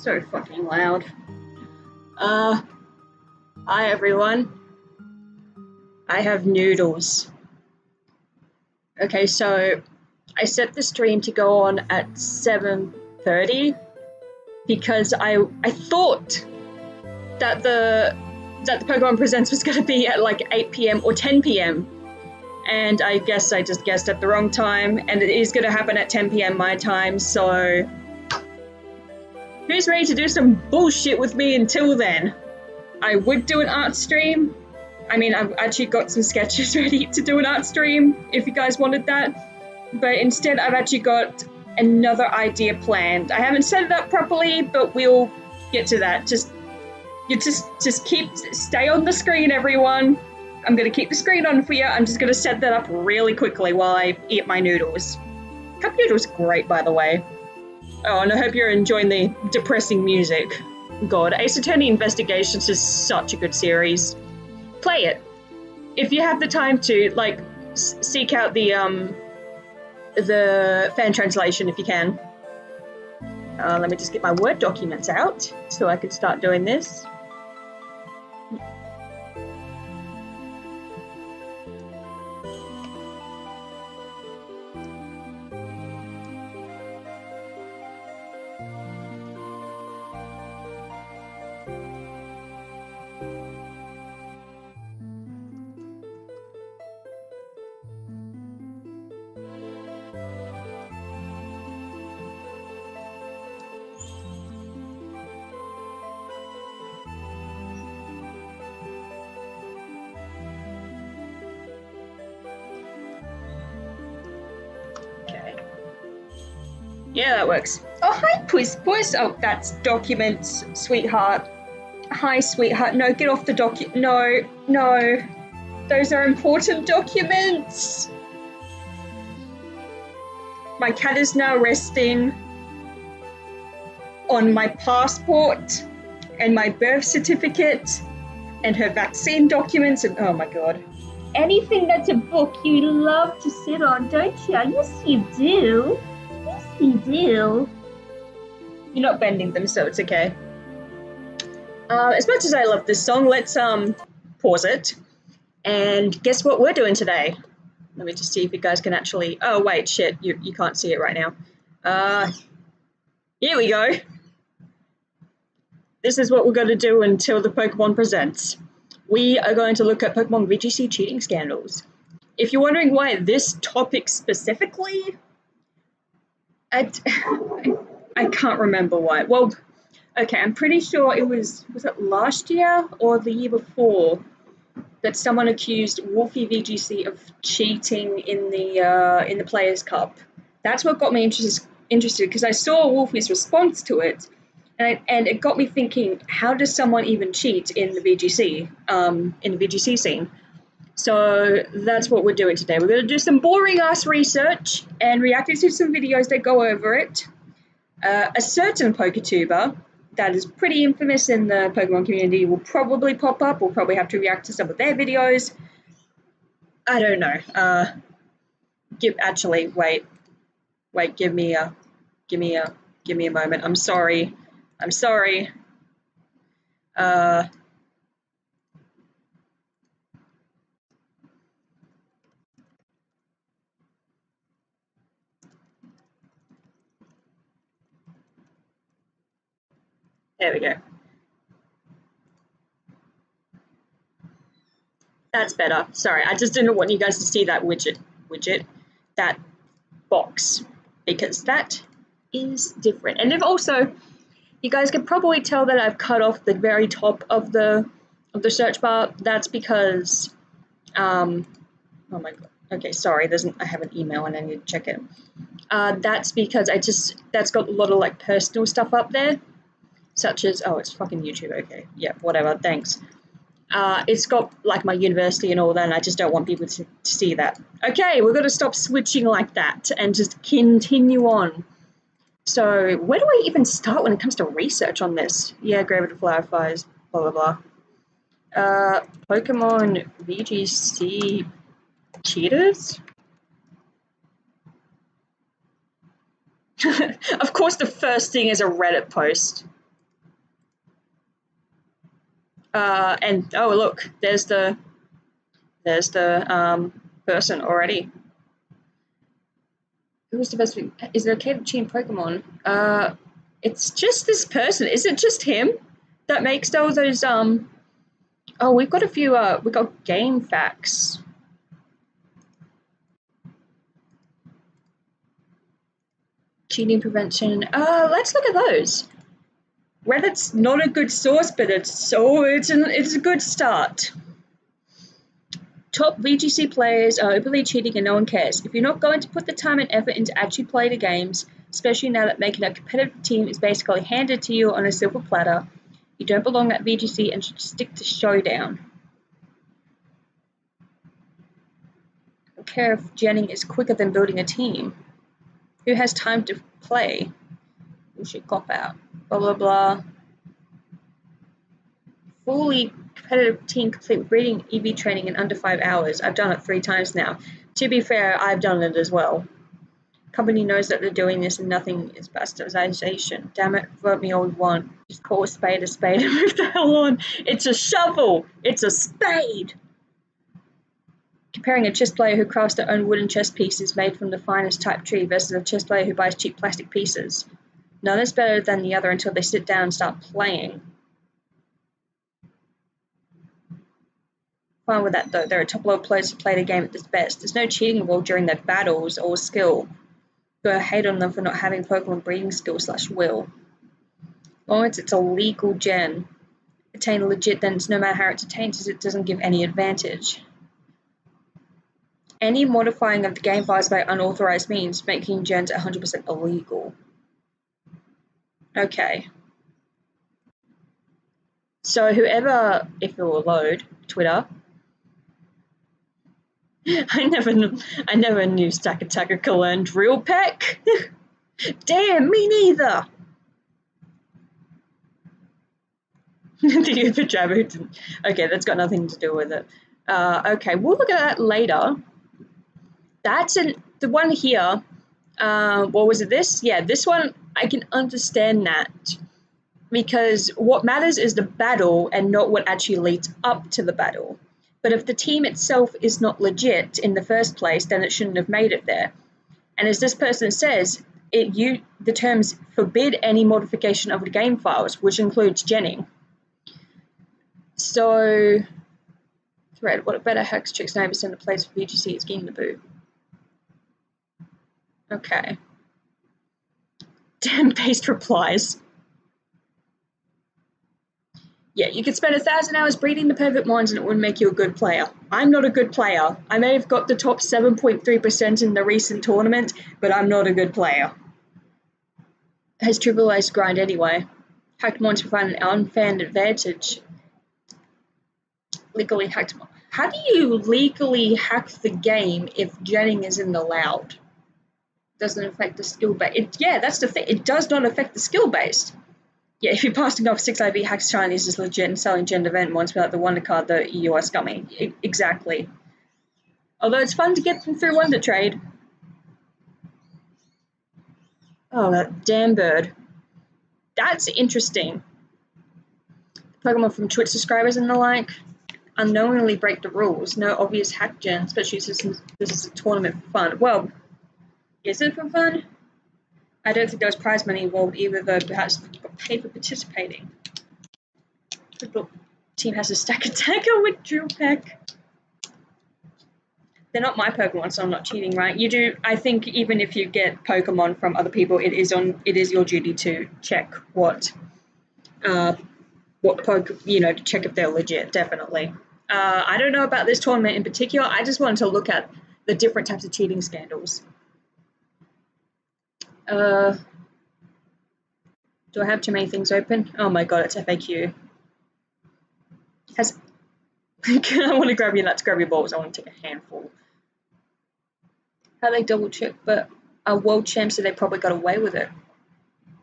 So fucking loud. Hi everyone. I have noodles. Okay, so I set the stream to go on at 7:30 because I thought that the Pokemon Presents was going to be at like 8 p.m. or 10 p.m. and I guess I just guessed at the wrong time, and it is going to happen at 10 p.m. my time, so who's ready to do some bullshit with me until then? I would do an art stream. I mean, I've actually got some sketches ready to do an art stream if you guys wanted that, but instead I've actually got another idea planned. I haven't set it up properly, but we'll get to that. Just stay on the screen, everyone. I'm gonna keep the screen on for you. I'm just gonna set that up really quickly while I eat my noodles. Cup noodles are great, by the way. Oh, and I hope you're enjoying the depressing music. God, Ace Attorney Investigations is such a good series. Play it. If you have the time to, like, seek out the fan translation if you can. Let me just get my Word documents out so I can start doing this. Yeah, that works. Oh, hi, Puss. Oh, that's documents, sweetheart. Hi, sweetheart. No, get off the No. Those are important documents. My cat is now resting on my passport and my birth certificate and her vaccine documents and oh my god. Anything that's a book you love to sit on, don't you? Yes, you do. You do. You're not bending them, so it's okay. As much as I love this song, let's pause it and guess what we're doing today. Let me just see if you guys can actually. Oh wait, shit, you can't see it right now. Here we go. This is what we're going to do until the Pokemon Presents. We are going to look at Pokemon VGC cheating scandals. If you're wondering why this topic specifically, I can't remember why. Well, okay, I'm pretty sure it was it last year or the year before that someone accused Wolfie VGC of cheating in the Players' Cup. That's what got me interested because I saw Wolfie's response to it, and it got me thinking, how does someone even cheat in the VGC scene? So that's what we're doing today. We're going to do some boring-ass research and react to some videos that go over it. A certain PokeTuber that is pretty infamous in the Pokemon community will probably pop up. We'll probably have to react to some of their videos. I don't know. Wait. Give me a moment. I'm sorry. There we go. That's better. Sorry, I just didn't want you guys to see that that box, because that is different. And if also, you guys can probably tell that I've cut off the very top of the search bar. That's because, oh my god. Okay, sorry. I have an email and I need to check it. That's because that's got a lot of like personal stuff up there. Such as, oh, it's fucking YouTube, okay. Yeah, whatever, thanks. It's got, like, my university and all that, and I just don't want people to see that. Okay, we're going to stop switching like that and just continue on. So, where do I even start when it comes to research on this? Yeah, Gravity Fireflies, blah, blah, blah. Pokemon VGC cheaters? Of course, the first thing is a Reddit post. And oh look, there's the person already. Who's the best? Is there a Checkered Chain Pokemon? It's just this person. Is it just him that makes all those? Oh, we've got a few. We got game facts. Cheating prevention. Let's look at those. Reddit's not a good source, but it's a good start. Top VGC players are openly cheating and no one cares. If you're not going to put the time and effort into actually play the games, especially now that making a competitive team is basically handed to you on a silver platter, you don't belong at VGC and should stick to Showdown. I don't care if Jenning is quicker than building a team. Who has time to play? Bullshit cop out. Blah blah blah. Fully competitive team complete with breeding EV training in under 5 hours. I've done it 3 times now. To be fair, I've done it as well. Company knows that they're doing this and nothing is bastardization. Damn it, vote me all we want. Just call a spade and move the hell on. It's a shovel. It's a spade. Comparing a chess player who crafts their own wooden chess pieces made from the finest type tree versus a chess player who buys cheap plastic pieces. None is better than the other until they sit down and start playing. Fine with that though, there are top-level players who play the game at its best. There's no cheating involved during their battles or skill. Go hate on them for not having Pokemon breeding skill / will. Long as it's a legal gen, attained legit, then it's no matter how it's attained, it doesn't give any advantage. Any modifying of the game files by unauthorized means, making gens 100% illegal. Okay. So whoever, if it will load, Twitter. I never knew Stack Attacker could learn Drill Peck. Damn, me neither. The Uber driver who didn't. Okay, that's got nothing to do with it. Okay, we'll look at that later. That's the one here. What was it? This? Yeah, this one I can understand that because what matters is the battle and not what actually leads up to the battle. But if the team itself is not legit in the first place, then it shouldn't have made it there. And as this person says, the terms forbid any modification of the game files, which includes genning. So, thread, what a better hex checks 9% of plays for VGC is getting the boot. Okay. Damn based replies. Yeah, you could spend 1,000 hours breeding the perfect mons and it wouldn't make you a good player. I'm not a good player. I may have got the top 7.3% in the recent tournament, but I'm not a good player. Has triple A's grind anyway. Hacked mons provide an unfanned advantage. Legally hacked mon. How do you legally hack the game if genning isn't allowed? Doesn't affect the skill base. Yeah, that's the thing. It does not affect the skill based. Yeah, if you're passing off 6 IV hacks Chinese is legit and selling gender event ones without the Wonder card, the EU are scummy. Exactly. Although it's fun to get them through Wonder Trade. Oh, that damn bird. That's interesting. Pokemon from Twitch subscribers and the like unknowingly break the rules. No obvious hack gen, especially since this is a tournament for fun. Well, is it for fun? I don't think there was prize money involved either, though perhaps got paid for participating. The team has a Stack Attacker with Drill Peck. They're not my Pokemon, so I'm not cheating, right? You do. I think even if you get Pokemon from other people, it is your duty to check to check if they're legit. Definitely. I don't know about this tournament in particular. I just wanted to look at the different types of cheating scandals. Do I have too many things open? Oh my god, it's FAQ. I want to grab your nuts, grab your balls. I want to take a handful. How they double check, but are world champs, so they probably got away with it.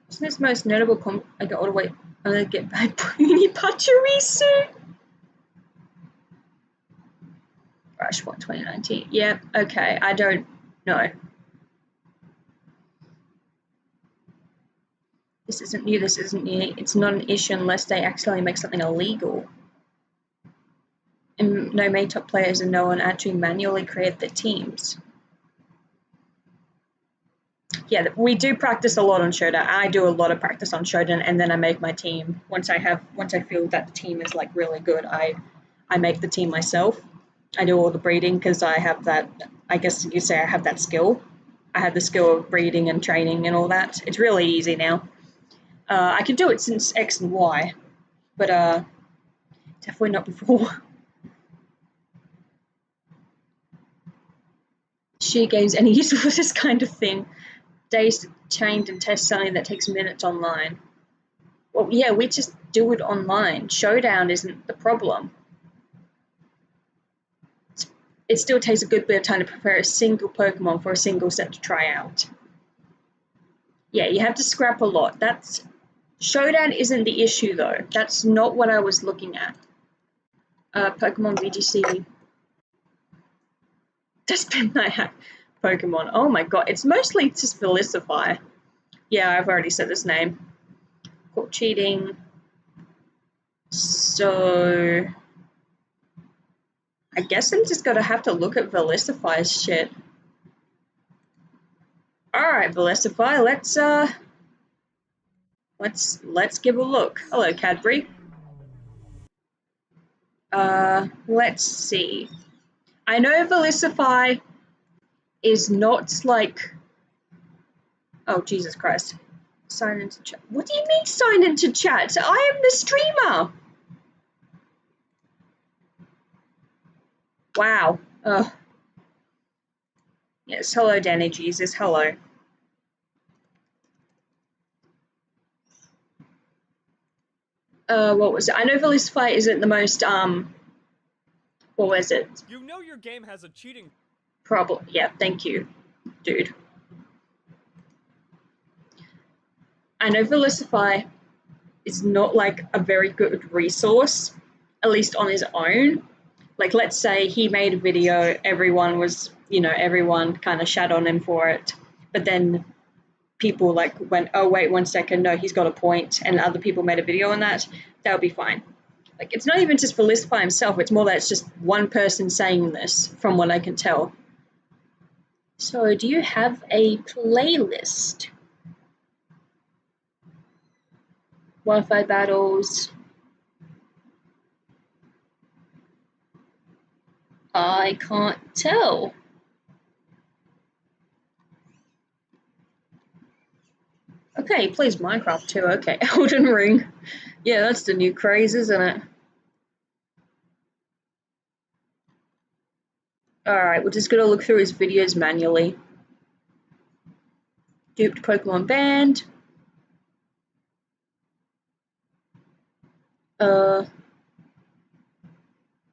Isn't this the most notable I got all the way? I'm gonna get bad Pony Pachirisu. Rush 1 2019. Yeah, okay. I don't know. This isn't new. It's not an issue unless they accidentally make something illegal. no main top players and no one actually manually create the teams. Yeah, we do practice a lot on Showdown. I do a lot of practice on Showdown, and then I make my team. Once I feel that the team is like really good, I make the team myself. I do all the breeding because I have that. I guess you say I have that skill. I have the skill of breeding and training and all that. It's really easy now. I can do it since X and Y, but definitely not before. She games any use for this kind of thing. Days trained and test something that takes minutes online. Well, yeah, we just do it online. Showdown isn't the problem. It still takes a good bit of time to prepare a single Pokemon for a single set to try out. Yeah, you have to scrap a lot. Showdown isn't the issue though. That's not what I was looking at. Pokemon VGC. That's been my hack. Pokemon. Oh my god, it's mostly just Felicify. Yeah, I've already said this name. Caught cheating. So I guess I'm just gonna have to look at Felicify's shit. Alright, Felicify, let's give a look. Hello, Cadbury. Let's see. I know Felicify is not like... Oh, Jesus Christ. Sign into chat. What do you mean sign into chat? I am the streamer! Wow. Yes, hello, Danny Jesus. Hello. What was it? I know Felicify isn't the most, what was it? You know your game has a cheating problem. Yeah, thank you, dude. I know Felicify is not like a very good resource, at least on his own. Like, let's say he made a video, everyone kind of shat on him for it, but then people like went, oh wait, 1 second, no, he's got a point, and other people made a video on that, that would be fine. Like, it's not even just Felicify himself, it's more that it's just one person saying this, from what I can tell. So, do you have a playlist? Wi-Fi battles. I can't tell. Okay, he plays Minecraft too. Okay, Elden Ring. Yeah, that's the new craze, isn't it? Alright, we're just gonna look through his videos manually. Duped Pokemon banned.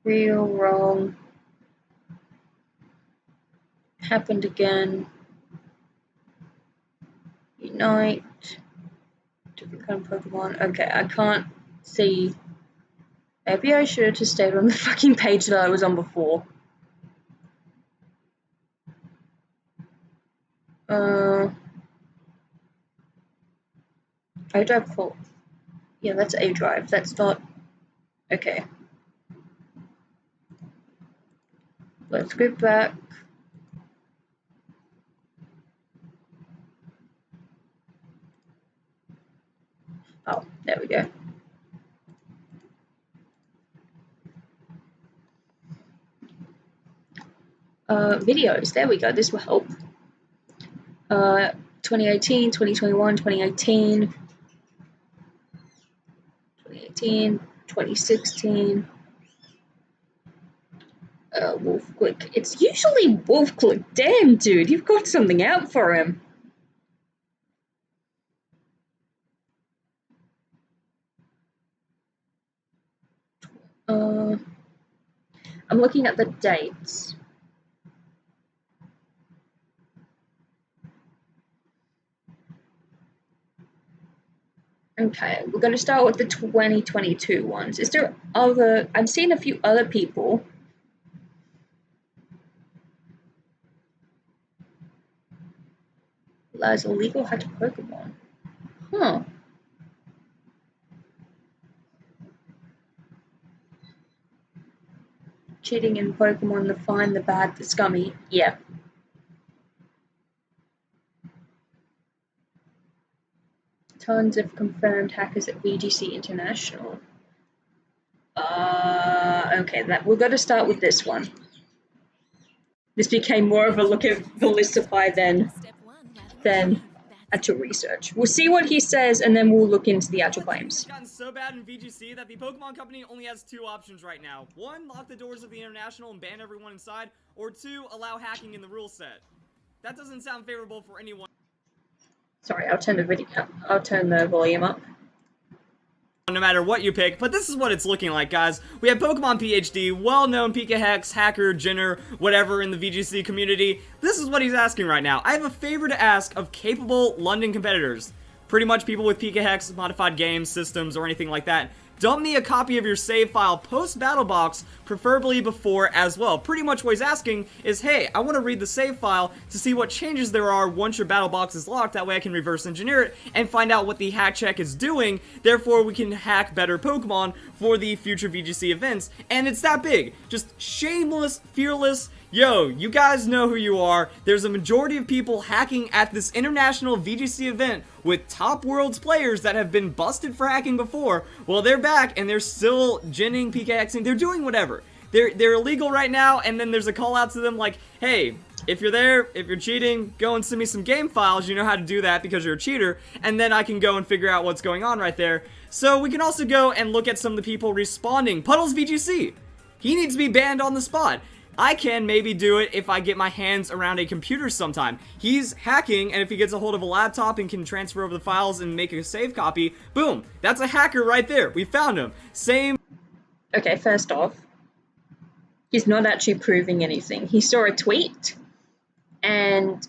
Real, wrong. Happened again. Unite. Different kind of Pokemon. Okay, I can't see. Maybe I should have just stayed on the fucking page that I was on before. iDrive call. Yeah, that's A-Drive. That's not... Okay. Let's go back. Oh, there we go. Videos. There we go. This will help. 2018, 2021, 2018, 2018, 2016. Wolf Click. It's usually Wolf Click. Damn, dude, you've got something out for him. I'm looking at the dates. Okay, we're going to start with the 2022 ones. Is there other... I've seen a few other people. Allows illegal hatch Pokemon. Huh. cheating in Pokemon, the fine, the bad, the scummy. Yeah. Tons of confirmed hackers at VGC International. Okay, we've got to start with this one. This became more of a look at Felicify than actual research. We'll see what he says, and then we'll look into the actual claims. It's gotten so bad in VGC that the Pokemon Company only has two options right now. One, lock the doors of the International and ban everyone inside, or two, allow hacking in the rule set. That doesn't sound favorable for anyone. Sorry, I'll turn the volume up. No matter what you pick, but this is what it's looking like, guys. We have Pokemon PhD, well-known Pika-Hex, hacker, Jinner, whatever in the VGC community. This is what he's asking right now. I have a favor to ask of capable London competitors. Pretty much people with Pika-Hex, modified games, systems, or anything like that. Dump me a copy of your save file post-battle box, preferably before as well. Pretty much what he's asking is, hey, I want to read the save file to see what changes there are once your battle box is locked. That way I can reverse engineer it and find out what the hack check is doing. Therefore, we can hack better Pokemon for the future VGC events. And it's that big. Just shameless, fearless. Yo, you guys know who you are. There's a majority of people hacking at this international VGC event with top worlds players that have been busted for hacking before. Well, they're back and they're still ginning, PKXing. They're doing whatever. They're illegal right now, and then there's a call out to them like, hey, if you're there, if you're cheating, go and send me some game files. You know how to do that because you're a cheater, and then I can go and figure out what's going on right there. So we can also go and look at some of the people responding. Puddles VGC. He needs to be banned on the spot. I can maybe do it if I get my hands around a computer sometime. He's hacking, and if he gets a hold of a laptop and can transfer over the files and make a save copy, boom, that's a hacker right there. We found him. Same. Okay, first off, he's not actually proving anything. He saw a tweet, and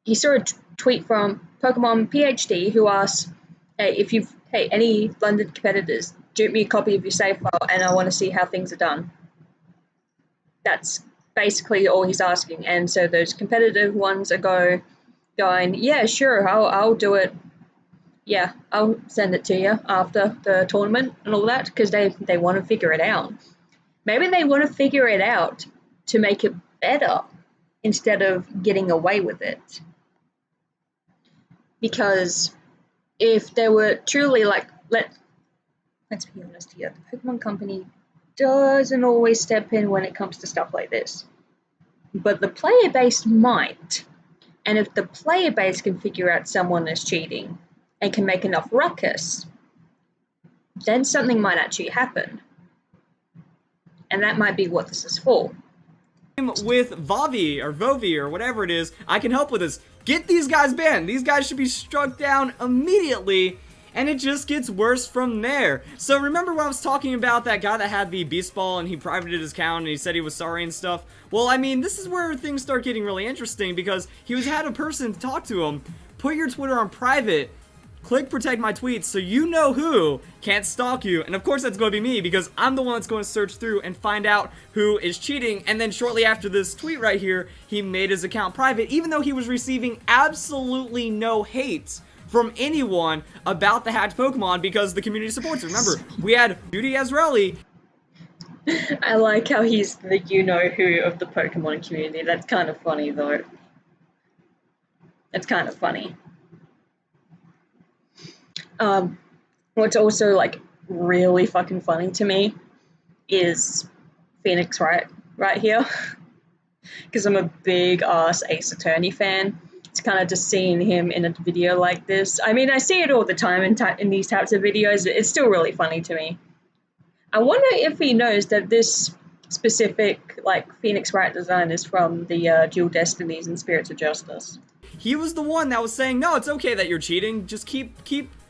he saw a tweet from Pokemon PhD who asked, hey, any London competitors, dupe me a copy of your save file, and I want to see how things are done. That's basically all he's asking, and so those competitive ones are going, yeah, sure, I'll do it. Yeah, I'll send it to you after the tournament and all that, because they want to figure it out. Maybe they want to figure it out to make it better instead of getting away with it. Because if they were truly like, let's be honest here, the Pokemon Company doesn't always step in when it comes to stuff like this. But the player base might. And if the player base can figure out someone is cheating and can make enough ruckus, then something might actually happen. And that might be what this is for. With Vovi or whatever it is, I can help with this. Get these guys banned. These guys should be struck down immediately. And it just gets worse from there. So remember when I was talking about that guy that had the Beast Ball and he privated his account and he said he was sorry and stuff? Well, I mean, this is where things start getting really interesting because he had a person talk to him, put your Twitter on private, click protect my tweets so you know who can't stalk you. And of course that's going to be me because I'm the one that's going to search through and find out who is cheating. And then shortly after this tweet right here, he made his account private even though he was receiving absolutely no hate from anyone about the hacked Pokemon because the community supports it. Remember, we had Judy Azraeli. I like how he's the you-know-who of the Pokemon community. That's kind of funny, though. That's kind of funny. What's also, like, really fucking funny to me is Phoenix right here. Because I'm a big-ass Ace Attorney fan. It's kind of just seeing him in a video like this. I mean, I see it all the time in these types of videos. It's still really funny to me. I wonder if he knows that this specific, like, Phoenix Wright design is from the Dual Destinies and Spirits of Justice. He was the one that was saying, no, it's okay that you're cheating. Just keep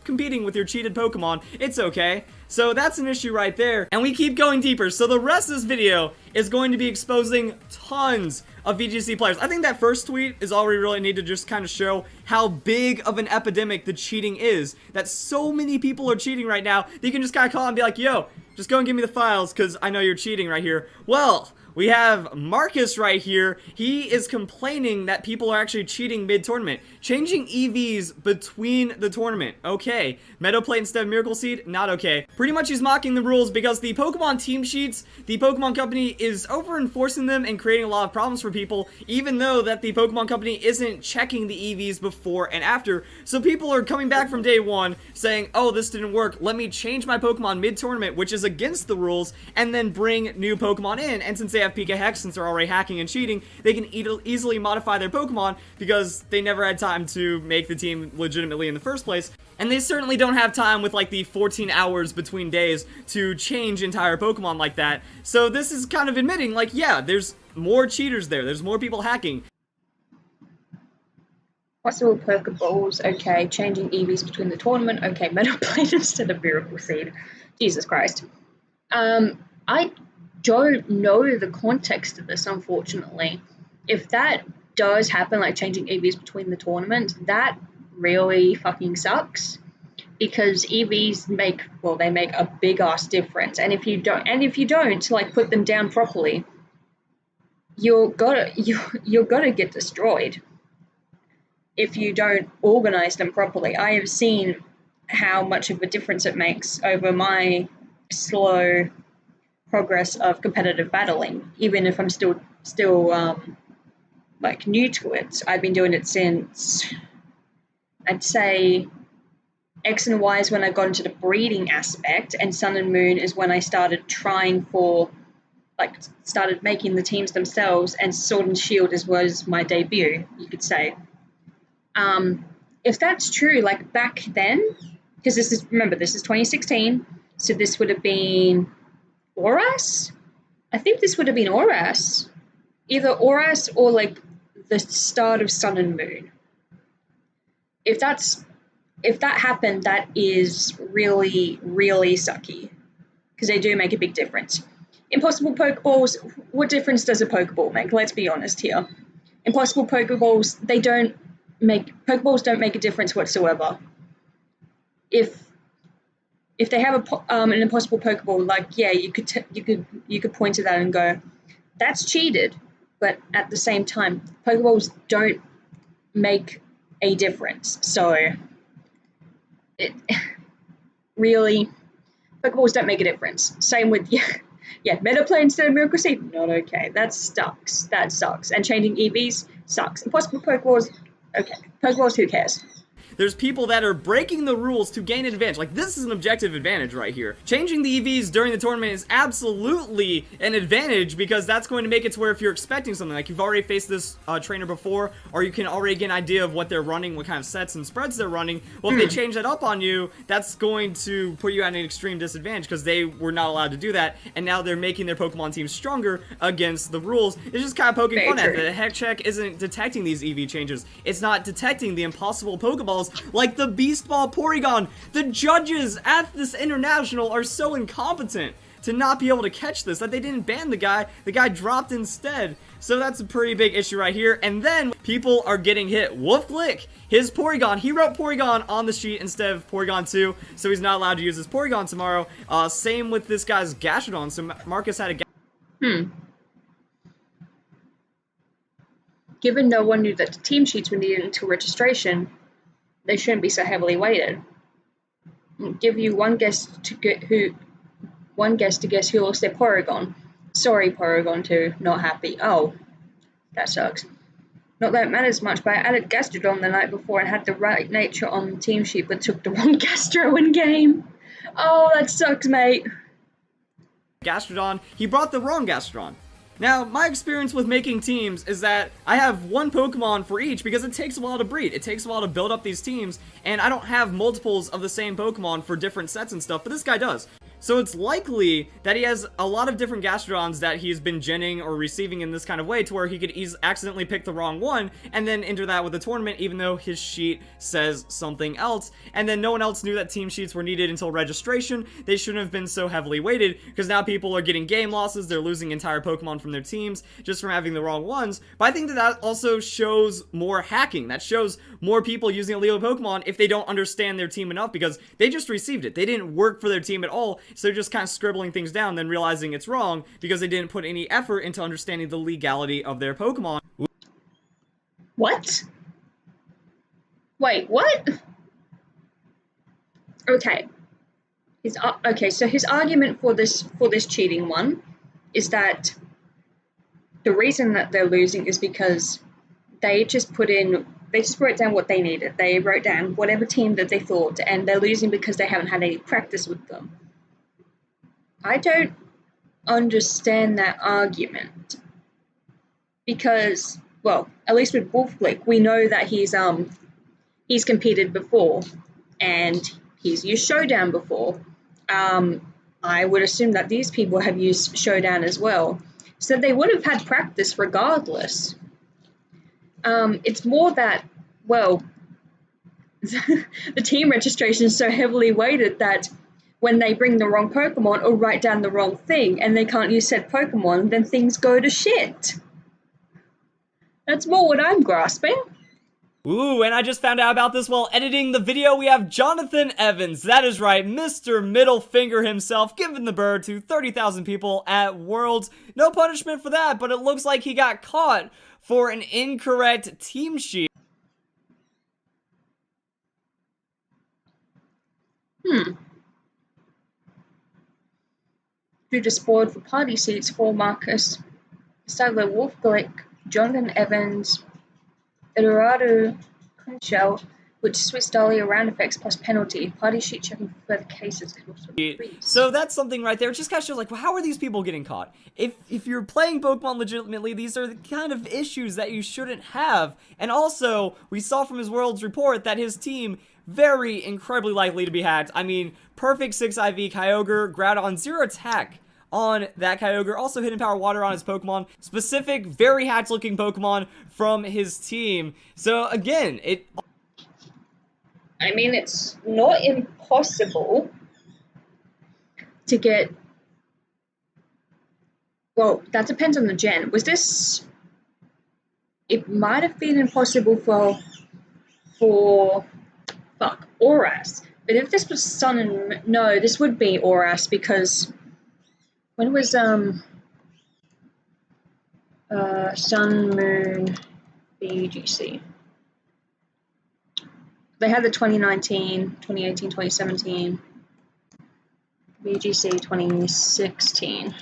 competing with your cheated Pokemon. It's okay. So that's an issue right there. And we keep going deeper. So the rest of this video is going to be exposing tons of VGC players. I think that first tweet is all we really need to just kind of show how big of an epidemic the cheating is. That so many people are cheating right now that you can just kind of call and be like, yo, just go and give me the files because I know you're cheating right here. Well, We have Marcus right here. He is complaining that people are actually cheating mid-tournament. Changing EVs between the tournament. Okay. Meadow Plate instead of Miracle Seed? Not okay. Pretty much he's mocking the rules because the Pokemon team sheets, the Pokemon Company is over-enforcing them and creating a lot of problems for people, even though that the Pokemon Company isn't checking the EVs before and after. So people are coming back from day one saying, oh, this didn't work. Let me change my Pokemon mid-tournament, which is against the rules, and then bring new Pokemon in. And since they have Poke-Hex, since they're already hacking and cheating, they can easily modify their Pokemon because they never had time to make the team legitimately in the first place. And they certainly don't have time with like the 14 hours between days to change entire Pokemon like that. So this is kind of admitting like, yeah, there's more cheaters there. There's more people hacking. Possible Pokeballs, okay. Changing EVs between the tournament, okay. Metal Plate instead of Miracle Seed. Jesus Christ. I don't know the context of this, unfortunately. If that does happen, like changing EVs between the tournaments, that really fucking sucks. Because EVs make a big ass difference. And if you don't like put them down properly, you're gonna get destroyed. If you don't organize them properly. I have seen how much of a difference it makes over my slow progress of competitive battling, even if I'm still like new to it. I've been doing it since, I'd say, X and Y is when I got into the breeding aspect, and Sun and Moon is when I started started making the teams themselves, and Sword and Shield was my debut, you could say. If that's true, like back then, because this is 2016, so this would have been Oras? I think this would have been Oras. Either Oras or like the start of Sun and Moon. If that happened, that is really, really sucky. Because they do make a big difference. Impossible Pokeballs, what difference does a Pokeball make? Let's be honest here. Impossible Pokeballs, Pokeballs don't make a difference whatsoever. If they have an impossible Pokeball, like, yeah, you could point to that and go, that's cheated. But at the same time, Pokeballs don't make a difference. So really, Pokeballs don't make a difference. Same with Meadow Plate instead of Miracle Seed, not okay. That sucks. And changing EVs sucks. Impossible Pokeballs, okay. Pokeballs, who cares? There's people that are breaking the rules to gain an advantage. Like, this is an objective advantage right here. Changing the EVs during the tournament is absolutely an advantage because that's going to make it to where if you're expecting something, like you've already faced this trainer before, or you can already get an idea of what they're running, what kind of sets and spreads they're running, well, if they change that up on you, that's going to put you at an extreme disadvantage because they were not allowed to do that, and now they're making their Pokemon team stronger against the rules. It's just kind of poking fun at it. The Heck Check isn't detecting these EV changes. It's not detecting the impossible Pokeballs like the Beast Ball Porygon. The judges at this international are so incompetent to not be able to catch this that they didn't ban the guy. The guy dropped instead. So that's a pretty big issue right here. And then people are getting hit. Wolf Lick, his Porygon, he wrote Porygon on the sheet instead of Porygon 2, so he's not allowed to use his Porygon tomorrow. Same with this guy's Gastrodon. So Marcus had a Given no one knew that the team sheets were needed until registration, they shouldn't be so heavily weighted. I'll give you one guess to guess who lost their Porygon. Sorry, Porygon 2, not happy. Oh, that sucks. Not that it matters much, but I added Gastrodon the night before and had the right nature on the team sheet, but took the wrong Gastro in game. Oh, that sucks, mate. Gastrodon, he brought the wrong Gastrodon. Now, my experience with making teams is that I have one Pokemon for each because it takes a while to breed. It takes a while to build up these teams, and I don't have multiples of the same Pokemon for different sets and stuff, but this guy does. So it's likely that he has a lot of different Gastrodons that he's been genning or receiving in this kind of way to where he could accidentally pick the wrong one and then enter that with the tournament even though his sheet says something else. And then no one else knew that team sheets were needed until registration. They shouldn't have been so heavily weighted because now people are getting game losses. They're losing entire Pokemon from their teams just from having the wrong ones. But I think that that also shows more hacking. That shows more people using illegal Pokemon if they don't understand their team enough because they just received it. They didn't work for their team at all. So just kind of scribbling things down, then realizing it's wrong because they didn't put any effort into understanding the legality of their Pokemon. What? Wait, what? Okay. So his argument for this cheating one is that the reason that they're losing is because they just wrote down what they needed. They wrote down whatever team that they thought, and they're losing because they haven't had any practice with them. I don't understand that argument because, well, at least with Wolflick, we know that he's competed before and he's used Showdown before. I would assume that these people have used Showdown as well, so they would have had practice regardless. It's more that, well, the team registration is so heavily weighted that when they bring the wrong Pokemon or write down the wrong thing and they can't use said Pokemon, then things go to shit. That's more what I'm grasping. Ooh, and I just found out about this while editing the video. We have Jonathan Evans. That is right, Mr. Middle Finger himself, giving the bird to 30,000 people at Worlds. No punishment for that, but it looks like he got caught for an incorrect team sheet. Who just spoiled for party seats for Marcus, Sadler, Wolfglick, Jonathan Evans, Eduardo Kunchel, which Swiss Dolly round effects plus penalty. Party sheet checking for further cases could also increase. So that's something right there. It just kind of shows, like, well, how are these people getting caught? If you're playing Pokemon legitimately, these are the kind of issues that you shouldn't have. And also, we saw from his Worlds report that his team very incredibly likely to be hacked. I mean, perfect 6 IV Kyogre, Groudon, 0 attack on that Kyogre, also Hidden Power Water on his Pokemon, specific, very hacked looking Pokemon from his team. So again, I mean, it's not impossible to get, well, that depends on the gen. It might have been impossible for Oras. But if this was Sun and no, this would be Oras because when was Sun, Moon, BGC? They had the 2019, 2018, 2017, BGC 2016.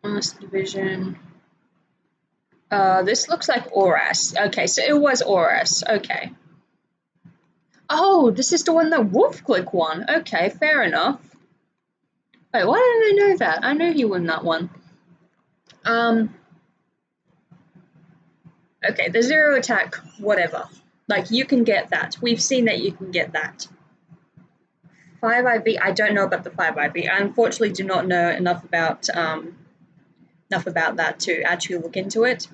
Honest Division. This looks like Oras. Okay, so it was Oras. Okay. Oh, this is the one that Wolfglick won. Okay, fair enough. Wait, why didn't I know that? I knew he won that one. Okay, the 0 attack, whatever. Like, you can get that. We've seen that you can get that. 5 IV, I don't know about the 5 IV. I unfortunately do not know enough about that to actually look into it.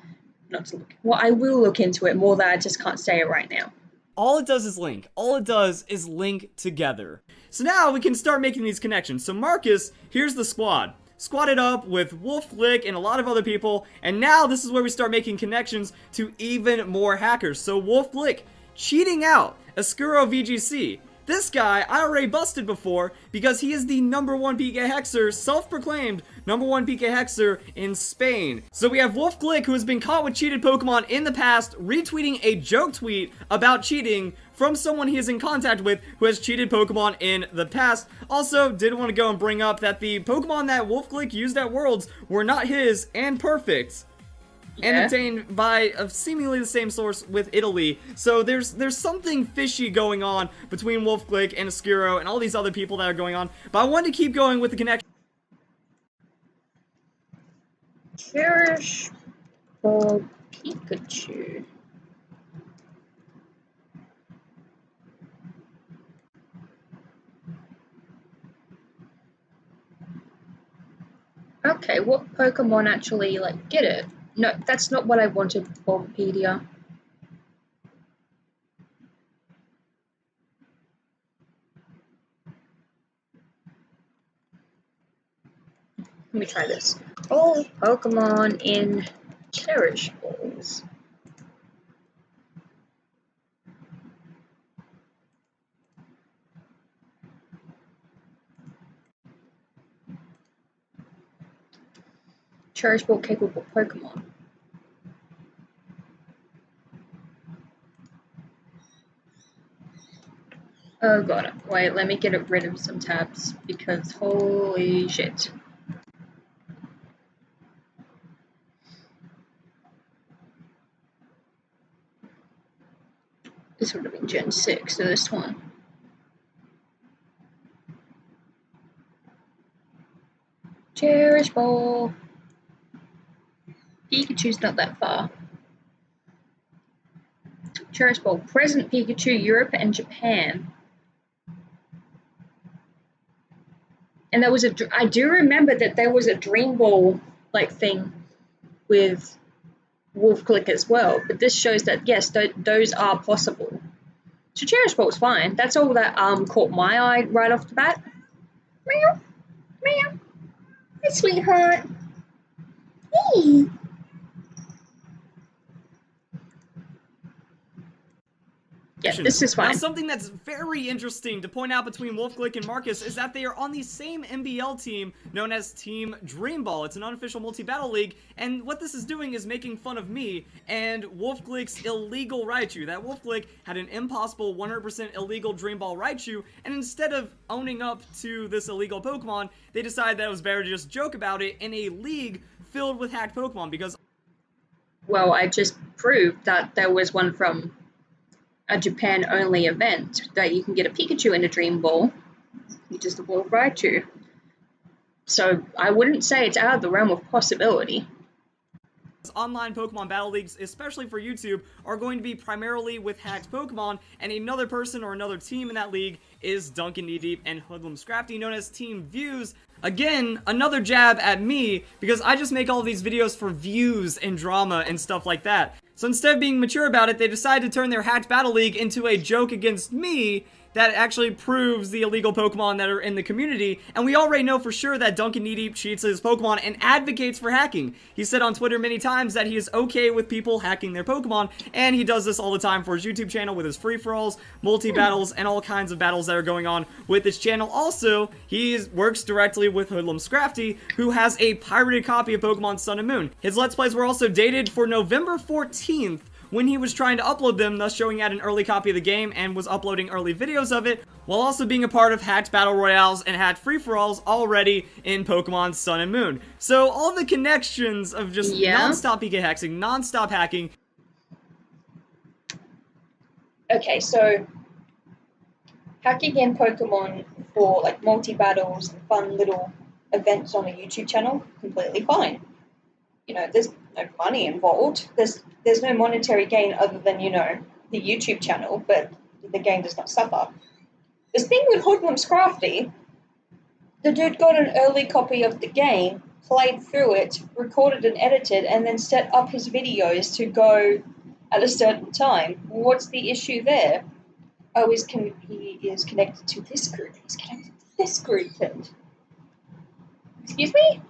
Well, I will look into it more than I just can't say it right now. all it does is link. All it does is link together. So now we can start making these connections. So Marcus, here's the squad. Squatted up with Wolflick and a lot of other people, and now this is where we start making connections to even more hackers. So Wolflick cheating out Escuro VGC. This guy I already busted before because he is the #1 PK Hexer, self-proclaimed #1 PK Hexer in Spain. So we have Wolfglick, who has been caught with cheated Pokemon in the past, retweeting a joke tweet about cheating from someone he is in contact with who has cheated Pokemon in the past. Also, did want to go and bring up that the Pokemon that Wolfglick used at Worlds were not his and perfect. And obtained by seemingly the same source with Italy. So there's something fishy going on between Wolfglick and Escuro and all these other people that are going on. But I wanted to keep going with the connection. Cherish for Pikachu. Okay, what Pokemon actually, like, get it? No, that's not what I wanted for Wikipedia. Let me try this. All Pokemon in Cherish Balls. Cherish Ball capable Pokemon. Oh god, wait, let me get rid of some tabs because holy shit. This would have been Gen 6, so this one. Cherish Ball. Pikachu's not that far. Cherish Ball. Present Pikachu, Europe and Japan. And there was I do remember that there was a Dream Ball like thing with Wolf Click as well, but this shows that yes, those are possible. So Cherish Ball's fine. That's all that caught my eye right off the bat. Meow, meow. Hey, sweetheart. Hey. Yeah, this is fine. Now, something that's very interesting to point out between Wolfglick and Marcus is that they are on the same MBL team known as Team Dream Ball. It's an unofficial multi-battle league, and what this is doing is making fun of me and Wolfglick's illegal Raichu. That Wolfglick had an impossible 100% illegal Dream Ball Raichu, and instead of owning up to this illegal Pokemon, they decided that it was better to just joke about it in a league filled with hacked Pokemon because... Well, I just proved that there was one from a Japan-only event that you can get a Pikachu in a Dream Ball. You just evolve Raichu. So I wouldn't say it's out of the realm of possibility. Online Pokemon Battle Leagues, especially for YouTube, are going to be primarily with hacked Pokemon, and another person or another team in that league is Duncan Kneedeep and Hoodlum Scrafty, known as Team Views. Again, another jab at me, because I just make all these videos for views and drama and stuff like that. So instead of being mature about it, they decided to turn their hacked battle league into a joke against me that actually proves the illegal Pokemon that are in the community, and we already know for sure that Duncan Kneedeep cheats his Pokemon and advocates for hacking. He said on Twitter many times that he is okay with people hacking their Pokemon, and he does this all the time for his YouTube channel with his free-for-alls, multi-battles, and all kinds of battles that are going on with his channel. Also, he works directly with Hoodlum Scrafty, who has a pirated copy of Pokemon Sun and Moon. His Let's Plays were also dated for November 14th, when he was trying to upload them, thus showing out an early copy of the game and was uploading early videos of it, while also being a part of hacked battle royales and hacked free-for-alls already in Pokemon Sun and Moon. So all the connections of just non-stop PK hexing, non-stop hacking. Okay, so hacking in Pokemon for like multi-battles and fun little events on a YouTube channel, completely fine. You know, there's no money involved. There's no monetary gain other than, you know, the YouTube channel, but the game does not suffer. This thing with Hoodlum Scrafty, the dude got an early copy of the game, played through it, recorded and edited, and then set up his videos to go at a certain time. What's the issue there? Oh, he is connected to this group. He's connected to this group. And... Excuse me?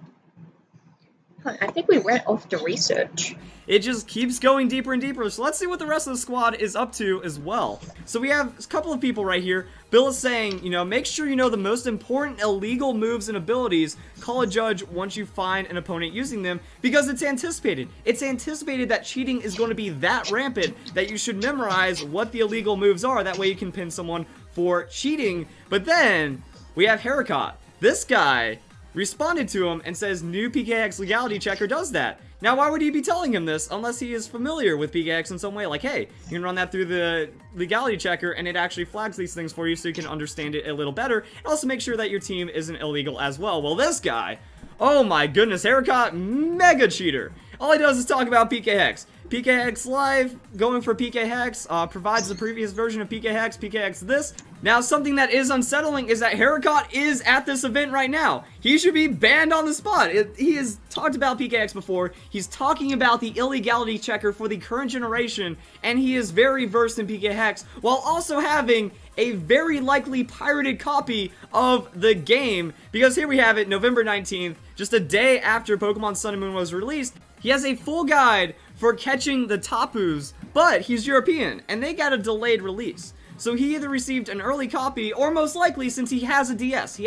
I think we went off to research. It just keeps going deeper and deeper, so let's see what the rest of the squad is up to as well. So we have a couple of people right here. Bill is saying, you know, make sure you know the most important illegal moves and abilities. Call a judge once you find an opponent using them, because it's anticipated. It's anticipated that cheating is going to be that rampant that you should memorize what the illegal moves are. That way you can pin someone for cheating. But then we have Haricot. This guy responded to him and says new PKX legality checker does that. Now, why would he be telling him this unless he is familiar with PKX in some way? Like, hey, you can run that through the legality checker and it actually flags these things for you so you can understand it a little better, and also make sure that your team isn't illegal as well. Well, this guy, oh my goodness, Haricot, mega cheater. All he does is talk about PKX. PKX Live, going for PKX, provides the previous version of PKX, PKX this. Now, something that is unsettling is that Haricot is at this event right now. He should be banned on the spot. He has talked about PKX before. He's talking about the illegality checker for the current generation, and he is very versed in PKX, while also having a very likely pirated copy of the game. Because here we have it, November 19th, just a day after Pokemon Sun and Moon was released. He has a full guide for catching the Tapus, but he's European, and they got a delayed release. So he either received an early copy, or most likely, since he has a DS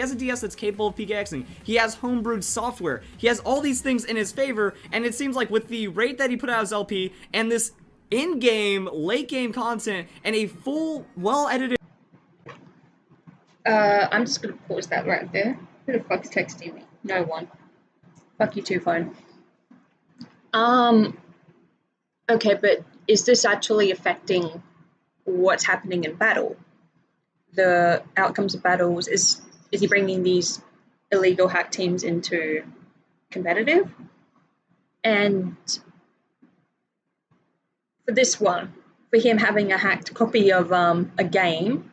that's capable of PKXing, he has homebrewed software, he has all these things in his favor, and it seems like with the rate that he put out his LP, and this in-game, late-game content, and a full, well-edited... I'm just gonna pause that right there. Who the fuck's texting me? No one. Fuck you too, phone. Okay, but is this actually affecting what's happening in battle? The outcomes of battles, is he bringing these illegal hack teams into competitive? And for this one, for him having a hacked copy of a game,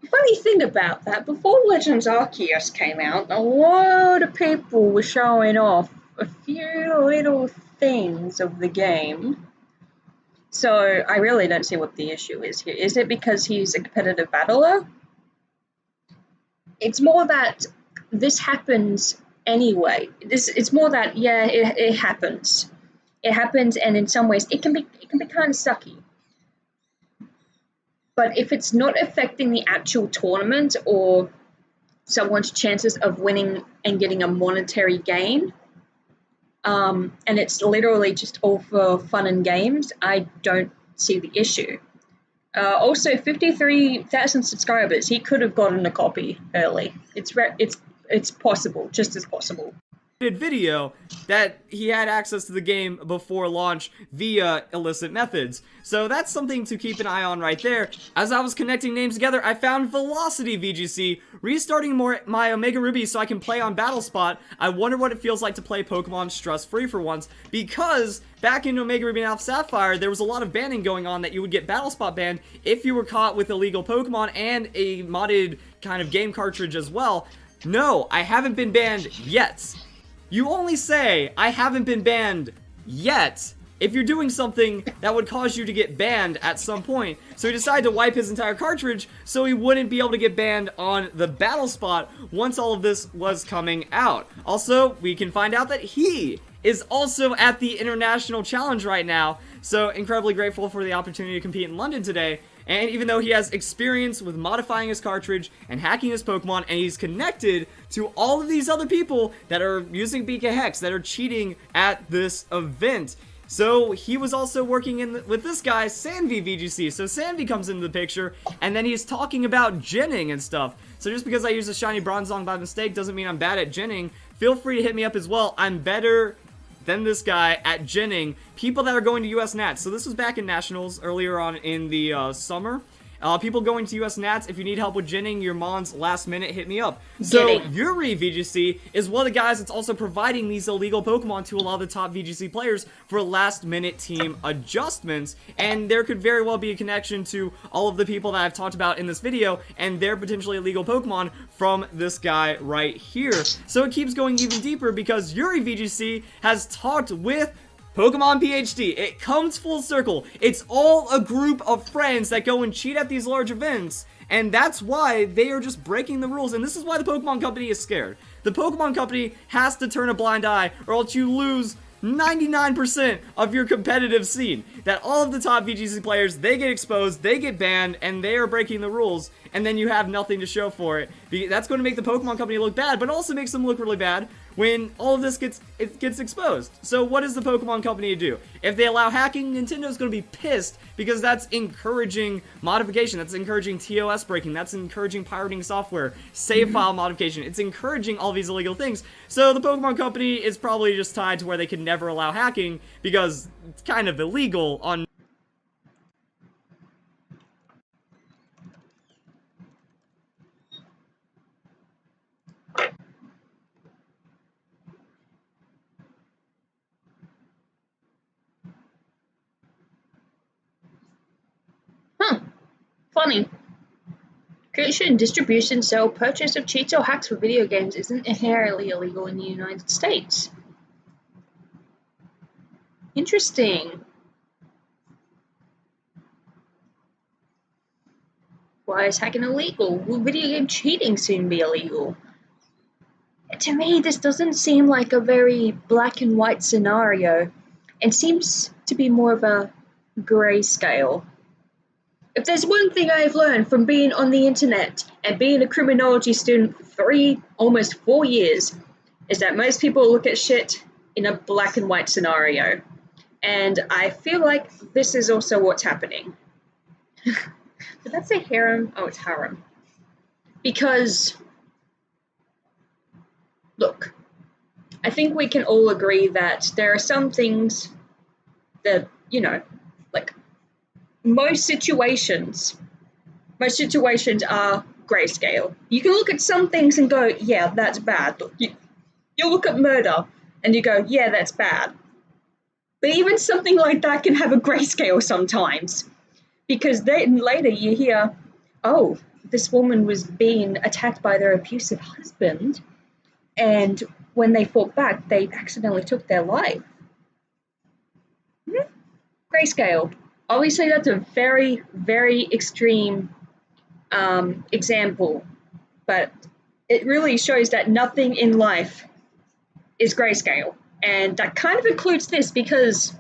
funny thing about that, before Legends Arceus came out, a lot of people were showing off a few little things of the game. So I really don't see what the issue is here. Is it because he's a competitive battler? It's more that this happens anyway. It's more that, yeah, it happens. It happens, and in some ways it can be kind of sucky. But if it's not affecting the actual tournament or someone's chances of winning and getting a monetary gain, and it's literally just all for fun and games, I don't see the issue. Also, 53,000 subscribers. He could have gotten a copy early. It's possible, just as possible. Video that he had access to the game before launch via illicit methods. So that's something to keep an eye on right there. As I was connecting names together, I found Velocity VGC, restarting my Omega Ruby so I can play on BattleSpot. I wonder what it feels like to play Pokemon stress-free for once, because back in Omega Ruby and Alpha Sapphire, there was a lot of banning going on that you would get BattleSpot banned if you were caught with illegal Pokemon and a modded kind of game cartridge as well. No, I haven't been banned yet. You only say, I haven't been banned yet, if you're doing something that would cause you to get banned at some point. So he decided to wipe his entire cartridge so he wouldn't be able to get banned on the BattleSpot once all of this was coming out. Also, we can find out that he is also at the International Challenge right now, so incredibly grateful for the opportunity to compete in London today. And even though he has experience with modifying his cartridge and hacking his Pokemon, and he's connected to all of these other people that are using BK Hex, that are cheating at this event. So he was also working with this guy, Sanvi VGC. So Sanvi comes into the picture, and then he's talking about ginning and stuff. So just because I use a shiny Bronzong by mistake doesn't mean I'm bad at ginning. Feel free to hit me up as well. I'm better than this guy at ginning people that are going to US Nats. So this was back in Nationals earlier on in the summer. People going to US Nats, if you need help with ginning your mons last minute, hit me up. So Yuri VGC is one of the guys that's also providing these illegal Pokemon to a lot of the top VGC players for last minute team adjustments, and there could very well be a connection to all of the people that I've talked about in this video and their potentially illegal Pokemon from this guy right here. So it keeps going even deeper because Yuri VGC has talked with Pokemon PhD. It comes full circle. It's all a group of friends that go and cheat at these large events, and that's why they are just breaking the rules, and this is why the Pokemon Company is scared. The Pokemon Company has to turn a blind eye, or else you lose 99% of your competitive scene. That all of the top VGC players, they get exposed, they get banned, and they are breaking the rules, and then you have nothing to show for it. That's going to make the Pokemon Company look bad, but also makes them look really bad when all of this gets exposed. So what does the Pokemon Company do? If they allow hacking, Nintendo's going to be pissed because that's encouraging modification, that's encouraging TOS breaking, that's encouraging pirating software, save file modification, it's encouraging all these illegal things. So the Pokemon Company is probably just tied to where they can never allow hacking because it's kind of illegal on Funny. Creation, distribution, sale, purchase of cheats or hacks for video games isn't inherently illegal in the United States. Interesting. Why is hacking illegal? Will video game cheating soon be illegal? To me, this doesn't seem like a very black and white scenario, and seems to be more of a grey scale. If there's one thing I've learned from being on the internet and being a criminology student for almost 4 years, is that most people look at shit in a black and white scenario. And I feel like this is also what's happening. Did that say harem? Oh, it's harem. Because, look, I think we can all agree that there are some things that, you know, like most situations are grayscale. You can look at some things and go, yeah, that's bad. You look at murder and you go, yeah, that's bad. But even something like that can have a grayscale sometimes. Because then later you hear, oh, this woman was being attacked by their abusive husband, and when they fought back, they accidentally took their life. Grayscale. Obviously, that's a very, very extreme example, but it really shows that nothing in life is grayscale. And that kind of includes this, because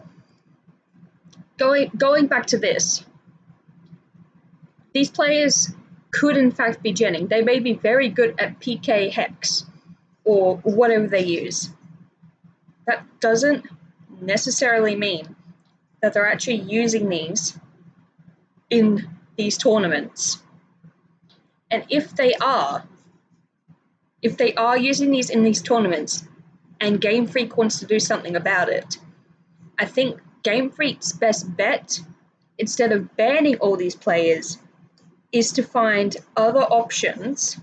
going back to this, these players could in fact be genning. They may be very good at PK hex or whatever they use. That doesn't necessarily mean that they're actually using these in these tournaments. And if they are using these in these tournaments and Game Freak wants to do something about it, I think Game Freak's best bet, instead of banning all these players, is to find other options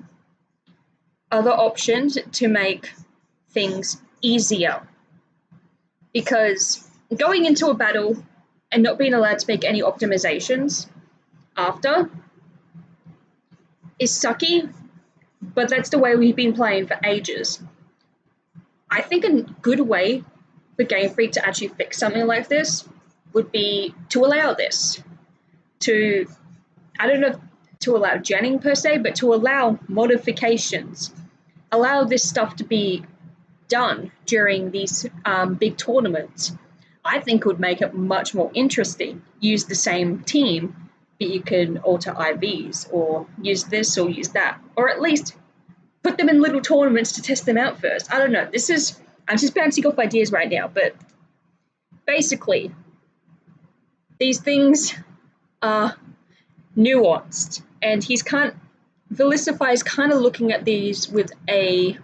to make things easier. Because going into a battle and not being allowed to make any optimizations after is sucky, but that's the way we've been playing for ages. I think a good way for Game Freak to actually fix something like this would be to allow this. I don't know to allow genning per se, but to allow modifications. Allow this stuff to be done during these big tournaments. I think would make it much more interesting. Use the same team, but you can alter IVs, or use this or use that, or at least put them in little tournaments to test them out first. I don't know. I'm just bouncing off ideas right now, but basically, these things are nuanced, and Velicify is kind of looking at these with a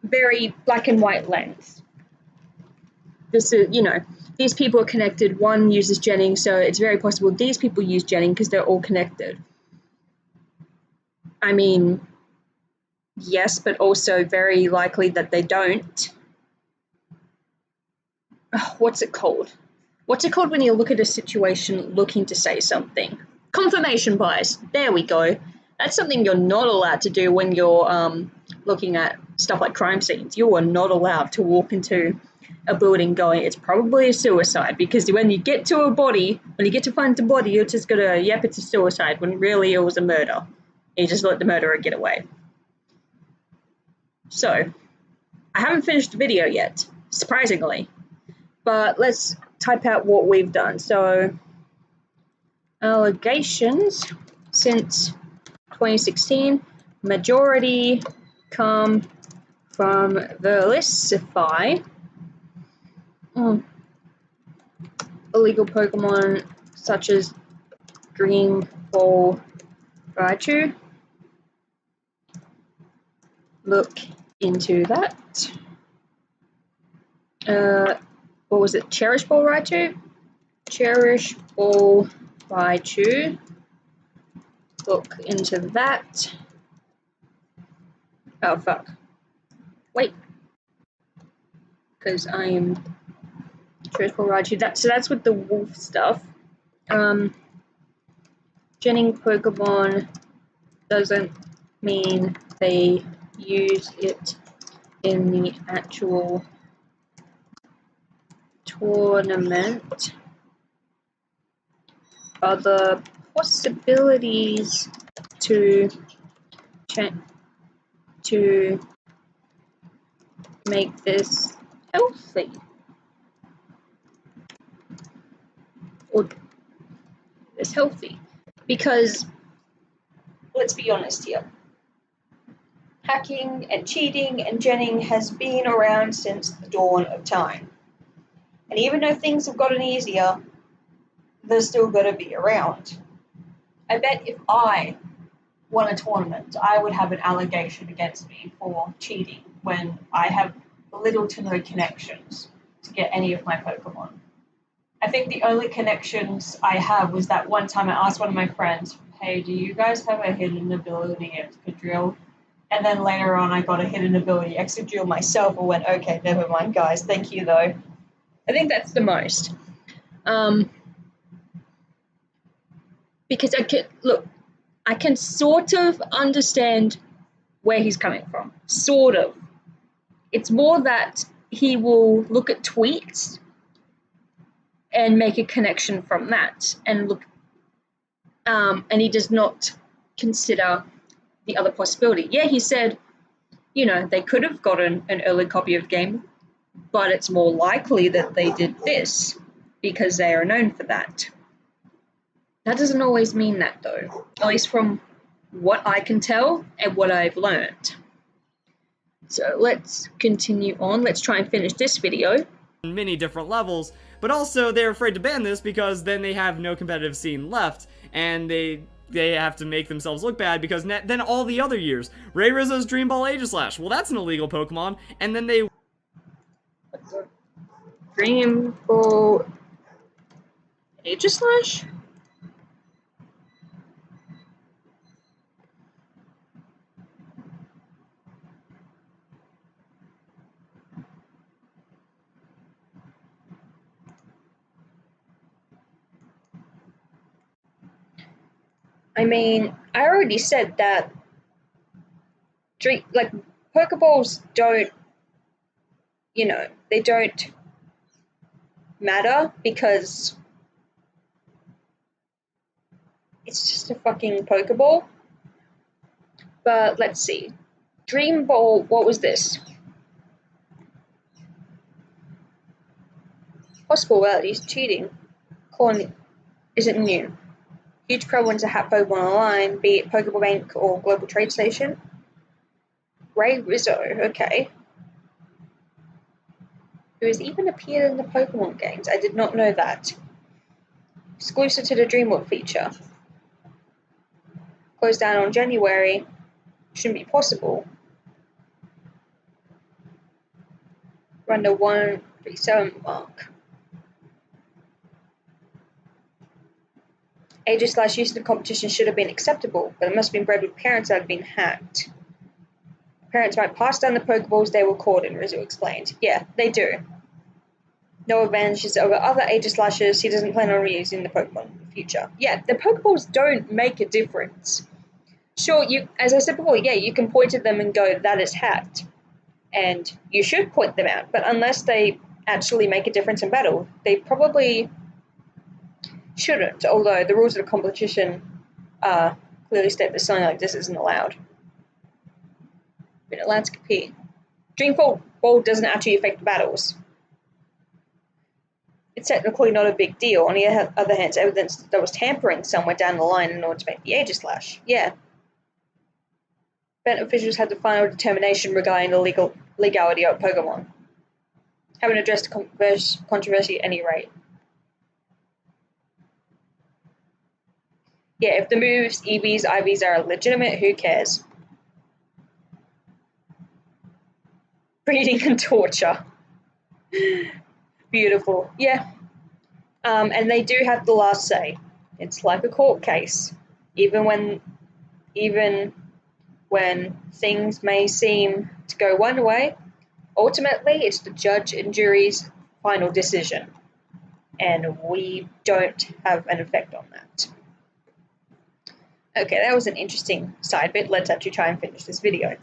very black and white lens. This is, these people are connected. One uses genning, so it's very possible these people use genning because they're all connected. I mean, yes, but also very likely that they don't. What's it called? What's it called when you look at a situation looking to say something? Confirmation bias. There we go. That's something you're not allowed to do when you're looking at stuff like crime scenes. You are not allowed to walk into a building going, it's probably a suicide, because when you get to find the body, you're just gonna, yep, it's a suicide, when really it was a murder. You just let the murderer get away. So, I haven't finished the video yet, surprisingly, but let's type out what we've done. So, allegations since 2016, majority come from Velicify. Illegal Pokemon such as Green Ball Raichu. Look into that. What was it? Cherish Ball Raichu? Cherish Ball Raichu. Look into that. Oh, fuck. Wait. Because I am Cherish Ball Raichu. So that's with the wolf stuff. Genning Pokemon doesn't mean they use it in the actual tournament. Other possibilities to make this healthy. Or this healthy. Because, let's be honest here, hacking and cheating and genning has been around since the dawn of time. And even though things have gotten easier, they're still going to be around. I bet if I won a tournament, I would have an allegation against me for cheating when I have little to no connections to get any of my Pokemon. I think the only connections I have was that one time I asked one of my friends, hey, do you guys have a hidden ability Excadrill? And then later on I got a hidden ability Excadrill myself and went, okay, never mind guys, thank you though. I think that's the most. Because I can sort of understand where he's coming from. Sort of. It's more that he will look at tweets and make a connection from that and look, and he does not consider the other possibility. Yeah, he said, they could have gotten an early copy of the game, but it's more likely that they did this because they are known for that. That doesn't always mean that, though, at least from what I can tell and what I've learned. So let's continue on. Let's try and finish this video. Many different levels, but also they're afraid to ban this because then they have no competitive scene left, and they have to make themselves look bad because then all the other years, Ray Rizzo's Dream Ball Aegislash, well, that's an illegal Pokemon, and then they... Dream Ball Aegislash? I mean, I already said that Pokeballs don't, they don't matter because it's just a fucking Pokeball. But let's see. Dream Ball, what was this? Possibilities, cheating. Calling isn't new. Huge prevalence of hat Pokemon online, be it Pokeball Bank or Global Trade Station. Ray Rizzo, okay. Who has even appeared in the Pokemon games. I did not know that. Exclusive to the Dreamworld feature. Closed down on January. Shouldn't be possible. Run the 137 mark. Aegislash use in the competition should have been acceptable, but it must have been bred with parents that had been hacked. Parents might pass down the Pokeballs they were caught in, Rizzo explained. Yeah, they do. No advantages over other Aegislashes. He doesn't plan on reusing the Pokemon in the future. Yeah, the Pokeballs don't make a difference. Sure, as I said before, yeah, you can point at them and go, that is hacked. And you should point them out, but unless they actually make a difference in battle, they probably shouldn't, although the rules of the competition clearly state that something like this isn't allowed. Been allowed to compete. Dream Ball doesn't actually affect the battles. It's technically not a big deal. On the other hand, it's evidence that there was tampering somewhere down the line in order to make the Aegislash. Yeah. Event officials had the final determination regarding the legality of Pokemon. Haven't addressed the controversy at any rate. Yeah, if the moves, EVs, IVs are legitimate, who cares? Breeding and torture. Beautiful. Yeah. And they do have the last say. It's like a court case. Even when things may seem to go one way, ultimately it's the judge and jury's final decision. And we don't have an effect on that. Okay, that was an interesting side bit. Let's actually try and finish this video.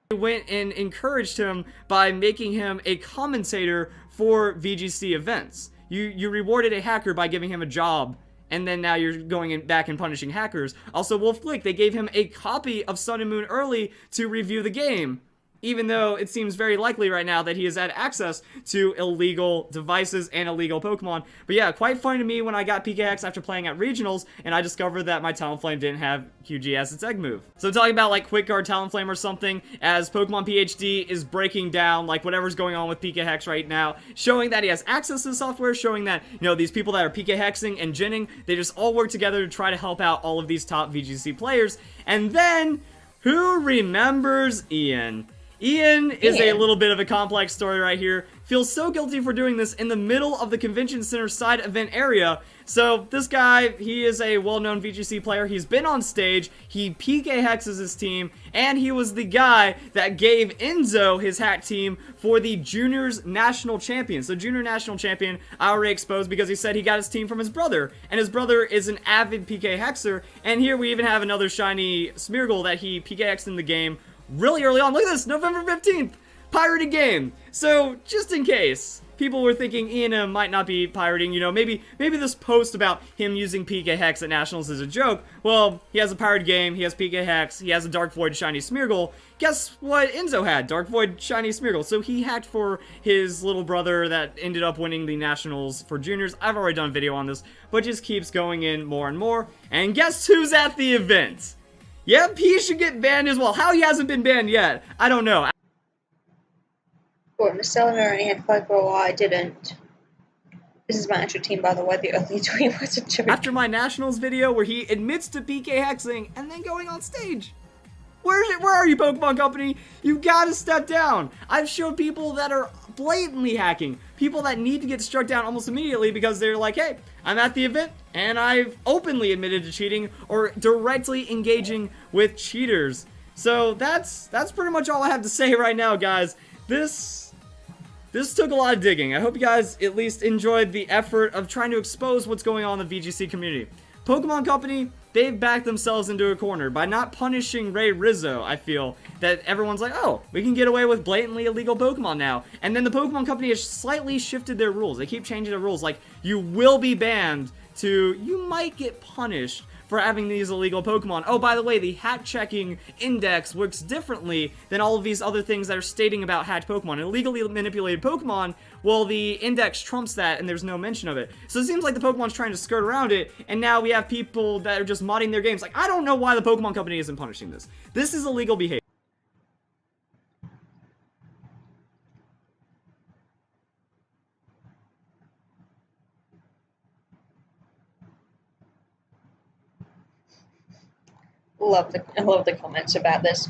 They went and encouraged him by making him a commentator for VGC events. You rewarded a hacker by giving him a job, and then now you're going back and punishing hackers. Also, Wolf Glick, they gave him a copy of Sun and Moon early to review the game. even though it seems very likely right now that he has had access to illegal devices and illegal Pokemon. But yeah, quite funny to me when I got PKX after playing at Regionals, and I discovered that my Talonflame didn't have QG as its egg move. So talking about like Quick Guard Talonflame or something, as Pokemon PhD is breaking down like whatever's going on with PKX right now, showing that he has access to the software, showing that, you know, these people that are PKHexing and Ginning, they just all work together to try to help out all of these top VGC players. And then, who remembers Ian? Ian is a little bit of a complex story right here. Feels so guilty for doing this in the middle of the convention center side event area. So this guy, he is a well-known VGC player. He's been on stage, he PK hexes his team, and he was the guy that gave Enzo his hack team for the Juniors National Champion. So Junior National Champion, I already exposed because he said he got his team from his brother, and his brother is an avid PK hexer. And here we even have another shiny Smeargle that he PK hexed in the game really early on. Look at this, November 15th, pirated game. So just in case people were thinking Ian might not be pirating, you know, maybe this post about him using PK Hex at Nationals is a joke. Well, he has a pirated game, he has PK Hex, he has a Dark Void shiny Smeargle. Guess what Enzo had? Dark Void shiny Smeargle. So he hacked for his little brother that ended up winning the Nationals for Juniors. I've already done a video on this, but just keeps going in more and more. And guess who's at the event? Yep, he should get banned as well. How he hasn't been banned yet, I don't know. Well, Marcellino only had 5 for a while, I didn't. This is my actual team, by the way. The early tweet was a joke. After my Nationals video where he admits to PK hexing and then going on stage. Where are you, Pokemon Company? You gotta step down. I've showed people that are blatantly hacking. People that need to get struck down almost immediately because they're like, hey, I'm at the event and I've openly admitted to cheating or directly engaging with cheaters. So that's pretty much all I have to say right now, guys. This took a lot of digging. I hope you guys at least enjoyed the effort of trying to expose what's going on in the VGC community. Pokemon Company, they've backed themselves into a corner by not punishing Ray Rizzo. I feel that everyone's like, oh, we can get away with blatantly illegal Pokemon now. And then the Pokemon Company has slightly shifted their rules. They keep changing their rules, like you will be banned to you might get punished for having these illegal Pokemon. Oh, by the way, the hat checking index works differently than all of these other things that are stating about hatched Pokemon. And illegally manipulated Pokemon, well, the index trumps that and there's no mention of it. So it seems like the Pokemon's trying to skirt around it, and now we have people that are just modding their games. Like, I don't know why the Pokemon Company isn't punishing this. This is illegal behavior. I love the comments about this.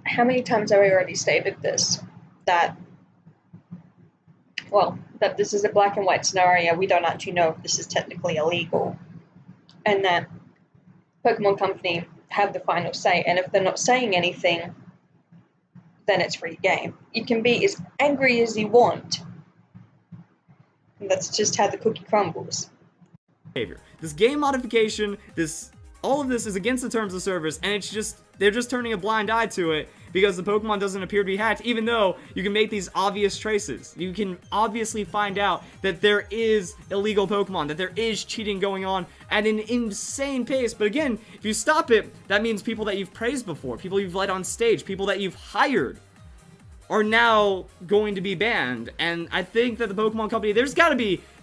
How many times have I already stated this? That this is a black and white scenario. We don't actually know if this is technically illegal. And that Pokemon Company have the final say. And if they're not saying anything, then it's free game. You can be as angry as you want. And that's just how the cookie crumbles. This game modification, all of this is against the terms of service, and they're just turning a blind eye to it because the Pokemon doesn't appear to be hacked, even though you can make these obvious traces. You can obviously find out that there is illegal Pokemon, that there is cheating going on at an insane pace. But again, if you stop it, that means people that you've praised before, people you've led on stage, people that you've hired are now going to be banned. And I think that the Pokemon Company,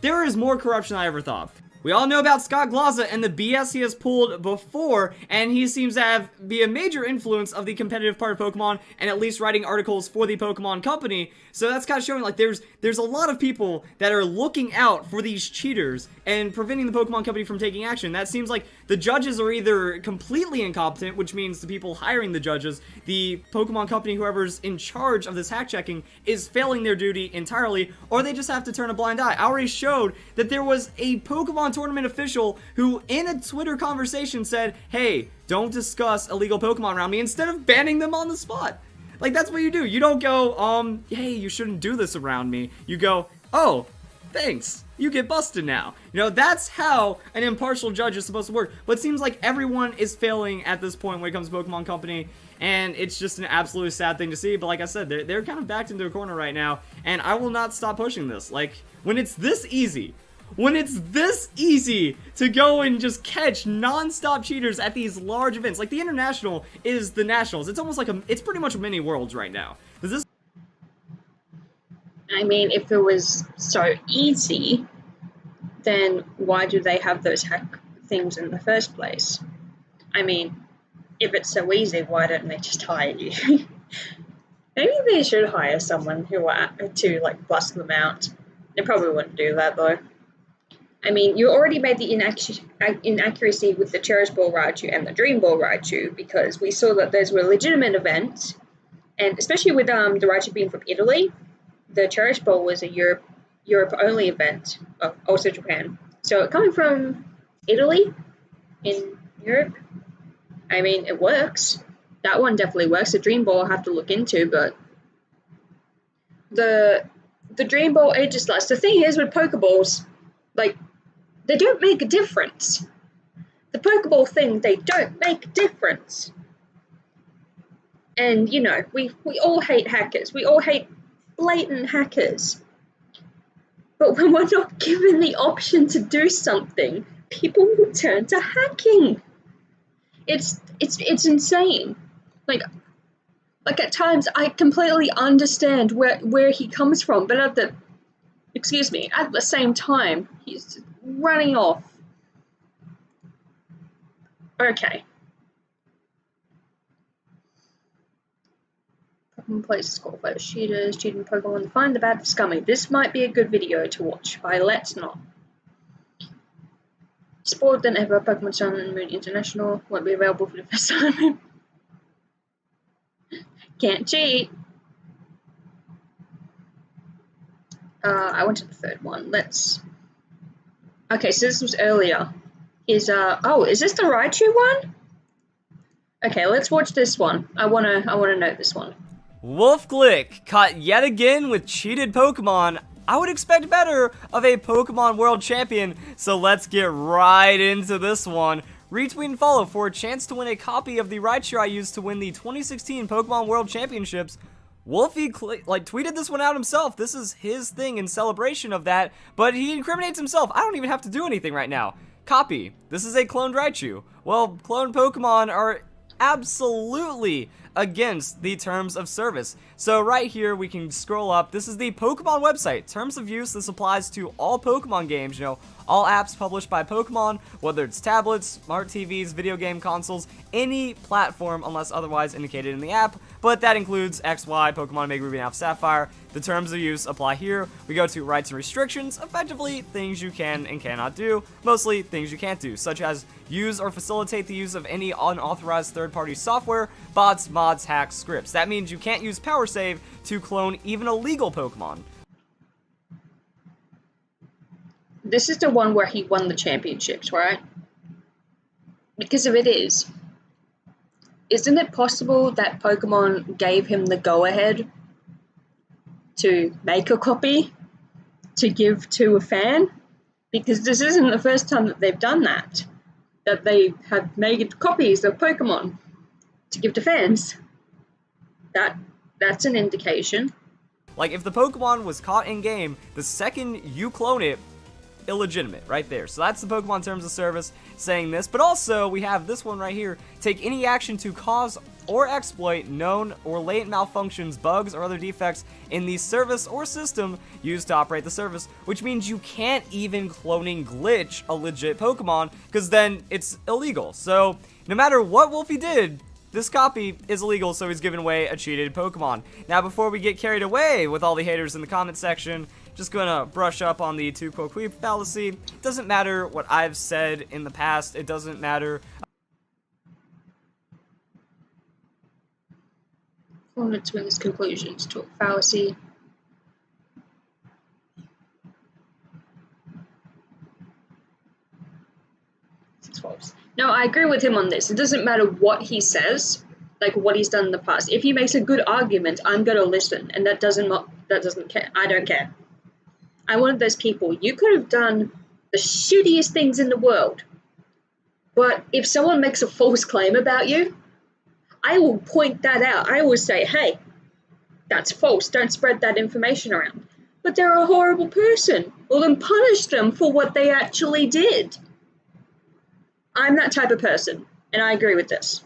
there is more corruption than I ever thought. We all know about Scott Glaza and the BS he has pulled before, and he seems to be a major influence of the competitive part of Pokemon, and at least writing articles for the Pokemon Company. So that's kind of showing like there's a lot of people that are looking out for these cheaters and preventing the Pokemon Company from taking action. That seems like the judges are either completely incompetent, which means the people hiring the judges, the Pokemon Company, whoever's in charge of this hack checking, is failing their duty entirely, or they just have to turn a blind eye. I already showed that there was a Pokemon tournament official who in a Twitter conversation said, hey, don't discuss illegal Pokemon around me, instead of banning them on the spot. Like, that's what you do. You don't go, hey, you shouldn't do this around me. You go, oh, thanks. You get busted now. You know, that's how an impartial judge is supposed to work. But it seems like everyone is failing at this point when it comes to Pokemon Company, and it's just an absolutely sad thing to see. But like I said, they're kind of backed into a corner right now, and I will not stop pushing this. Like, when it's this easy, when it's this easy to go and just catch non-stop cheaters at these large events. Like, the International is the Nationals. It's almost like it's pretty much mini Worlds right now. Does this... I mean, if it was so easy, then why do they have those hack things in the first place? I mean, if it's so easy, why don't they just hire you? Maybe they should hire someone to like bust them out. They probably wouldn't do that though. I mean, you already made the inaccuracy with the Cherish Ball Raichu and the Dream Ball Raichu, because we saw that those were legitimate events, and especially with the Raichu being from Italy, the Cherish Ball was a Europe only event, also Japan. So coming from Italy in Europe, I mean, it works. That one definitely works. The Dream Ball I'll have to look into, but the Dream Ball Aegislash. The thing is with Pokeballs, like, they don't make a difference. The Pokeball thing, they don't make a difference. And, you know, we all hate hackers. We all hate blatant hackers. But when we're not given the option to do something, people will turn to hacking. It's insane. Like at times I completely understand where he comes from, but at the same time, he's running off. Okay. Pokemon places call photo cheaters, cheating Pokemon to find the bad scummy. This might be a good video to watch by Let's Not. Spoiled than ever, Pokemon Sun and Moon International won't be available for the first time. Can't cheat. I went to the third one. Okay, so this was earlier. Is this the Raichu one? Okay, let's watch this one. I wanna note this one. Wolf Glick caught yet again with cheated Pokemon. I would expect better of a Pokemon World Champion, so let's get right into this one. Retweet and follow for a chance to win a copy of the Raichu I used to win the 2016 Pokemon World Championships. Wolfie tweeted this one out himself. This is his thing in celebration of that, but he incriminates himself. I don't even have to do anything right now. Copy. This is a cloned Raichu. Well, cloned Pokemon are absolutely against the terms of service. So right here we can scroll up. This is the Pokemon website. Terms of use, this applies to all Pokemon games, you know, all apps published by Pokemon, whether it's tablets, smart TVs, video game consoles, any platform unless otherwise indicated in the app, but that includes XY, Pokemon Omega Ruby and Alpha Sapphire. The terms of use apply here. We go to rights and restrictions, effectively things you can and cannot do, mostly things you can't do, such as use or facilitate the use of any unauthorized third-party software, bots, mods, hacks, scripts. That means you can't use Power Save to clone even illegal Pokemon. This is the one where he won the championships, right? Because if it is, isn't it possible that Pokemon gave him the go-ahead to make a copy to give to a fan? Because this isn't the first time that they've done that they have made copies of Pokemon to give to fans. That's an indication. Like, if the Pokemon was caught in-game, the second you clone it, illegitimate right there. So that's the Pokemon terms of service saying this, but also we have this one right here. Take any action to cause or exploit known or latent malfunctions, bugs, or other defects in the service or system used to operate the service, which means you can't even cloning glitch a legit Pokemon, because then it's illegal. So no matter what Wolfie did, this copy is illegal, so he's giving away a cheated Pokemon. Now, before we get carried away with all the haters in the comment section, just gonna brush up on the two quote queep fallacy. It doesn't matter what I've said in the past. It doesn't matter. Let's win his conclusions to a fallacy. No, I agree with him on this. It doesn't matter what he says, like what he's done in the past. If he makes a good argument, I'm gonna listen, and that doesn't care. I don't care. I'm one of those people. You could have done the shittiest things in the world, but if someone makes a false claim about you, I will point that out. I will say, hey, that's false. Don't spread that information around. but they're a horrible person. Well, then punish them for what they actually did. I'm that type of person, and I agree with this.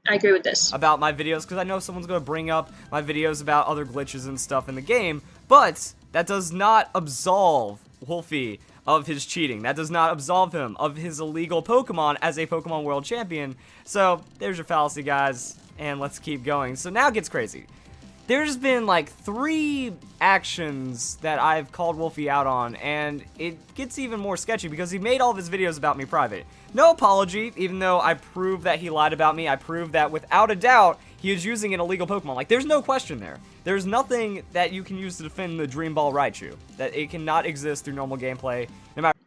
I agree with this. About my videos, because I know someone's going to bring up my videos about other glitches and stuff in the game, but that does not absolve Wolfie of his cheating. That does not absolve him of his illegal Pokemon as a Pokemon World Champion. So, there's your fallacy, guys, and let's keep going. So now it gets crazy. There's been like 3 actions that I've called Wolfie out on, and it gets even more sketchy because he made all of his videos about me private. No apology, even though I proved that he lied about me. I proved that without a doubt he is using an illegal Pokemon. Like, there's no question there. There's nothing that you can use to defend the Dream Ball Raichu. That it cannot exist through normal gameplay, no matter.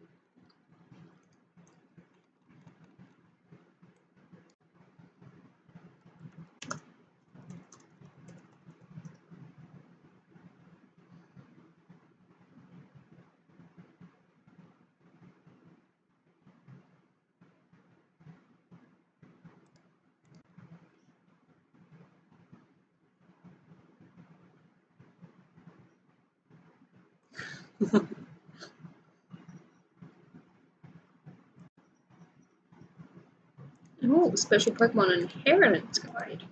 Oh, special Pokemon Inheritance Guide.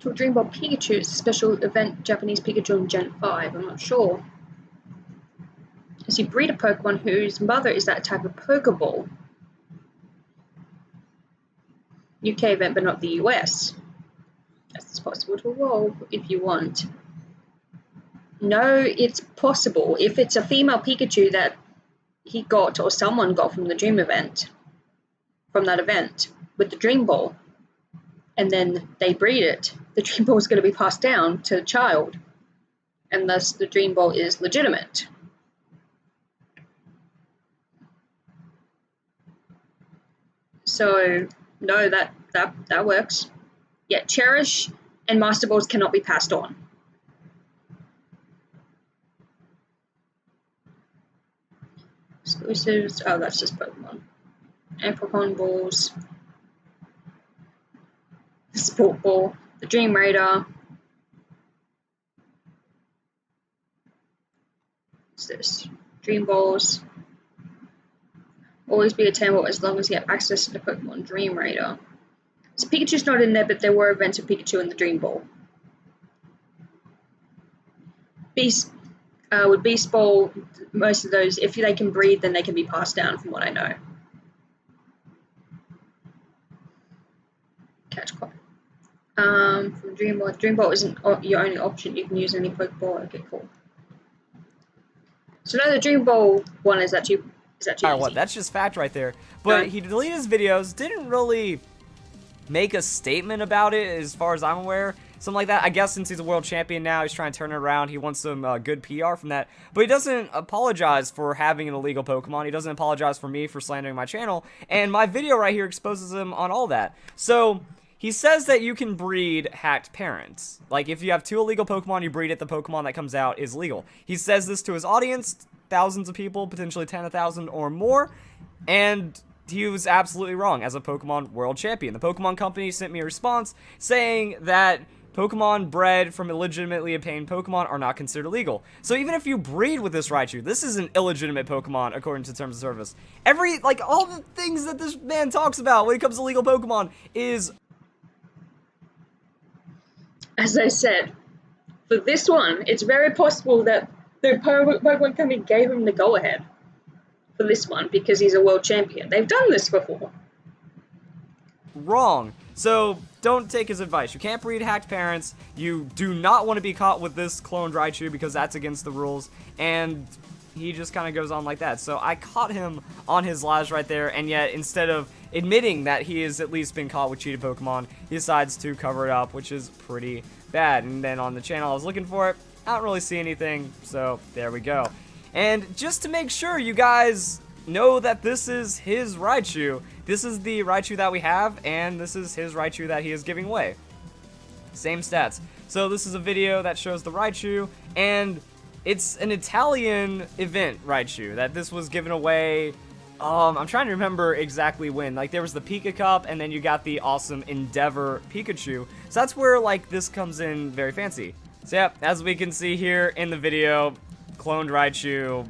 To Dream Ball Pikachu, it's a special event Japanese Pikachu in Gen 5. I'm not sure. As you breed a Pokemon whose mother is that type of Pokeball. UK event, but not the US. Yes, it's possible to evolve if you want. No, it's possible. If it's a female Pikachu that he got or someone got from the Dream event, from that event with the Dream Ball, and then they breed it, the Dream Ball is going to be passed down to the child, and thus the Dream Ball is legitimate. So, no, that works. Yet Cherish and Master Balls cannot be passed on. Exclusives, oh, that's just Pokemon. And Pokemon Balls. The Sport Ball. The Dream Raider. What's this? Dream Balls. Always be attainable as long as you have access to the Pokemon Dream Raider. So Pikachu's not in there, but there were events of Pikachu in the Dream Ball. Beast, with Beast Ball, most of those, if they can breed, then they can be passed down, from what I know. Catch Call. From Dream Ball. Dream Ball isn't your only option. You can use any Pokeball. Okay, cool. So now the Dream Ball one is actually easy. What? That's just fact right there. But No. he deleted his videos, didn't really make a statement about it as far as I'm aware. Something like that. I guess since he's a world champion now, he's trying to turn it around. He wants some good PR from that. But he doesn't apologize for having an illegal Pokemon. He doesn't apologize for me for slandering my channel. And my video right here exposes him on all that. So he says that you can breed hacked parents. Like, if you have 2 illegal Pokemon, you breed it, the Pokemon that comes out is legal. He says this to his audience, thousands of people, potentially 10,000 or more, and he was absolutely wrong as a Pokemon World Champion. The Pokemon Company sent me a response saying that Pokemon bred from illegitimately obtained Pokemon are not considered illegal. So even if you breed with this Raichu, this is an illegitimate Pokemon according to Terms of Service. All the things that this man talks about when it comes to legal Pokemon is... As I said, for this one, it's very possible that the Pokemon Company gave him the go-ahead for this one because he's a world champion. They've done this before. wrong. So don't take his advice. You can't breed hacked parents. You do not want to be caught with this cloned Raichu because that's against the rules. And he just kind of goes on like that. So I caught him on his lies right there, and yet instead of admitting that he has at least been caught with cheated Pokemon, he decides to cover it up, which is pretty bad. And then on the channel I was looking for it, I don't really see anything, so there we go. And just to make sure you guys know that this is his Raichu, this is the Raichu that we have, and this is his Raichu that he is giving away. Same stats. So this is a video that shows the Raichu, and it's an Italian event Raichu, that this was given away I'm trying to remember exactly when. Like, there was the Pika Cup, and then you got the awesome Endeavor Pikachu. So that's where, like, this comes in very fancy. So, yeah, as we can see here in the video, cloned Raichu,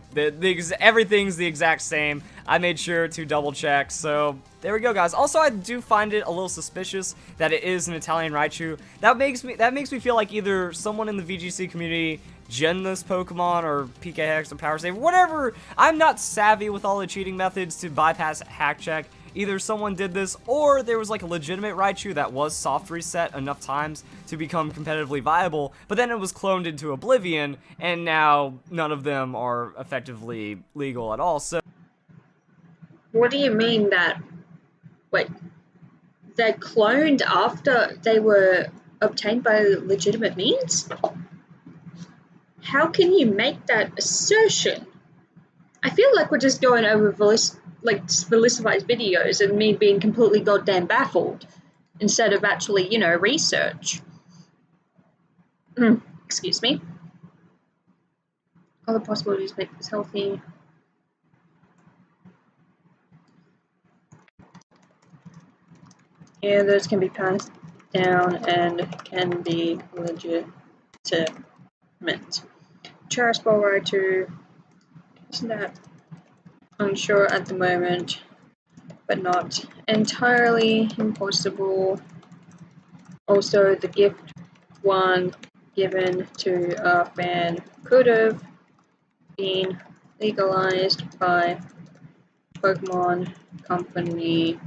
everything's the exact same. I made sure to double check, so there we go, guys. Also, I do find it a little suspicious that it is an Italian Raichu. That makes me feel like either someone in the VGC community gen this Pokemon, or PK Hex, or Power Save, whatever. I'm not savvy with all the cheating methods to bypass hack check. Either someone did this, or there was like a legitimate Raichu that was soft reset enough times to become competitively viable, but then it was cloned into oblivion, and now none of them are effectively legal at all. So, What do you mean that? Wait, they're cloned after they were obtained by legitimate means? How can you make that assertion? I feel like we're just going over Felicify's videos and me being completely goddamn baffled instead of actually, you know, research. Excuse me. All the possibilities make this healthy. Yeah, those can be passed down and can be legitimate. Charis Ball Raichu, isn't that unsure at the moment, but not entirely impossible. Also, the gift one given to a fan could have been legalized by Pokemon Company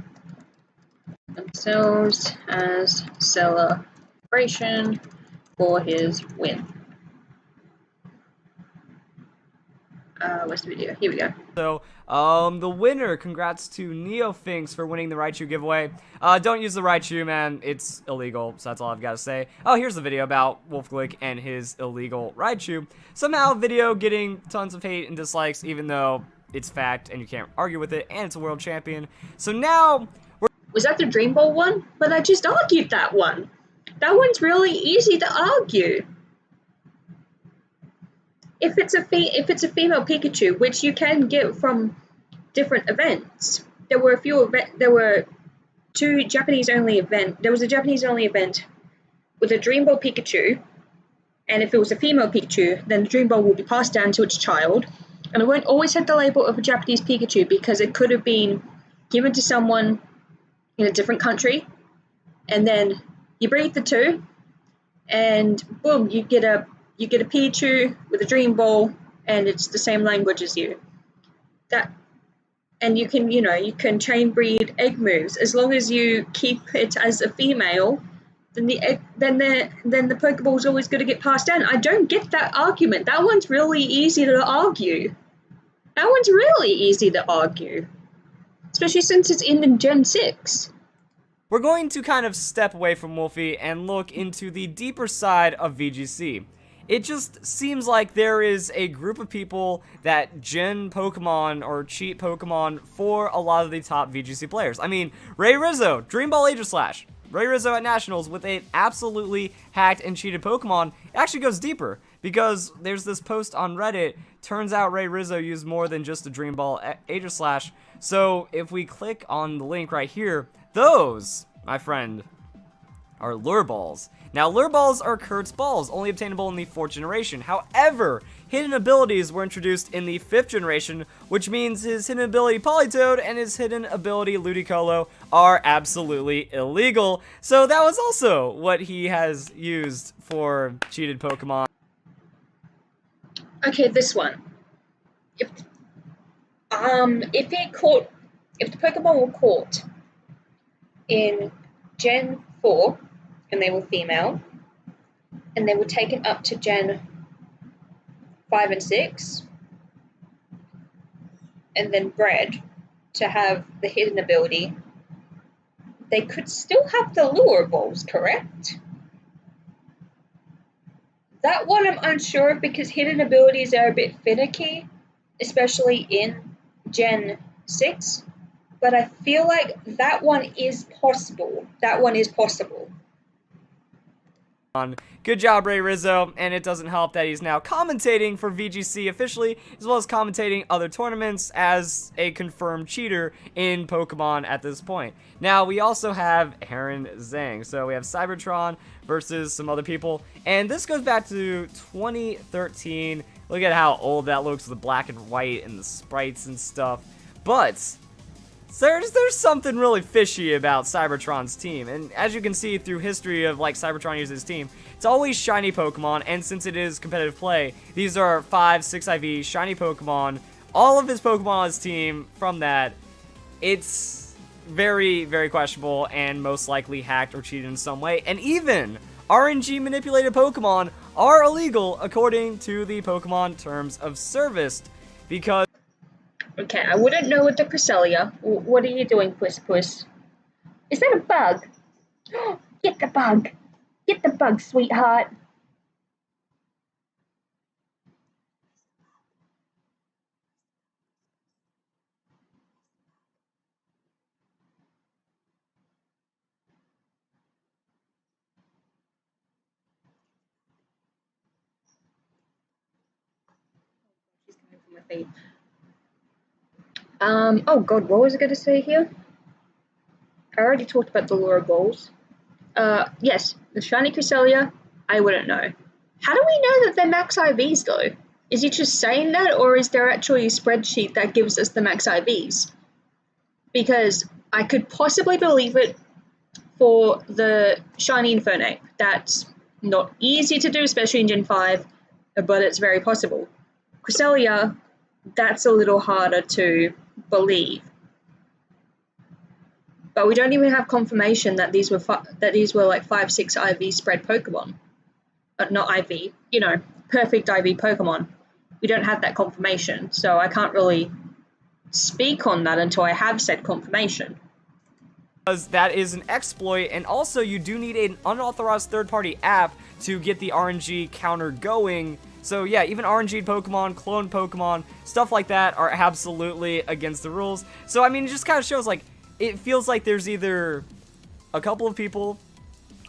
themselves as celebration for his win. Where's the video? Here we go. So, the winner, congrats to Neofinks for winning the Raichu giveaway. Don't use the Raichu, man. It's illegal, so that's all I've got to say. Oh, here's the video about Wolfglick and his illegal Raichu. Somehow, video getting tons of hate and dislikes, even though it's fact and you can't argue with it, and it's a world champion. So now, Was that the Dream Ball one? But I just argued that one. That one's really easy to argue. If it's a female Pikachu, which you can get from different events, there were two Japanese only event. There was a Japanese only event with a Dream Ball Pikachu, and if it was a female Pikachu, then the Dream Ball will be passed down to its child, and it won't always have the label of a Japanese Pikachu because it could have been given to someone in a different country, and then you breed the two, and boom, you get a Pikachu with a Dream Ball, and it's the same language as you. And you can chain breed egg moves as long as you keep it as a female. Then the Pokeball is always going to get passed down. I don't get that argument. That one's really easy to argue. Especially since it's in Gen 6. we're going to kind of step away from Wolfie and look into the deeper side of VGC. It just seems like there is a group of people that gen Pokemon or cheat Pokemon for a lot of the top VGC players. I mean, Ray Rizzo, Dream Ball Aegislash. Ray Rizzo at Nationals with a absolutely hacked and cheated Pokemon. It actually goes deeper because there's this post on Reddit. Turns out Ray Rizzo used more than just a Dream Ball Aegislash. So if we click on the link right here, those, my friend, are Lure Balls. Now, Lure Balls are Kurt's balls, only obtainable in the 4th generation. However, hidden abilities were introduced in the 5th generation, which means his hidden ability Politoed and his hidden ability Ludicolo are absolutely illegal. So that was also what he has used for cheated Pokemon. Okay, this one. If the Pokemon were caught in Gen 4 and they were female, and they were taken up to Gen 5 and 6, and then bred to have the hidden ability, they could still have the lure balls, correct? That one I'm unsure of because hidden abilities are a bit finicky, especially in Gen 6, but I feel like that one is possible. Good job, Ray Rizzo, and it doesn't help that he's now commentating for VGC officially, as well as commentating other tournaments as a confirmed cheater in Pokemon at this point. Now, we also have Aaron Zhang, so we have Cybertron versus some other people, and this goes back to 2013. Look at how old that looks with the black and white and the sprites and stuff, but there's something really fishy about Cybertron's team, and as you can see through history of like Cybertron uses his team, it's always shiny Pokemon, and since it is competitive play, these are 5, 6 IV shiny Pokemon. All of his Pokemon on his team from that, it's very, very questionable and most likely hacked or cheated in some way, and even RNG manipulated Pokemon are illegal according to the Pokemon Terms of Service, because Okay, I wouldn't know with the Cresselia. What are you doing, Puss Puss? Is that a bug? Get the bug! Get the bug, sweetheart! She's coming for my feet. Oh god, what was I going to say here? I already talked about the Lure Balls. Yes, the Shiny Cresselia, I wouldn't know. How do we know that they're max IVs though? Is he just saying that, or is there actually a spreadsheet that gives us the max IVs? Because I could possibly believe it for the Shiny Infernape. That's not easy to do, especially in Gen 5, but it's very possible. Cresselia, that's a little harder to believe. But we don't even have confirmation that these were like 5, 6 IV spread Pokemon. Not IV, you know, perfect IV Pokemon. We don't have that confirmation, so I can't really speak on that until I have said confirmation. because that is an exploit, and also you do need an unauthorized third-party app to get the RNG counter going. So yeah, even RNG Pokemon, clone Pokemon, stuff like that are absolutely against the rules. So I mean, it just kind of shows, like, it feels like there's either a couple of people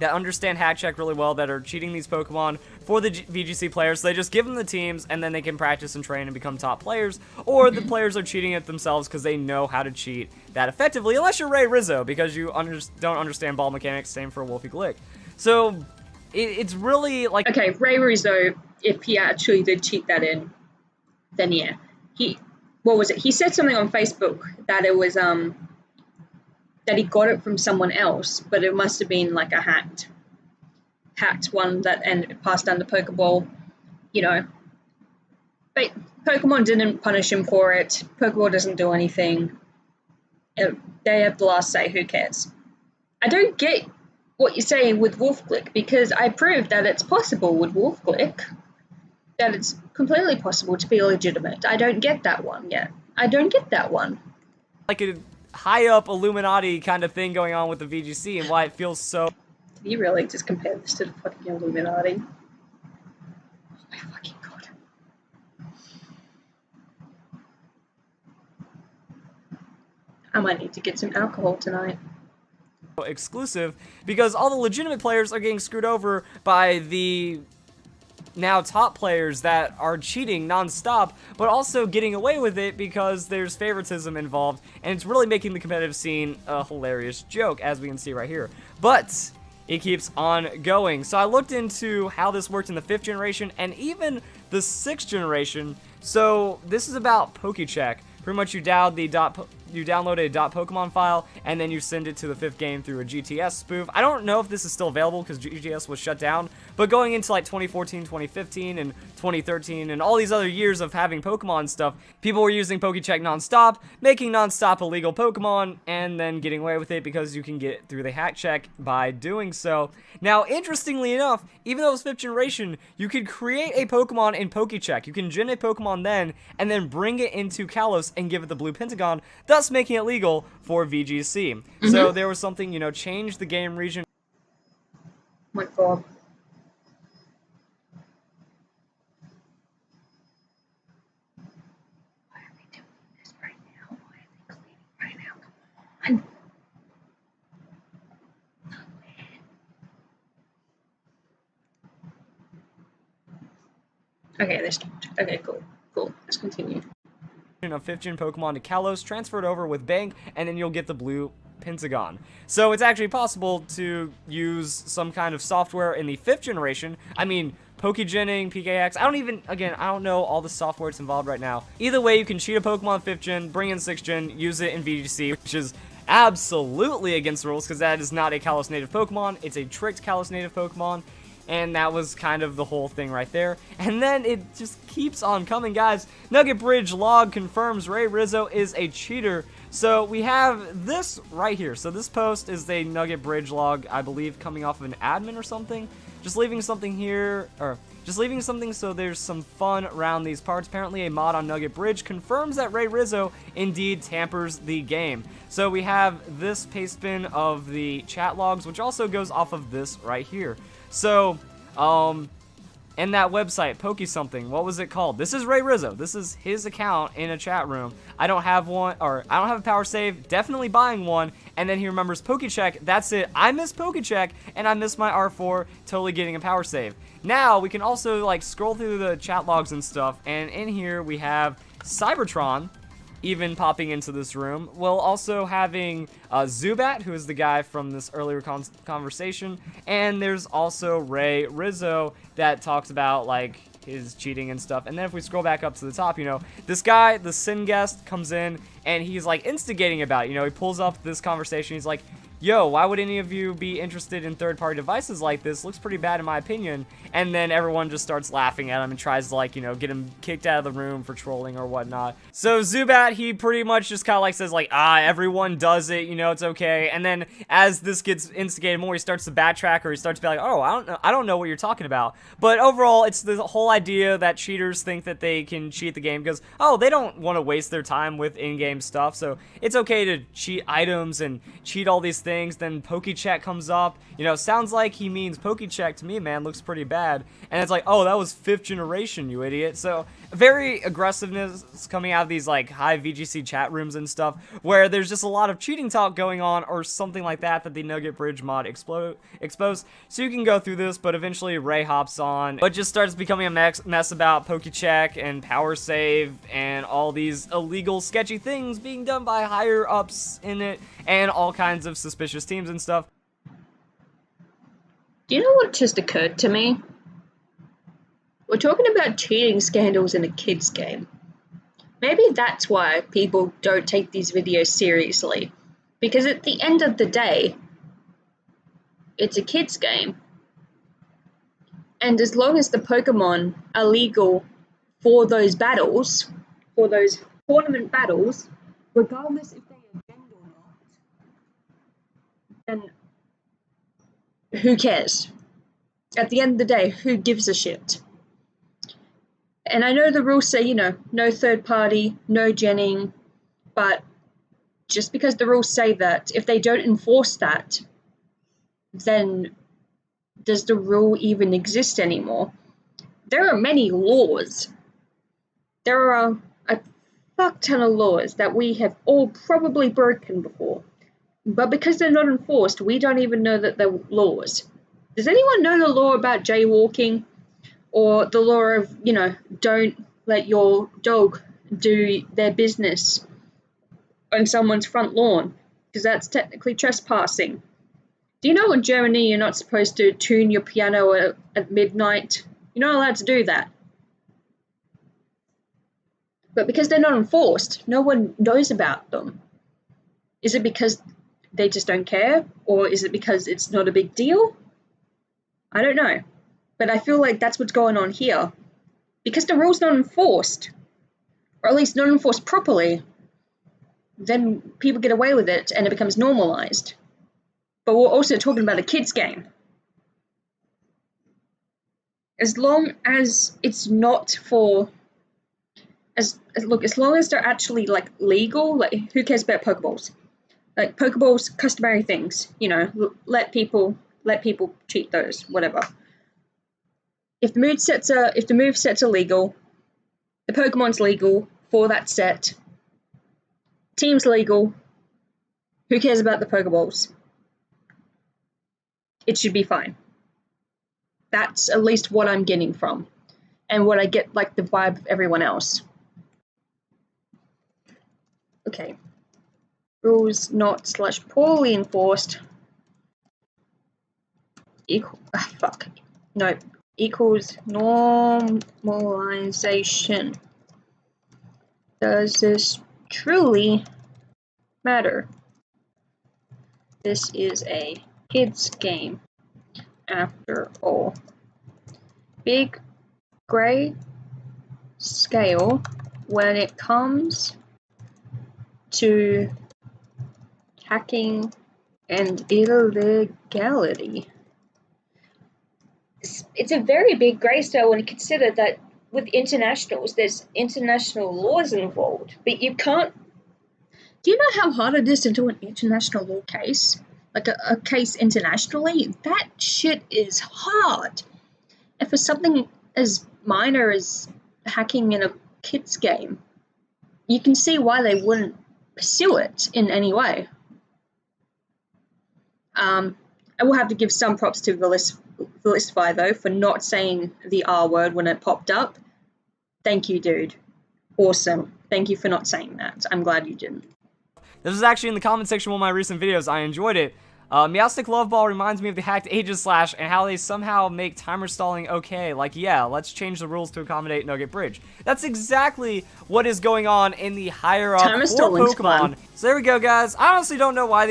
that understand hack check really well that are cheating these Pokemon for the VGC players, so they just give them the teams and then they can practice and train and become top players, or the players are cheating it themselves because they know how to cheat that effectively, unless you're Ray Rizzo, because you don't understand ball mechanics. Same for Wolfie Glick. So it's really like, okay, Ray Rizzo, if he actually did cheat that in, then yeah, what was it? He said something on Facebook that it was that he got it from someone else, but it must have been like a hacked one that and passed down the Pokeball, you know. But Pokemon didn't punish him for it. Pokeball doesn't do anything. They have the last say. Who cares? I don't get what you're saying with Wolfglick, because I proved that it's possible with Wolfglick, that it's completely possible to be legitimate. I don't get that one yet. I don't get that one. like a high up Illuminati kind of thing going on with the VGC, and why it feels so. Did you really just compare this to the fucking Illuminati? Oh my fucking god. I might need to get some alcohol tonight. Exclusive, because all the legitimate players are getting screwed over by the now top players that are cheating non-stop, but also getting away with it because there's favoritism involved, and it's really making the competitive scene a hilarious joke, as we can see right here. But it keeps on going. So I looked into how this worked in the 5th generation and even the 6th generation. So this is about Poke-check. Pretty much you download a .pokemon file, and then you send it to the 5th game through a GTS spoof. I don't know if this is still available because GTS was shut down, but going into like 2014, 2015, and 2013, and all these other years of having Pokemon stuff, people were using Poke-check non-stop, making non-stop illegal Pokemon, and then getting away with it because you can get through the hack check by doing so. Now, interestingly enough, even though it was 5th generation, you could create a Pokemon in Poke-check. You can generate Pokemon then, and then bring it into Kalos and give it the blue pentagon, thus making it legal for VGC. So there was something, you know, change the game region. Oh my god. Why are they doing this right now? Why are they cleaning right now? Come on. Okay, they stopped. Okay, cool. Cool. Let's continue. Of 5th gen Pokemon to Kalos, transfer it over with Bang, and then you'll get the blue Pentagon. So it's actually possible to use some kind of software in the 5th generation. I mean, Poke-genning, PKX, I don't know all the software that's involved right now. Either way, you can cheat a Pokemon 5th gen, bring in 6th gen, use it in VGC, which is absolutely against the rules, because that is not a Kalos native Pokemon, it's a tricked Kalos native Pokemon. And that was kind of the whole thing right there. And then it just keeps on coming, guys. Nugget Bridge log confirms Ray Rizzo is a cheater. So we have this right here. So this post is a Nugget Bridge log, I believe, coming off of an admin or something. Just leaving something here, or just leaving something so there's some fun around these parts. Apparently a mod on Nugget Bridge confirms that Ray Rizzo indeed tampers the game. So we have this paste bin of the chat logs, which also goes off of this right here. So, and that website, Poke something, what was it called? This is Ray Rizzo. This is his account in a chat room. I don't have one, or I don't have a power save, definitely buying one, and then he remembers Poke-check, that's it. I miss Poke-check, and I miss my R4, totally getting a power save. Now, we can also, like, scroll through the chat logs and stuff, and in here we have Cybertron, even popping into this room, while also having Zubat, who is the guy from this earlier conversation, and there's also Ray Rizzo that talks about, like, his cheating and stuff. And then if we scroll back up to the top, you know, this guy, the Sin Guest, comes in, and he's, like, instigating about it. You know, he pulls up this conversation, he's like, yo, why would any of you be interested in third-party devices like this? Looks pretty bad in my opinion. And then everyone just starts laughing at him and tries to, like, you know, get him kicked out of the room for trolling or whatnot. So Zubat, he pretty much just kind of like says, like, everyone does it, you know, it's okay. And then as this gets instigated more, he starts to backtrack, or he starts to be like, oh, I don't know what you're talking about. But overall, it's the whole idea that cheaters think that they can cheat the game because, oh, they don't want to waste their time with in-game stuff. So it's okay to cheat items and cheat all these things. Then Poke-check comes up, you know, sounds like he means Poke-check to me, man, looks pretty bad. And it's like, oh, that was 5th generation, you idiot. So very aggressiveness coming out of these, like, high VGC chat rooms and stuff, where there's just a lot of cheating talk going on, or something like that the Nugget Bridge mod exposed. So you can go through this, but eventually Ray hops on, but just starts becoming a mess about Poke-check and power save and all these illegal, sketchy things being done by higher ups in it, and all kinds of suspicious teams and stuff. Do you know what just occurred to me? We're talking about cheating scandals in a kid's game. Maybe that's why people don't take these videos seriously. Because at the end of the day, it's a kid's game. And as long as the Pokemon are legal for those battles, for those tournament battles, regardless if they are banned or not, then who cares? At the end of the day, who gives a shit? And I know the rules say, you know, no third party, no genning, but just because the rules say that, if they don't enforce that, then does the rule even exist anymore? There are many laws. There are a fuck ton of laws that we have all probably broken before. But because they're not enforced, we don't even know that they're laws. Does anyone know the law about jaywalking? Or the law of, you know, don't let your dog do their business on someone's front lawn, because that's technically trespassing. Do you know in Germany you're not supposed to tune your piano at midnight? You're not allowed to do that. But because they're not enforced, no one knows about them. Is it because they just don't care? Or is it because it's not a big deal? I don't know. But I feel like that's what's going on here. Because the rule's not enforced, or at least not enforced properly, then people get away with it and it becomes normalized. But we're also talking about a kid's game. As long as it's not for... as long as they're actually, like, legal, like, who cares about Pokeballs? Like, Pokeballs, customary things, you know, let people cheat those, whatever. If the movesets are legal, the Pokemon's legal for that set, team's legal, who cares about the Pokeballs? It should be fine. That's at least what I'm getting from. and what I get like the vibe of everyone else. Okay. Rules not / poorly enforced. Equals normalization. Does this truly matter? This is a kids game, after all. Big gray scale when it comes to hacking and illegality. It's a very big grey scale when you consider that with internationals, there's international laws involved, but you can't. Do you know how hard it is to do an international law case? Like a case internationally? That shit is hard. And for something as minor as hacking in a kid's game, you can see why they wouldn't pursue it in any way. I will have to give some props to Velistify, though, for not saying the R word when it popped up. Thank you, dude. Awesome. Thank you for not saying that. I'm glad you didn't. This was actually in the comment section of one of my recent videos. I enjoyed it. Meowstic Loveball reminds me of the hacked Aegis Slash and how they somehow make timer stalling okay. Like, yeah, let's change the rules to accommodate Nugget Bridge. That's exactly what is going on in the higher up Timer for stalling's Pokemon. fun. So there we go, guys. I honestly don't know why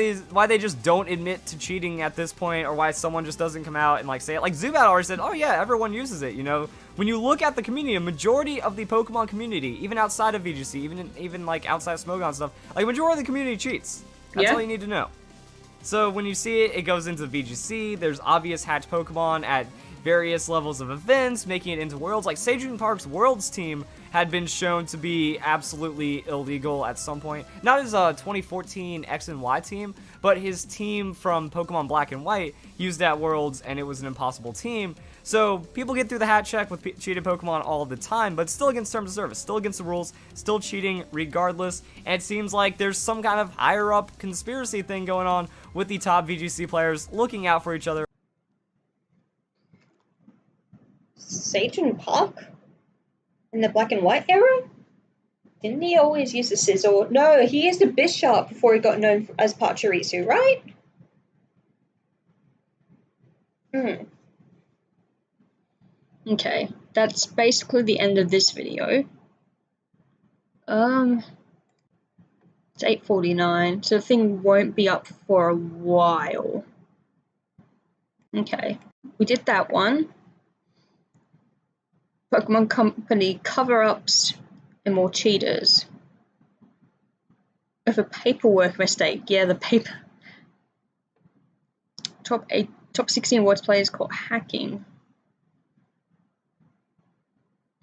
they just don't admit to cheating at this point, or why someone just doesn't come out and like say it. Like Zubat already said, oh yeah, everyone uses it, you know. When you look at the community, a majority of the Pokemon community, even outside of VGC, even like outside of Smogon stuff, like majority of the community cheats. That's all you need to know. So when you see it, it goes into VGC. There's obvious hatch Pokemon at various levels of events, making it into Worlds. Like Sajun Park's Worlds team had been shown to be absolutely illegal at some point. Not his 2014 X and Y team, but his team from Pokemon Black and White used at Worlds, and it was an impossible team. So people get through the hat check with cheated Pokemon all the time, but still against terms of service, still against the rules, still cheating regardless. And it seems like there's some kind of higher up conspiracy thing going on with the top VGC players looking out for each other. Sajun Park? In the Black and White era? Didn't he always use the Sizzle? No, he used a Bisharp before he got known as Pachirisu, right? Okay, that's basically the end of this video. It's 8:49, so the thing won't be up for a while. Okay, we did that one. Pokemon Company cover-ups and more cheaters. Of a paperwork mistake, yeah, the paper. Top 16 awards players caught hacking.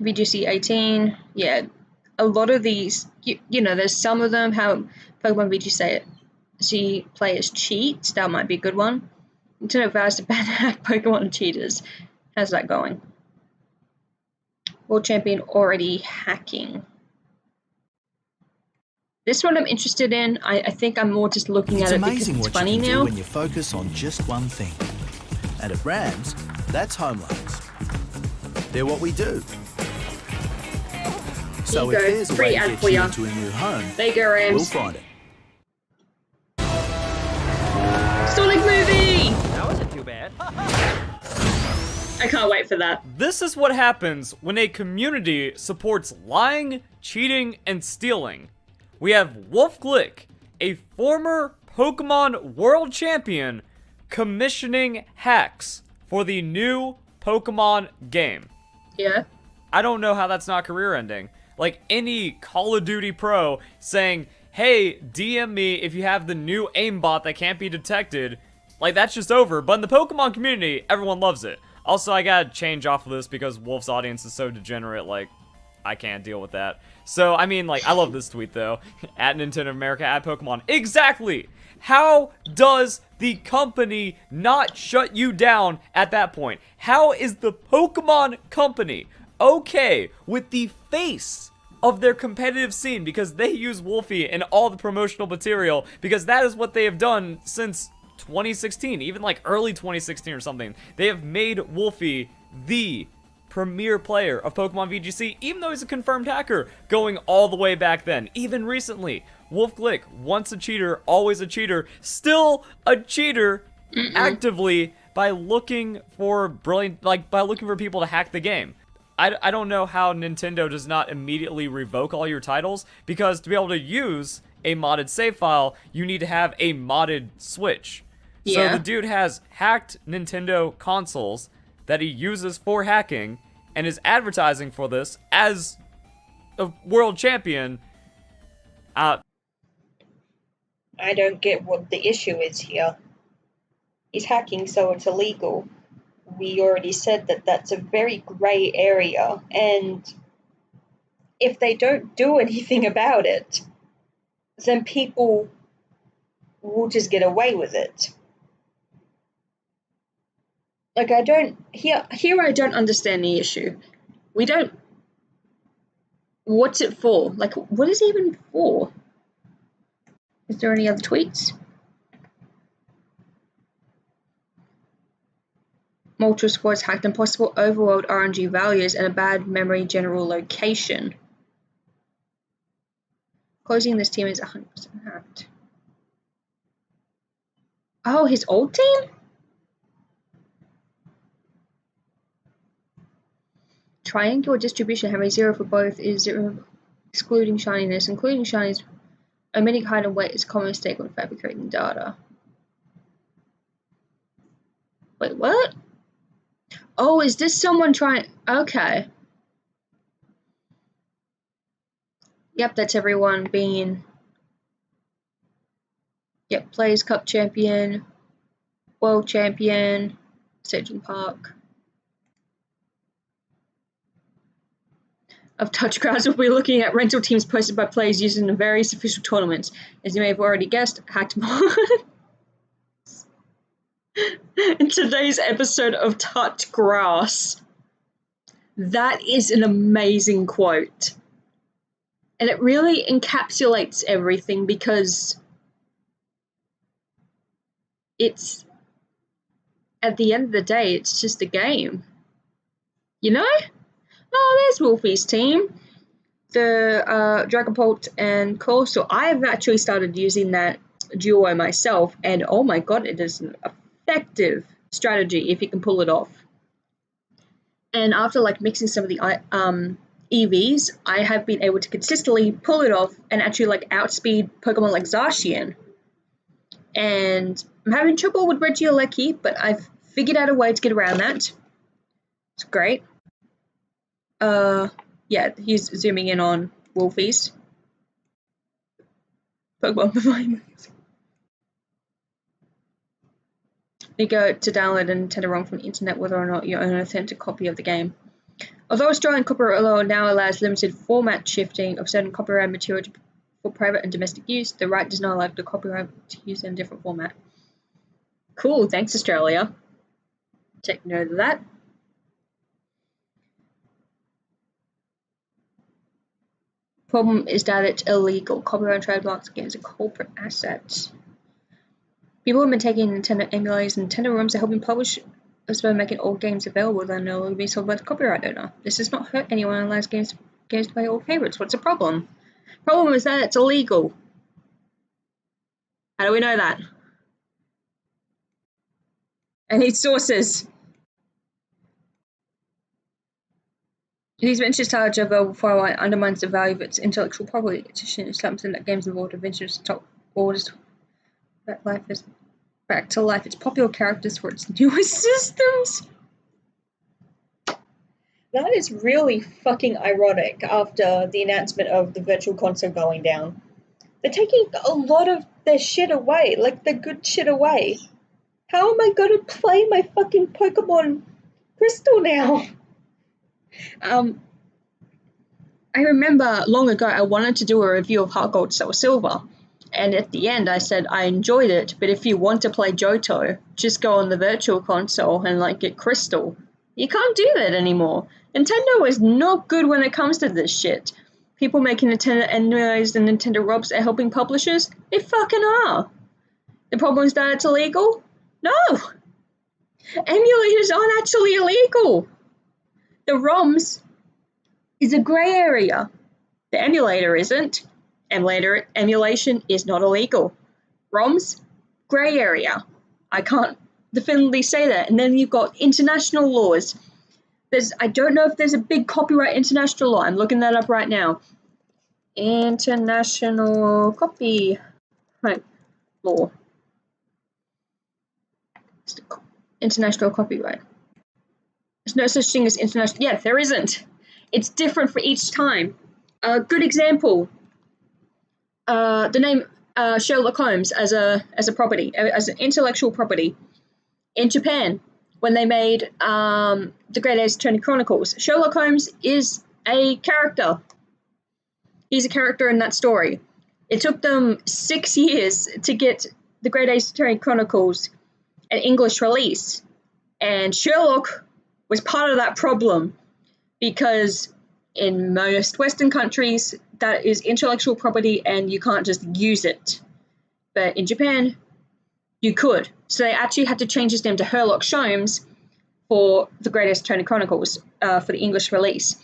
VGC 18, yeah, a lot of these, you know, there's some of them how Pokemon VGC players cheat. That might be a good one. Internet vows to ban hack Pokemon and cheaters. How's that going? World Champion already hacking. This one I'm interested in. I think I'm more just looking at it because it's funny now. When you focus on just one thing. And at Rams, that's home loans. They're what we do. So if there's a way to get you into a new home, there you go, Rams. We'll find it. Sonic movie! That wasn't too bad. I can't wait for that. This is what happens when a community supports lying, cheating, and stealing. We have Wolf Glick, a former Pokemon World Champion, commissioning hacks for the new Pokemon game. Yeah. I don't know how that's not career ending. Like any Call of Duty pro saying, hey, DM me if you have the new aimbot that can't be detected. Like, that's just over. But in the Pokemon community, everyone loves it. Also, I gotta change off of this because Wolf's audience is so degenerate, like, I can't deal with that. So, I mean, like, I love this tweet, though. At Nintendo America, at Pokemon. Exactly! How does the company not shut you down at that point? How is the Pokemon company okay with the face of their competitive scene because they use Wolfie in all the promotional material because that is what they have done since 2016, even like early 2016 or something. They have made Wolfie the premier player of Pokemon VGC, even though he's a confirmed hacker, going all the way back then. Even recently, Wolf Glick, once a cheater, always a cheater, still a cheater, actively by looking for by looking for people to hack the game. I don't know how Nintendo does not immediately revoke all your titles, because to be able to use a modded save file, you need to have a modded Switch. Yeah. So the dude has hacked Nintendo consoles that he uses for hacking, and is advertising for this as a world champion. I don't get what the issue is here. He's hacking, so it's illegal. We already said that that's a very grey area, and if they don't do anything about it, then people will just get away with it. Like, I don't... Here I don't understand the issue. We don't... What's it for? Like, what is it even for? Is there any other tweets? Multiple squads hacked, impossible overworld RNG values, and a bad memory general location. Closing this team is 100% hacked. Oh, his old team? Triangular distribution having 0 for both is 0, excluding shininess. Including shinies, omitting height and weight is a common mistake when fabricating data. Wait, what? Oh, is this someone trying... Okay. Yep, that's everyone being... Yep, Players Cup champion, world champion, Staging Park. Of touch crowds, we'll be looking at rental teams posted by players using the various official tournaments. As you may have already guessed, hacked mod. In today's episode of Touch Grass. That is an amazing quote. And it really encapsulates everything, because it's, at the end of the day, it's just a game. You know? Oh, there's Wolfie's team. The Dragapult and Coastal. I have actually started using that duo myself, and oh my god, it is an effective strategy if you can pull it off. And after like mixing some of the EVs, I have been able to consistently pull it off and actually like outspeed Pokemon like Zacian. And I'm having trouble with Regieleki, but I've figured out a way to get around that. It's great. Yeah, he's zooming in on Wolfies. Pokemon behind. You go to download a Nintendo ROM from the internet whether or not you own an authentic copy of the game. Although Australian copyright law now allows limited format shifting of certain copyright material for private and domestic use, the right does not allow the copyright to use in a different format. Cool, thanks Australia. Take note of that. Problem is that it's illegal. Copyright trademarks games are corporate assets. People have been taking Nintendo emulators and Nintendo ROMs are helping publish as well, making all games available that are no longer being sold by the copyright owner. This does not hurt anyone and allows games to play all favorites. What's the problem? Problem is that it's illegal. How do we know that? I need sources. These ventures charge over far undermines the value of its intellectual property. It's something that games involved adventures top orders that life is back to life. Its popular characters for its newest systems. That is really fucking ironic after the announcement of the Virtual Console going down. They're taking a lot of their shit away, like the good shit away. How am I going to play my fucking Pokemon Crystal now? I remember long ago I wanted to do a review of Heart Gold Soul Silver, and at the end I said I enjoyed it, but if you want to play Johto, just go on the Virtual Console and like get Crystal. You can't do that anymore. Nintendo is not good when it comes to this shit. People making Nintendo emulators and Nintendo ROMs are helping publishers? They fucking are. The problem is that it's illegal? No! Emulators aren't actually illegal. The ROMs is a grey area. The emulator isn't. Emulation is not illegal. ROMs, grey area. I can't definitively say that. And then you've got international laws. I don't know if there's a big copyright international law. I'm looking that up right now. International copyright law. International copyright. There's no such thing as international. Yeah, there isn't. It's different for each time. A good example. The name Sherlock Holmes as a property, as an intellectual property. In Japan, when they made the Great Ace Attorney Chronicles, Sherlock Holmes is a character. He's a character in that story. It took them 6 years to get the Great Ace Attorney Chronicles an English release. And Sherlock was part of that problem because in most Western countries, that is intellectual property and you can't just use it. But in Japan, you could. So they actually had to change his name to Sherlock Holmes for the Great Ace Attorney Chronicles for the English release.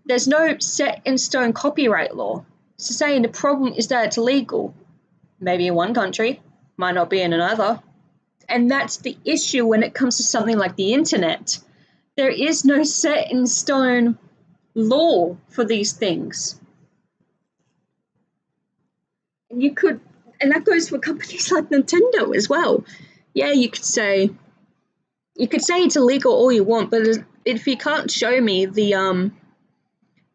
There's no set-in-stone copyright law. So saying the problem is that it's illegal. Maybe in one country, might not be in another. And that's the issue when it comes to something like the internet. There is no set-in-stone law for these things. And that goes for companies like Nintendo as well. Yeah, you could say it's illegal all you want, but if you can't show me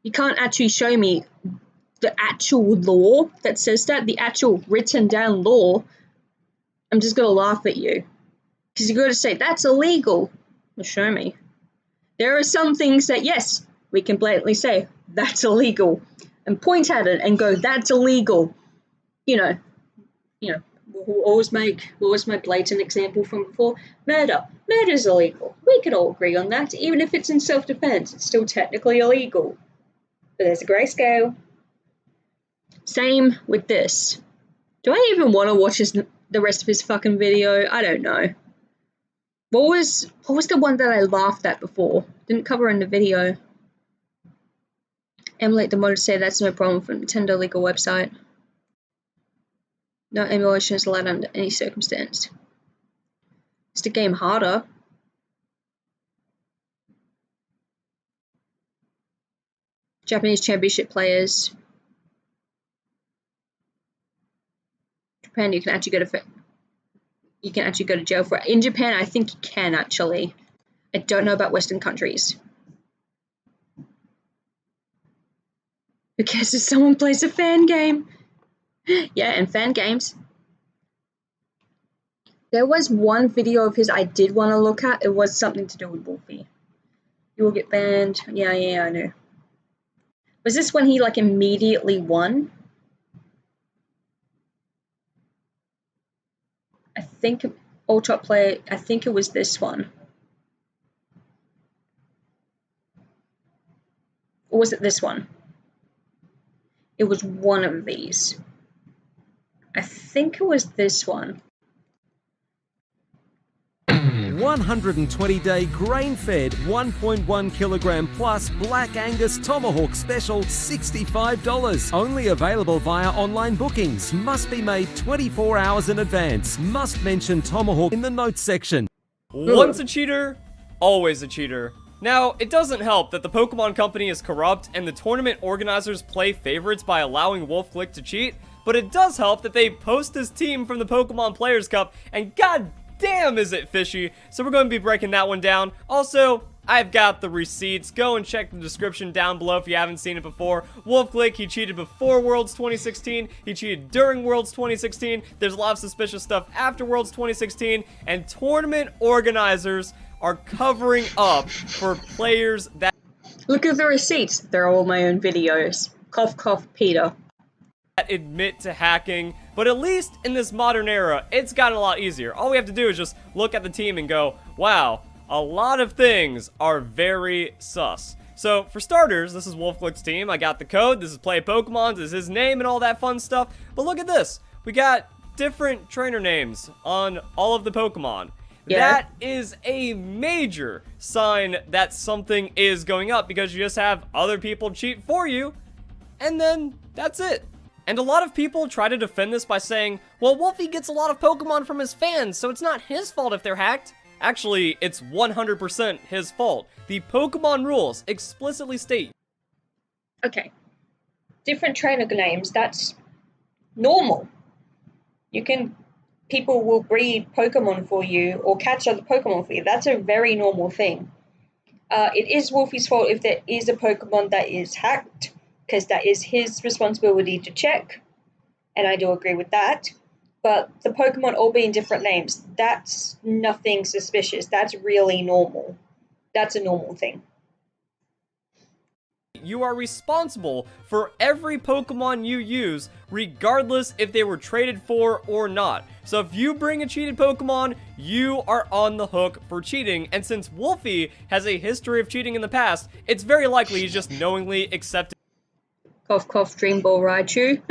you can't actually show me the actual law that says that, the actual written down law, I'm just gonna laugh at you. Because you gotta say, that's illegal. Well, show me. There are some things that, yes, we can blatantly say, that's illegal. And point at it and go, that's illegal. We'll always make blatant example from before. Murder. Murder's illegal. We can all agree on that. Even if it's in self-defense, it's still technically illegal. But there's a grey scale. Same with this. Do I even want to watch the rest of his fucking video? I don't know. What was the one that I laughed at before? Didn't cover in the video. Emulate the mod to say that's no problem for Nintendo legal website. No emulation is allowed under any circumstance. It's the game harder. Japanese championship players. Japan, you can actually go to jail for it. In Japan, I think you can actually. I don't know about Western countries. Who cares if someone plays a fan game? Yeah, and fan games. There was one video of his I did want to look at. It was something to do with Wolfie. You will get banned. Yeah, I know. Was this when he immediately won? I think Ultra Play. I think it was this one. Or was it this one? It was one of these. I think it was this one. 120-day grain-fed 1.1 kilogram plus Black Angus Tomahawk Special, $65. Only available via online bookings. Must be made 24 hours in advance. Must mention Tomahawk in the notes section. Once a cheater, always a cheater. Now, it doesn't help that the Pokemon Company is corrupt and the tournament organizers play favorites by allowing WolfClick to cheat, but it does help that they post his team from the Pokemon Players Cup, and god damn is it fishy, so we're going to be breaking that one down. Also, I've got the receipts. Go and check the description down below if you haven't seen it before. WolfClick, he cheated before Worlds 2016. He cheated during Worlds 2016. There's a lot of suspicious stuff after Worlds 2016. And tournament organizers are covering up for players that... Look at the receipts. They're all my own videos. Cough, cough, Peter. ...admit to hacking. But at least in this modern era, it's gotten a lot easier. All we have to do is just look at the team and go, wow, a lot of things are very sus. So, for starters, this is WolfClick's team. I got the code. This is Play Pokemon. This is his name and all that fun stuff. But look at this. We got different trainer names on all of the Pokemon. that is a major sign that something is going up, because you just have other people cheat for you, and then that's it. And a lot of people try to defend this by saying, well, Wolfie gets a lot of Pokemon from his fans, so it's not his fault if they're hacked. Actually, it's 100% his fault. The Pokemon rules explicitly state. Okay. Different trainer names, that's normal. People will breed Pokemon for you or catch other Pokemon for you. That's a very normal thing. It is Wolfie's fault if there is a Pokemon that is hacked, because that is his responsibility to check, and I do agree with that. But the Pokemon all being different names, that's nothing suspicious. That's really normal. That's a normal thing. You are responsible for every Pokemon you use, regardless if they were traded for or not. So if you bring a cheated Pokemon, you are on the hook for cheating. And since Wolfie has a history of cheating in the past, it's very likely he's just knowingly accepting Cough, cough, Dream Ball Raichu.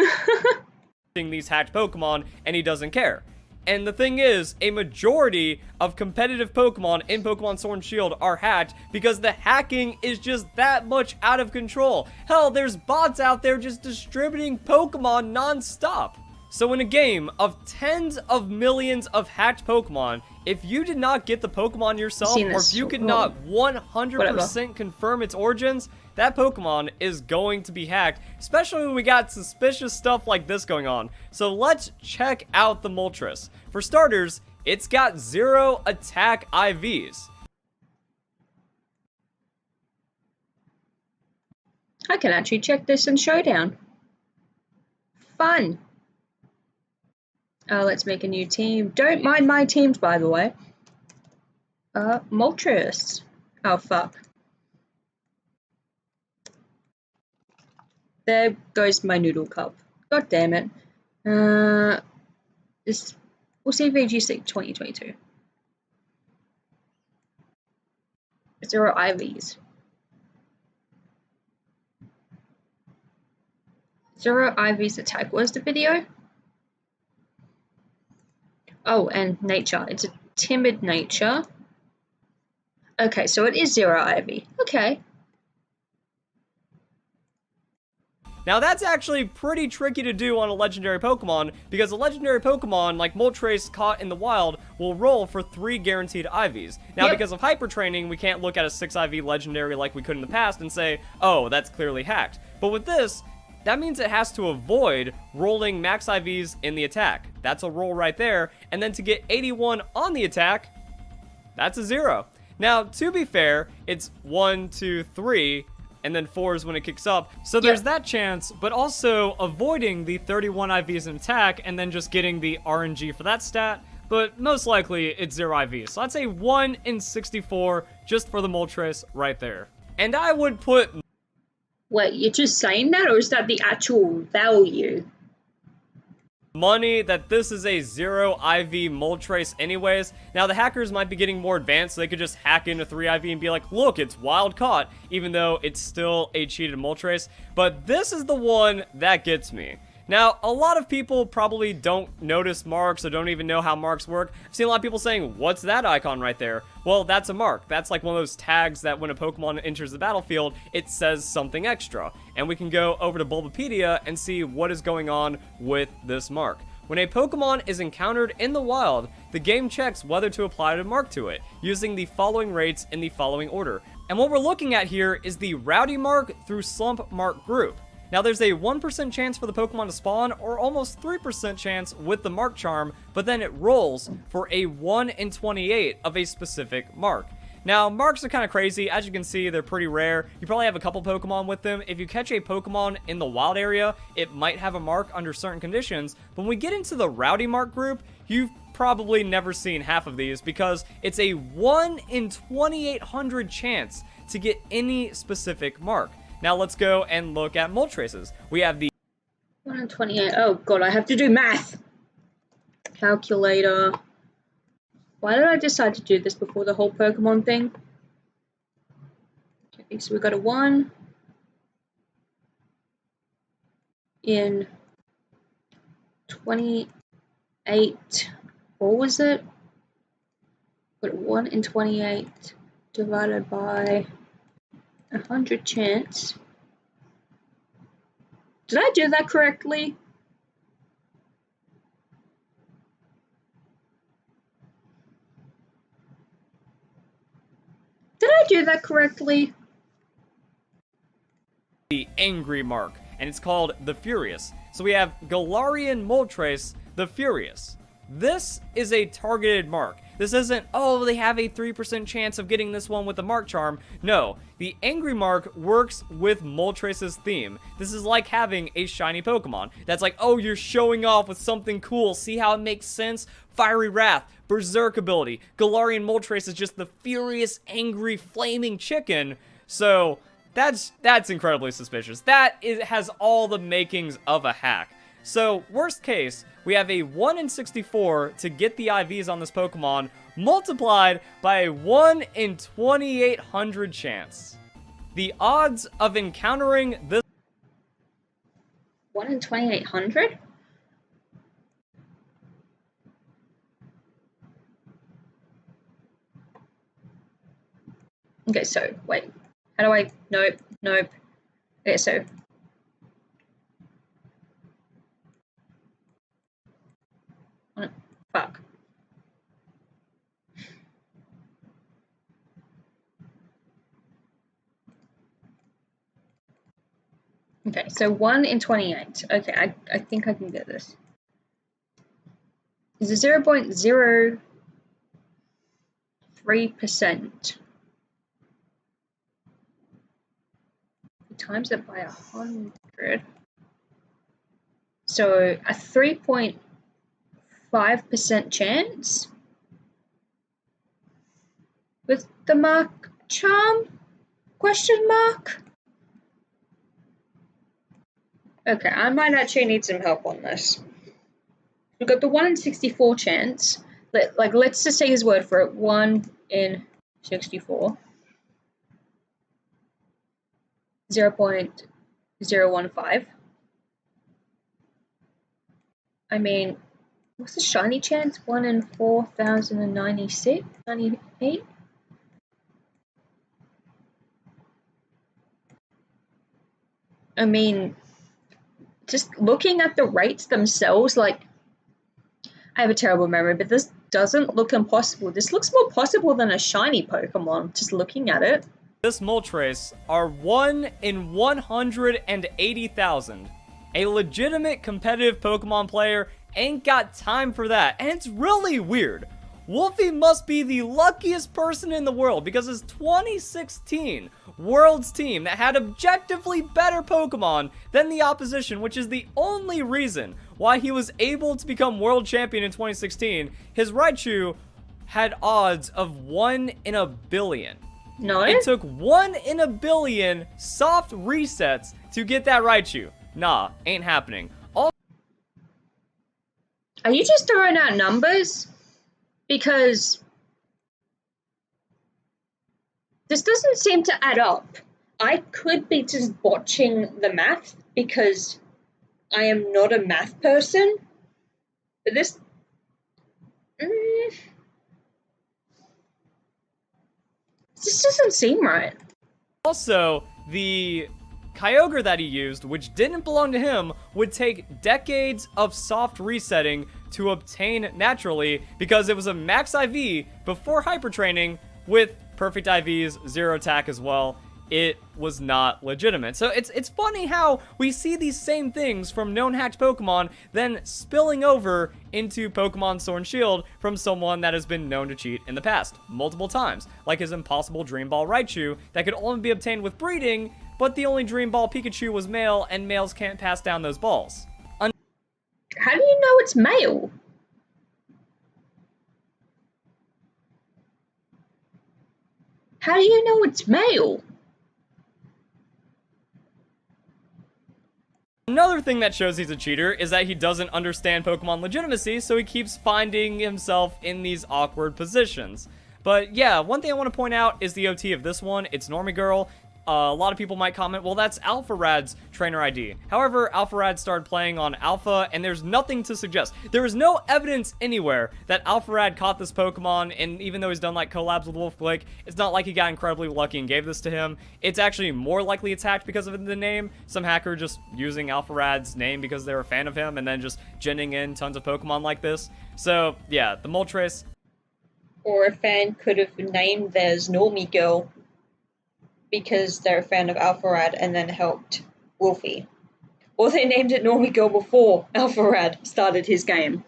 these hacked Pokemon, and he doesn't care. And the thing is, a majority of competitive Pokemon in Pokemon Sword and Shield are hacked because the hacking is just that much out of control. Hell, there's bots out there just distributing Pokemon non-stop. So in a game of tens of millions of hacked Pokemon, if you did not get the Pokemon yourself, or if you could not 100% confirm its origins, that Pokemon is going to be hacked, especially when we got suspicious stuff like this going on. So let's check out the Moltres. For starters, it's got 0 attack IVs. I can actually check this in Showdown. Fun. Let's make a new team. Don't mind my teams, by the way. Moltres. Oh, fuck. There goes my noodle cup. God damn it. We'll see VGC 2022. 0 IVs. 0 IVs attack. Where's the video? Oh, and nature. It's a timid nature. Okay, so it is 0 IV. Okay. Now that's actually pretty tricky to do on a legendary Pokemon, because a legendary Pokemon like Moltres caught in the wild will roll for 3 guaranteed IVs. Now because of hyper training, we can't look at a 6 IV legendary like we could in the past and say, oh, that's clearly hacked. But with this, that means it has to avoid rolling max IVs in the attack. That's a roll right there. And then to get 81 on the attack, that's a 0. Now, to be fair, it's 1, 2, 3, and then 4 is when it kicks up. So there's that chance, but also avoiding the 31 IVs in attack and then just getting the RNG for that stat. But most likely, it's 0 IVs. So I'd say 1 in 64 just for the Moltres right there. And I would put... Wait, you're just saying that, or is that the actual value? money that this is a 0 IV Moltres anyways. Now the hackers might be getting more advanced, so they could just hack into 3 IV and be like, look, it's wild caught, even though it's still a cheated Moltres. But this is the one that gets me. Now, a lot of people probably don't notice marks or don't even know how marks work. I've seen a lot of people saying, what's that icon right there? Well, that's a mark. That's like one of those tags that when a Pokemon enters the battlefield, it says something extra. And we can go over to Bulbapedia and see what is going on with this mark. When a Pokemon is encountered in the wild, the game checks whether to apply a mark to it, using the following rates in the following order. And what we're looking at here is the Rowdy mark through Slump mark group. Now there's a 1% chance for the Pokemon to spawn, or almost 3% chance with the Mark Charm, but then it rolls for a 1 in 28 of a specific mark. Now, marks are kind of crazy. As you can see, they're pretty rare. You probably have a couple Pokemon with them. If you catch a Pokemon in the wild area, it might have a mark under certain conditions. But when we get into the Rowdy mark group, you've probably never seen half of these, because it's a 1 in 2,800 chance to get any specific mark. Now let's go and look at Moltreses. We have the 1 in 28. Oh god, I have to do math. Calculator. Why did I decide to do this before the whole Pokemon thing? Okay, so we got a 1 in 28. What was it? But 1 in 28 divided by 100 chance. Did I do that correctly? Did I do that correctly? The angry mark, and it's called the Furious. So we have Galarian Moltres, the Furious. This is a targeted mark. This isn't, oh, they have a 3% chance of getting this one with the Mark Charm. No, the Angry Mark works with Moltres' theme. This is like having a shiny Pokemon. That's like, oh, you're showing off with something cool. See how it makes sense? Fiery Wrath, Berserk ability. Galarian Moltres is just the furious, angry, flaming chicken. So that's incredibly suspicious. That has all the makings of a hack. So, worst case, we have a 1 in 64 to get the IVs on this Pokemon, multiplied by a 1 in 2,800 chance. The odds of encountering this 1 in 2,800? Okay, so, wait. How do I... Nope. Okay, so... Fuck. Okay, so 1 in 28. Okay, I think I can get this. Is a 0.03%. Times it by 100. So a 3.5% chance with the Mark Charm? Question mark? Okay, I might actually need some help on this. We've got the 1 in 64 chance. Let's just take his word for it. 1 in 64. 0.015. I mean, what's the shiny chance? 1 in 4,096? 98? I mean, just looking at the rates themselves, like, I have a terrible memory, but this doesn't look impossible. This looks more possible than a shiny Pokemon, just looking at it. This Moltres are 1 in 180,000. A legitimate competitive Pokemon player ain't got time for that, and it's really weird. Wolfie must be the luckiest person in the world because his 2016 Worlds team that had objectively better Pokemon than the opposition, which is the only reason why he was able to become World Champion in 2016, his Raichu had odds of 1 in a billion. No? It took 1 in a billion soft resets to get that Raichu. Nah, ain't happening. Are you just throwing out numbers? Because this doesn't seem to add up. I could be just botching the math because I am not a math person. But this... This doesn't seem right. Also, the Kyogre that he used, which didn't belong to him, would take decades of soft resetting to obtain naturally because it was a max IV before hyper training with perfect IVs, 0 attack as well. It was not legitimate. So it's funny how we see these same things from known hacked Pokemon then spilling over into Pokemon Sword and Shield from someone that has been known to cheat in the past multiple times, like his impossible Dream Ball Raichu that could only be obtained with breeding, but the only Dream Ball Pikachu was male and males can't pass down those balls. How do you know it's male? How do you know it's male? Another thing that shows he's a cheater is that he doesn't understand Pokemon legitimacy, so he keeps finding himself in these awkward positions. But yeah, one thing I want to point out is the OT of this one. It's Normie Girl. a lot of people might comment, well, that's AlphaRad's trainer ID. However, AlphaRad started playing on Alpha, and there's nothing to suggest. There is no evidence anywhere that AlphaRad caught this Pokemon, and even though he's done like collabs with Wolfglick, it's not like he got incredibly lucky and gave this to him. It's actually more likely it's hacked because of the name. Some hacker just using AlphaRad's name because they're a fan of him, and then just genning in tons of Pokemon like this. So, yeah, the Moltres. Or a fan could have named theirs Normie Girl because they're a fan of AlphaRad and then helped Wolfie. Or they named it Normie Girl before AlphaRad started his game.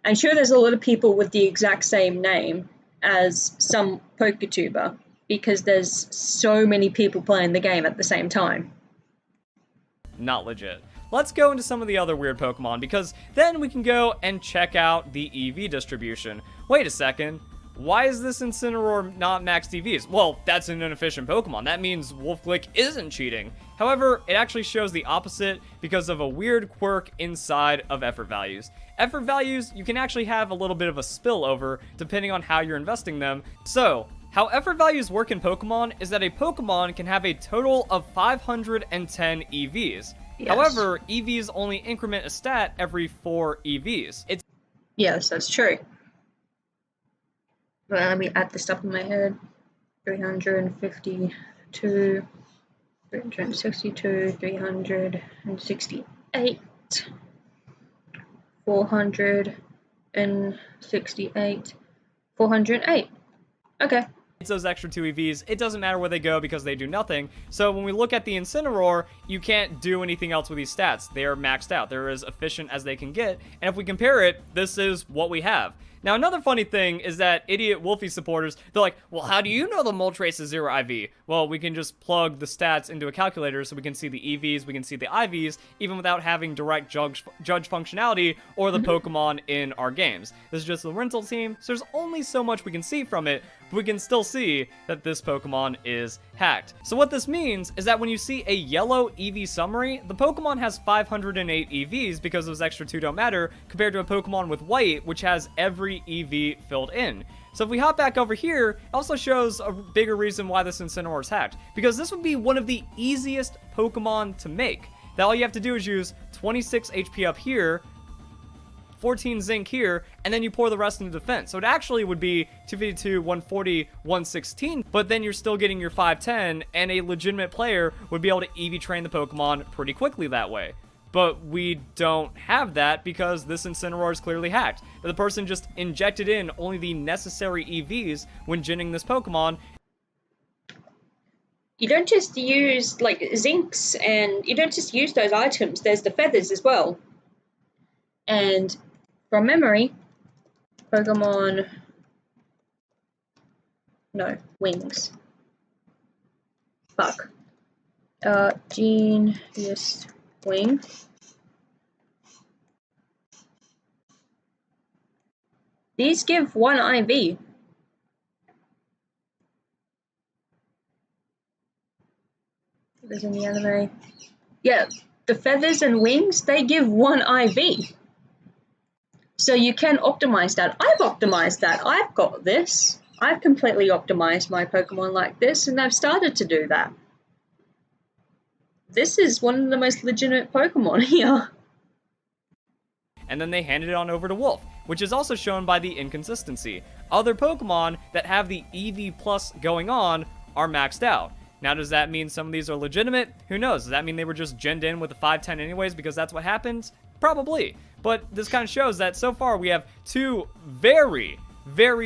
I'm sure there's a lot of people with the exact same name as some PokeTuber because there's so many people playing the game at the same time. Not legit. Let's go into some of the other weird Pokemon, because then we can go and check out the EV distribution. Wait a second. Why is this Incineroar not maxed EVs? Well, that's an inefficient Pokemon. That means Wolfglick isn't cheating. However, it actually shows the opposite because of a weird quirk inside of effort values. Effort values, you can actually have a little bit of a spillover depending on how you're investing them. So, how effort values work in Pokemon is that a Pokemon can have a total of 510 EVs. Yes. However, EVs only increment a stat every 4 EVs. Yes, that's true. Well, let me add this up in my head. 352, 362, 368, 468, 408. Okay. It's those extra 2 EVs. It doesn't matter where they go because they do nothing. So when we look at the Incineroar, you can't do anything else with these stats. They are maxed out. They're as efficient as they can get. And if we compare it, this is what we have. Now, another funny thing is that idiot Wolfie supporters, they're like, well, how do you know the Moltres is 0 IV? Well, we can just plug the stats into a calculator so we can see the EVs, we can see the IVs, even without having direct judge functionality or the Pokemon in our games. This is just the rental team, so there's only so much we can see from it, but we can still see that this Pokemon is hacked. So what this means is that when you see a yellow EV summary, the Pokemon has 508 EVs because those extra 2 don't matter, compared to a Pokemon with white, which has every EV filled in. So if we hop back over here, it also shows a bigger reason why this Incineroar is hacked, because this would be one of the easiest Pokemon to make. That all you have to do is use 26 HP up here, 14 zinc here, and then you pour the rest into defense. So it actually would be 252, 140, 116, but then you're still getting your 510, and a legitimate player would be able to EV train the Pokemon pretty quickly that way. But we don't have that because this Incineroar is clearly hacked. The person just injected in only the necessary EVs when ginning this Pokemon. You don't just use, like, zincs, and you don't just use those items. There's the feathers as well. And from memory, Pokemon... No, wings. Fuck. Genius Wing. These give 1 IV. Feathers in the anime. Yeah, the feathers and wings, they give 1 IV. So you can optimize that. I've optimized that. I've got this. I've completely optimized my Pokemon like this, and I've started to do that. This is one of the most legitimate Pokemon here. And then they handed it on over to Wolf, which is also shown by the inconsistency. Other Pokemon that have the EV plus going on are maxed out. Now, does that mean some of these are legitimate? Who knows? Does that mean they were just genned in with the 510 anyways because that's what happens? Probably. But this kind of shows that so far we have 2 very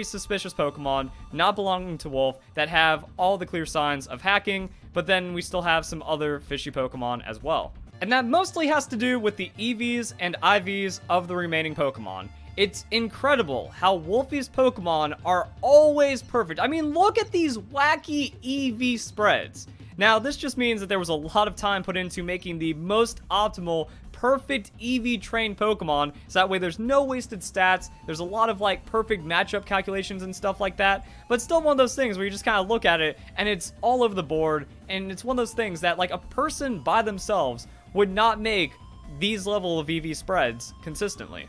suspicious Pokemon not belonging to Wolf that have all the clear signs of hacking, but then we still have some other fishy Pokemon as well. And that mostly has to do with the EVs and IVs of the remaining Pokemon. It's incredible how Wolfie's Pokemon are always perfect. I mean, look at these wacky EV spreads. Now, this just means that there was a lot of time put into making the most optimal, perfect EV trained Pokemon, so that way there's no wasted stats, there's a lot of like perfect matchup calculations and stuff like that, but still one of those things where you just kind of look at it and it's all over the board, and it's one of those things that like a person by themselves would not make these level of EV spreads consistently.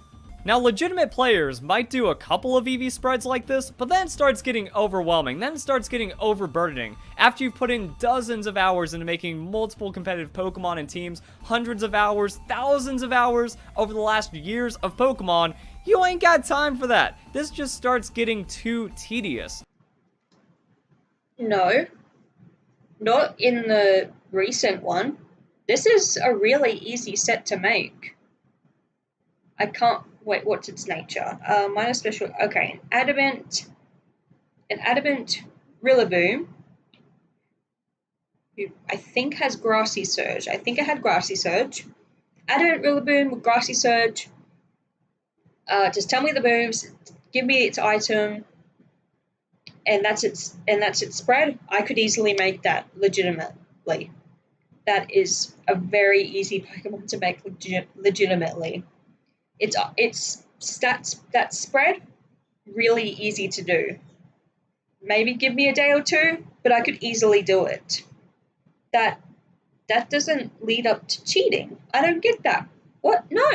Now, legitimate players might do a couple of EV spreads like this, but then it starts getting overwhelming, then it starts getting overburdening. After you've put in dozens of hours into making multiple competitive Pokemon and teams, hundreds of hours, thousands of hours over the last years of Pokemon, you ain't got time for that. This just starts getting too tedious. No, not in the recent one. This is a really easy set to make. I can't, wait, what's its nature? Minus special, okay, an adamant Rillaboom, who I think has Grassy Surge. I think it had Grassy Surge. Adamant Rillaboom with Grassy Surge. Just tell me the moves, give me its item, and that's its spread. I could easily make that legitimately. That is a very easy Pokemon to make legitimately. It's stats, that spread, really easy to do. Maybe give me a day or two, but I could easily do it. That doesn't lead up to cheating. I don't get that. What? No.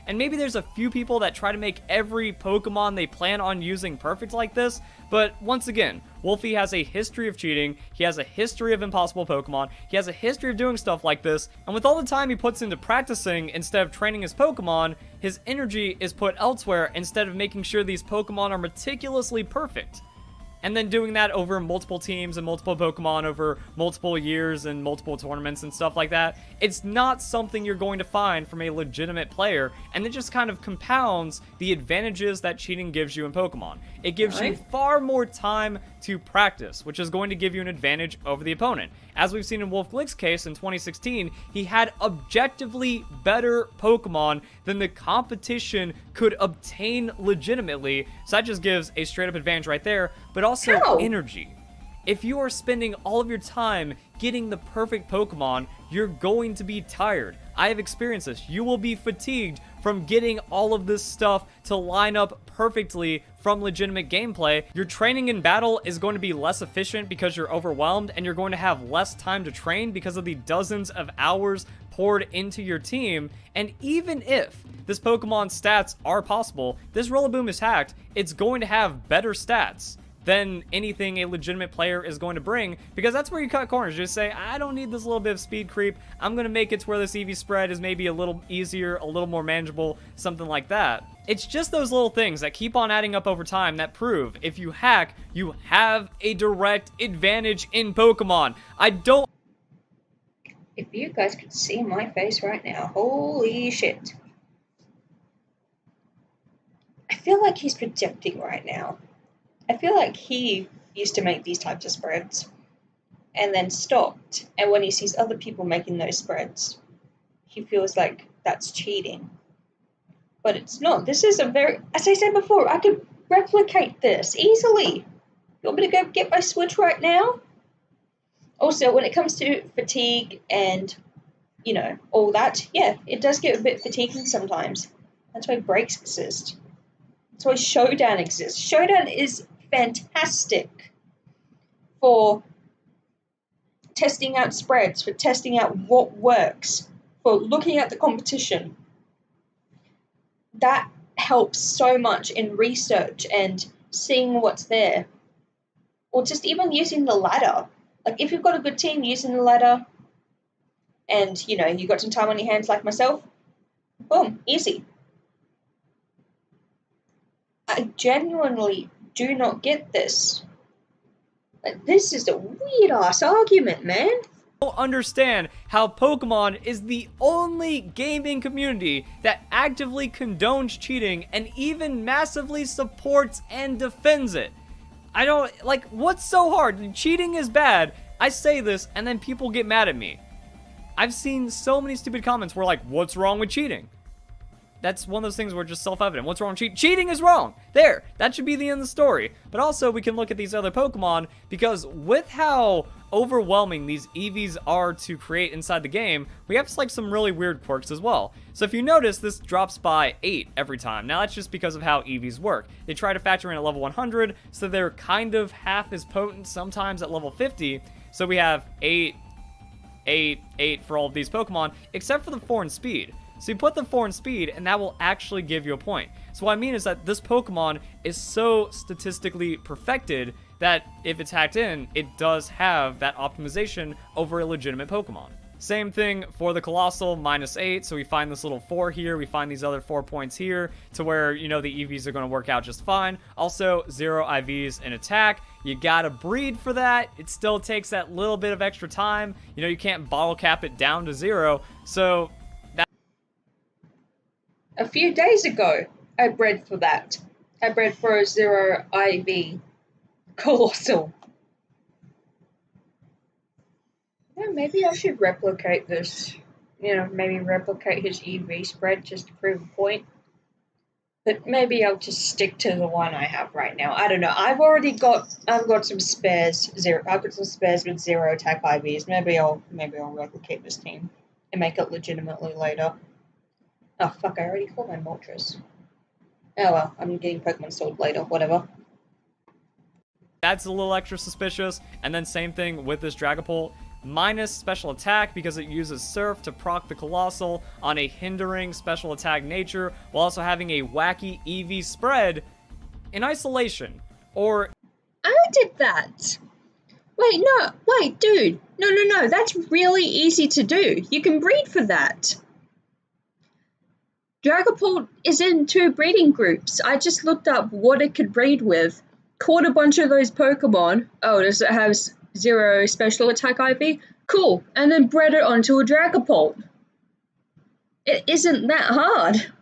And maybe there's a few people that try to make every Pokemon they plan on using perfect like this, but once again, Wolfie has a history of cheating, he has a history of impossible Pokemon, he has a history of doing stuff like this, and with all the time he puts into practicing instead of training his Pokemon, his energy is put elsewhere instead of making sure these Pokemon are meticulously perfect. And then doing that over multiple teams and multiple Pokemon over multiple years and multiple tournaments and stuff like that, it's not something you're going to find from a legitimate player, and it just kind of compounds the advantages that cheating gives you in Pokemon. It gives you far more time to practice, which is going to give you an advantage over the opponent. As we've seen in Wolf Glick's case in 2016, he had objectively better Pokemon than the competition could obtain legitimately, so that just gives a straight up advantage right there, but also energy. If you are spending all of your time getting the perfect Pokemon, you're going to be tired. I have experienced this. You will be fatigued from getting all of this stuff to line up perfectly from legitimate gameplay. Your training in battle is going to be less efficient because you're overwhelmed, and you're going to have less time to train because of the dozens of hours poured into your team. And even if this Pokemon's stats are possible, this Rillaboom is hacked, it's going to have better stats than anything a legitimate player is going to bring, because that's where you cut corners. Just say, I don't need this little bit of speed creep, I'm going to make it to where this EV spread is maybe a little easier, a little more manageable, something like that. It's just those little things that keep on adding up over time that prove if you hack, you have a direct advantage in Pokemon. If you guys could see my face right now, holy shit. I feel like he's projecting right now. I feel like he used to make these types of spreads and then stopped. And when he sees other people making those spreads, he feels like that's cheating. But it's not. This is a very, as I said before, I could replicate this easily. You want me to go get my Switch right now? Also, when it comes to fatigue and, all that, yeah, it does get a bit fatiguing sometimes. That's why breaks exist. That's why Showdown exists. Showdown is fantastic for testing out spreads, for testing out what works, for looking at the competition. That helps so much in research and seeing what's there. Or just even using the ladder. Like, if you've got a good team, using the ladder, and, you've got some time on your hands like myself, boom, easy. I genuinely do not get this. This is a weird-ass argument, man. Don't understand how Pokemon is the only gaming community that actively condones cheating and even massively supports and defends it. I don't, what's so hard? Cheating is bad. I say this, and then people get mad at me. I've seen so many stupid comments where what's wrong with cheating? That's one of those things where it's just self-evident. What's wrong with cheating? Cheating is wrong! There! That should be the end of the story. But also, we can look at these other Pokemon, because with how overwhelming these EVs are to create inside the game, we have some really weird quirks as well. So if you notice, this drops by 8 every time. Now that's just because of how EVs work. They try to factor in at level 100, so they're kind of half as potent sometimes at level 50. So we have 8 for all of these Pokemon, except for the 4 in speed. So you put them 4 in speed, and that will actually give you a point. So what I mean is that this Pokemon is so statistically perfected that if it's hacked in, it does have that optimization over a legitimate Pokemon. Same thing for the Colossal, -8, so we find this little 4 here, we find these other 4 points here, to where, you know, the EVs are going to work out just fine. Also, 0 IVs in attack. You gotta breed for that. It still takes that little bit of extra time. You know, you can't bottle cap it down to 0, so that... A few days ago, I bred for that. I bred for a 0 IV Colossal. Yeah, maybe I should replicate this. You know, maybe replicate his EV spread just to prove a point. But maybe I'll just stick to the one I have right now. I don't know. I've got some spares. I've got some spares with 0 attack IVs. Maybe I'll replicate this team and make it legitimately later. Oh fuck! I already called my Moltres. Oh well, I'm getting Pokemon sold later. Whatever. That's a little extra suspicious. And then same thing with this Dragapult. Minus special attack because it uses Surf to proc the Colossal on a hindering special attack nature, while also having a wacky EV spread in isolation. Or I did that. Wait, dude. No. That's really easy to do. You can breed for that. Dragapult is in 2 breeding groups. I just looked up what it could breed with, caught a bunch of those Pokemon. Oh, does it have 0 special attack IV? Cool. And then bred it onto a Dragapult. It isn't that hard.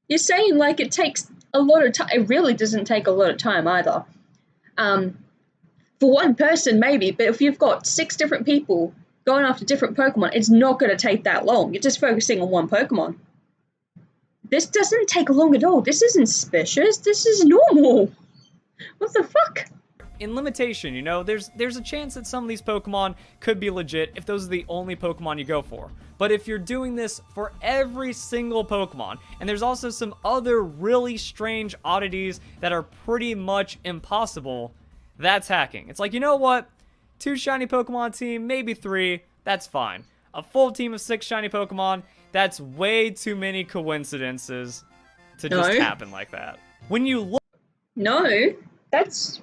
You're saying like it takes a lot of time. It really doesn't take a lot of time either. For one person maybe, but if you've got 6 different people going after different Pokemon, it's not going to take that long. You're just focusing on one Pokemon. This doesn't take long at all. This isn't suspicious. This is normal. What the fuck? in limitation, you know, there's a chance that some of these Pokemon could be legit if those are the only Pokemon you go for. But if you're doing this for every single Pokemon, and there's also some other really strange oddities that are pretty much impossible, that's hacking. It's like, you know what? 2 shiny Pokemon team, maybe 3, that's fine. A full team of 6 shiny Pokemon, that's way too many coincidences to just happen like that. When you look... No, that's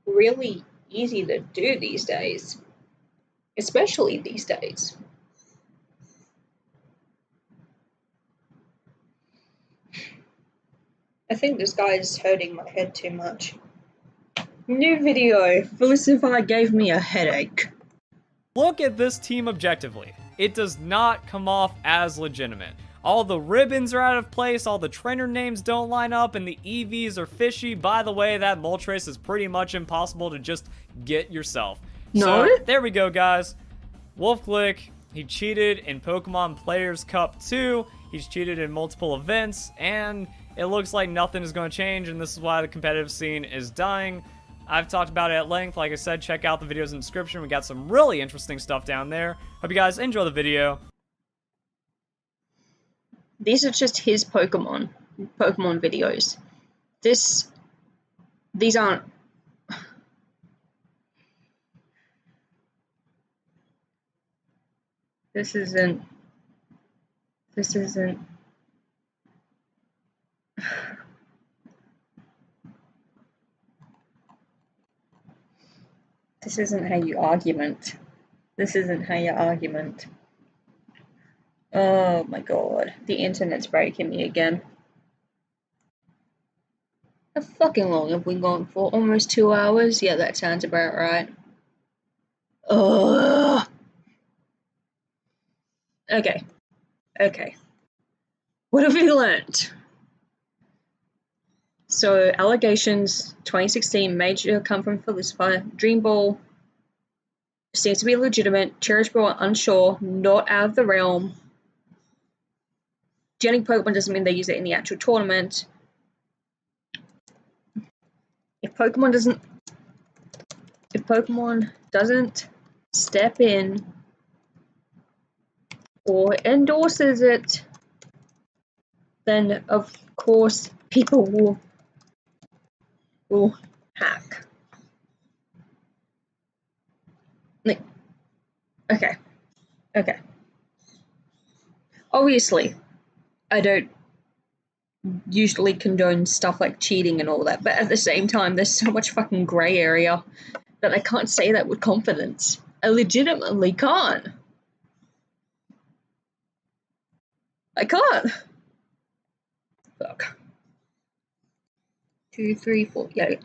really easy to do these days. Especially these days. I think this guy is hurting my head too much. New video. Felicify gave me a headache. Look at this team objectively. It does not come off as legitimate. All the ribbons are out of place, all the trainer names don't line up, and the EVs are fishy. By the way, that Moltres is pretty much impossible to just get yourself. No? So, there we go, guys. Wolfglick, he cheated in Pokemon Players Cup 2. He's cheated in multiple events, and it looks like nothing is going to change, and this is why the competitive scene is dying. I've talked about it at length. Like I said, check out the videos in the description. We got some really interesting stuff down there. Hope you guys enjoy the video. These are just his Pokemon videos. These aren't... This isn't... This isn't how you argument. This isn't how you argument. Oh my god. The internet's breaking me again. How fucking long have we gone for? Almost 2 hours? Yeah, that sounds about right. Ugh. Okay. What have we learnt? So, allegations, 2016, major come from Felicify. Dream Ball seems to be legitimate. Cherish Ball, unsure, not out of the realm. Getting Pokemon doesn't mean they use it in the actual tournament. If Pokemon doesn't step in or endorses it, then of course people will hack. Okay. Obviously, I don't usually condone stuff like cheating and all that, but at the same time, there's so much fucking grey area that I can't say that with confidence. I legitimately can't. I can't. Fuck. 2, 3, 4. Yeah.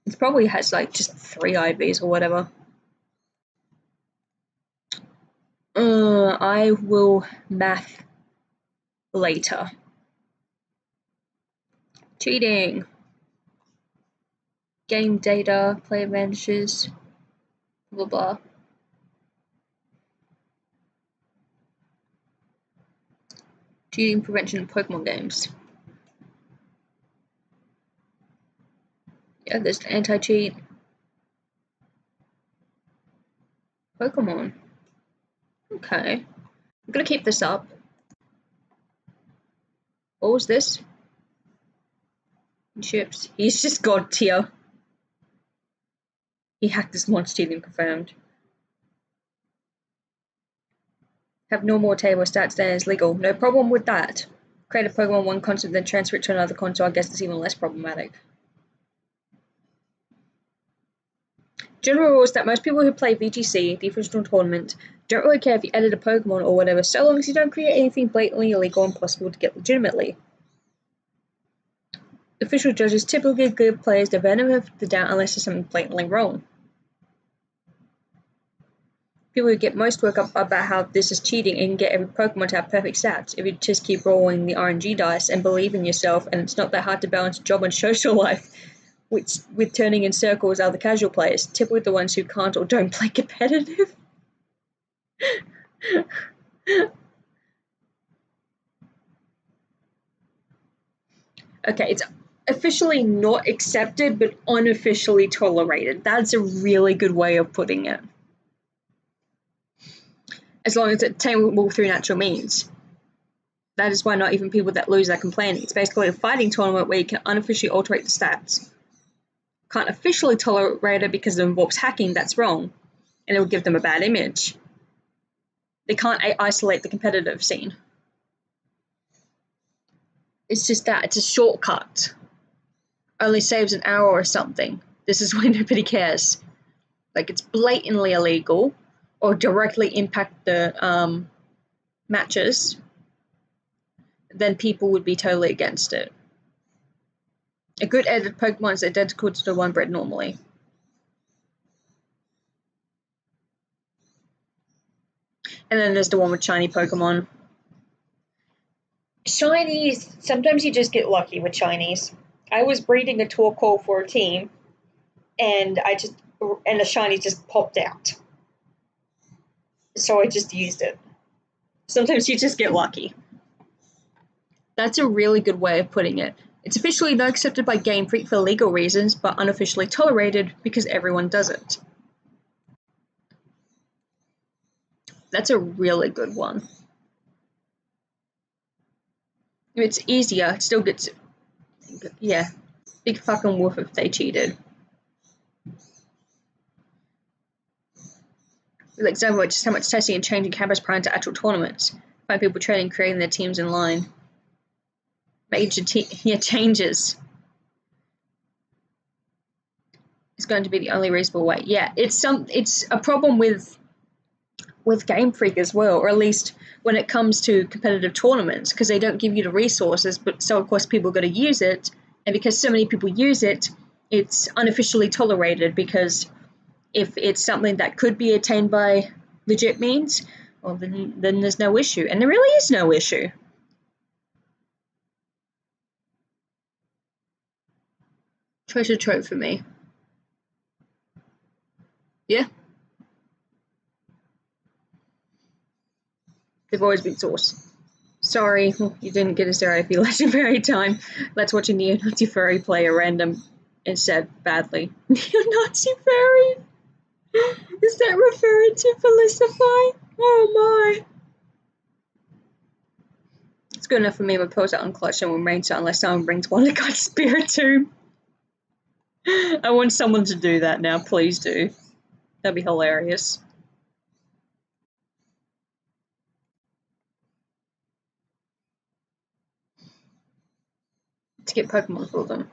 It probably has like just 3 IVs or whatever. I will math later. Cheating. Game data, player managers, blah blah. Cheating prevention in Pokemon games. Yeah, there's anti-cheat. Pokemon. Okay. I'm gonna keep this up. What was this? Chips. He's just god tier. He hacked this monster team confirmed. Have no more table stats than is legal. No problem with that. Create a Pokemon one console, then transfer it to another console. I guess it's even less problematic. General rule is that most people who play VGC, the official tournament, don't really care if you edit a Pokemon or whatever, so long as you don't create anything blatantly illegal and impossible to get legitimately. Official judges typically give players the benefit of the doubt unless there's something blatantly wrong. People who get most work up about how this is cheating and get every Pokemon to have perfect stats. If you just keep rolling the RNG dice and believe in yourself, and it's not that hard to balance job and social life with turning in circles are the casual players, typically the ones who can't or don't play competitive. Okay, it's officially not accepted, but unofficially tolerated. That's a really good way of putting it. As long as it's attainable through natural means. That is why not even people that lose are complaining. It's basically a fighting tournament where you can unofficially alterate the stats. Can't officially tolerate it because it involves hacking, that's wrong. And it will give them a bad image. They can't isolate the competitive scene. It's just that, it's a shortcut. Only saves an hour or something. This is why nobody cares. Like, it's blatantly illegal or directly impact the matches, then people would be totally against it. A good edited Pokemon is identical to the one bred normally. And then there's the one with shiny Pokemon. Shinies, sometimes you just get lucky with shinies. I was breeding a Torkoal for a team, and the shiny just popped out. So I just used it. Sometimes you just get lucky. That's a really good way of putting it. It's officially not accepted by Game Freak for legal reasons, but unofficially tolerated because everyone does it. That's a really good one. It's easier, it still gets... Yeah, big fucking woof if they cheated. For example, just how much testing and changing campus prior to actual tournaments. Find people training, creating their teams in line. Major changes. It's going to be the only reasonable way. Yeah, it's a problem with Game Freak as well, or at least when it comes to competitive tournaments, because they don't give you the resources, but so of course people got to use it, and because so many people use it, it's unofficially tolerated, because if it's something that could be attained by legit means, well then there's no issue, and there really is no issue. Treasure trove for me. Yeah. They've always been source. Sorry, you didn't get a Serapy legendary time. Let's watch a Neo-Nazi Furry play a random instead badly. Neo-Nazi Furry? Is that referring to Felicify? Oh my. It's good enough for me, but pose out unclutched and will remain so unless someone brings one to God's Spirit Tomb. I want someone to do that now, please do. That'd be hilarious. to get Pokemon for them.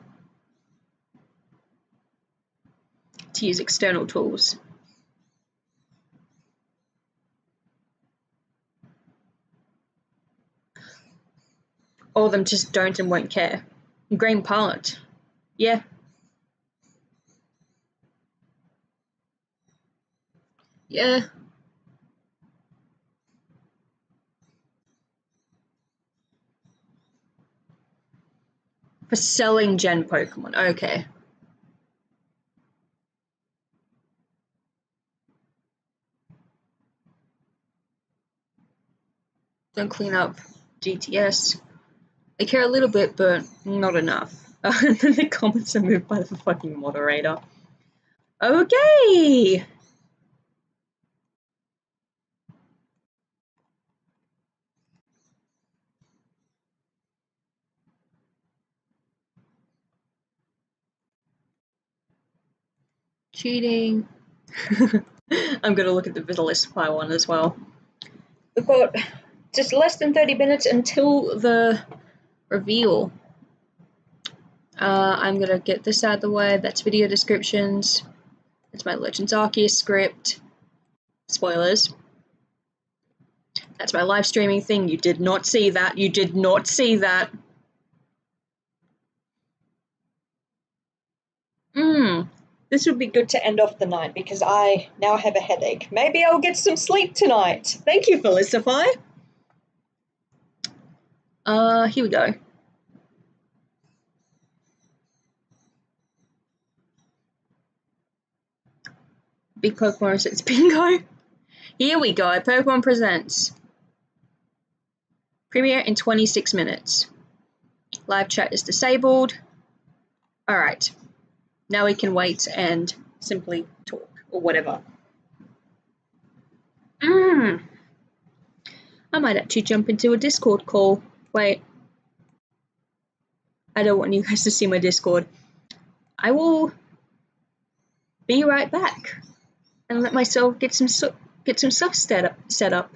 To use external tools. All of them just don't and won't care. Green part. Yeah. Yeah. For selling gen Pokemon. Okay. Don't clean up GTS. They care a little bit, but not enough. And then the comments are moved by the fucking moderator. Okay! Cheating. I'm gonna look at the Vitalis supply one as well. We've got just less than 30 minutes until the reveal. I'm gonna get this out of the way. That's video descriptions. That's my Legends Arceus script. Spoilers. That's my live streaming thing. You did not see that. You did not see that. This would be good to end off the night because I now have a headache. Maybe I'll get some sleep tonight. Thank you, Felicify. Here we go. Big Pokemon Resets Bingo. Here we go. Pokemon Presents. Premiere in 26 minutes. Live chat is disabled. Alright. Now we can wait and simply talk or whatever. I might actually jump into a Discord call. Wait. I don't want you guys to see my Discord. I will be right back and let myself get some stuff set up.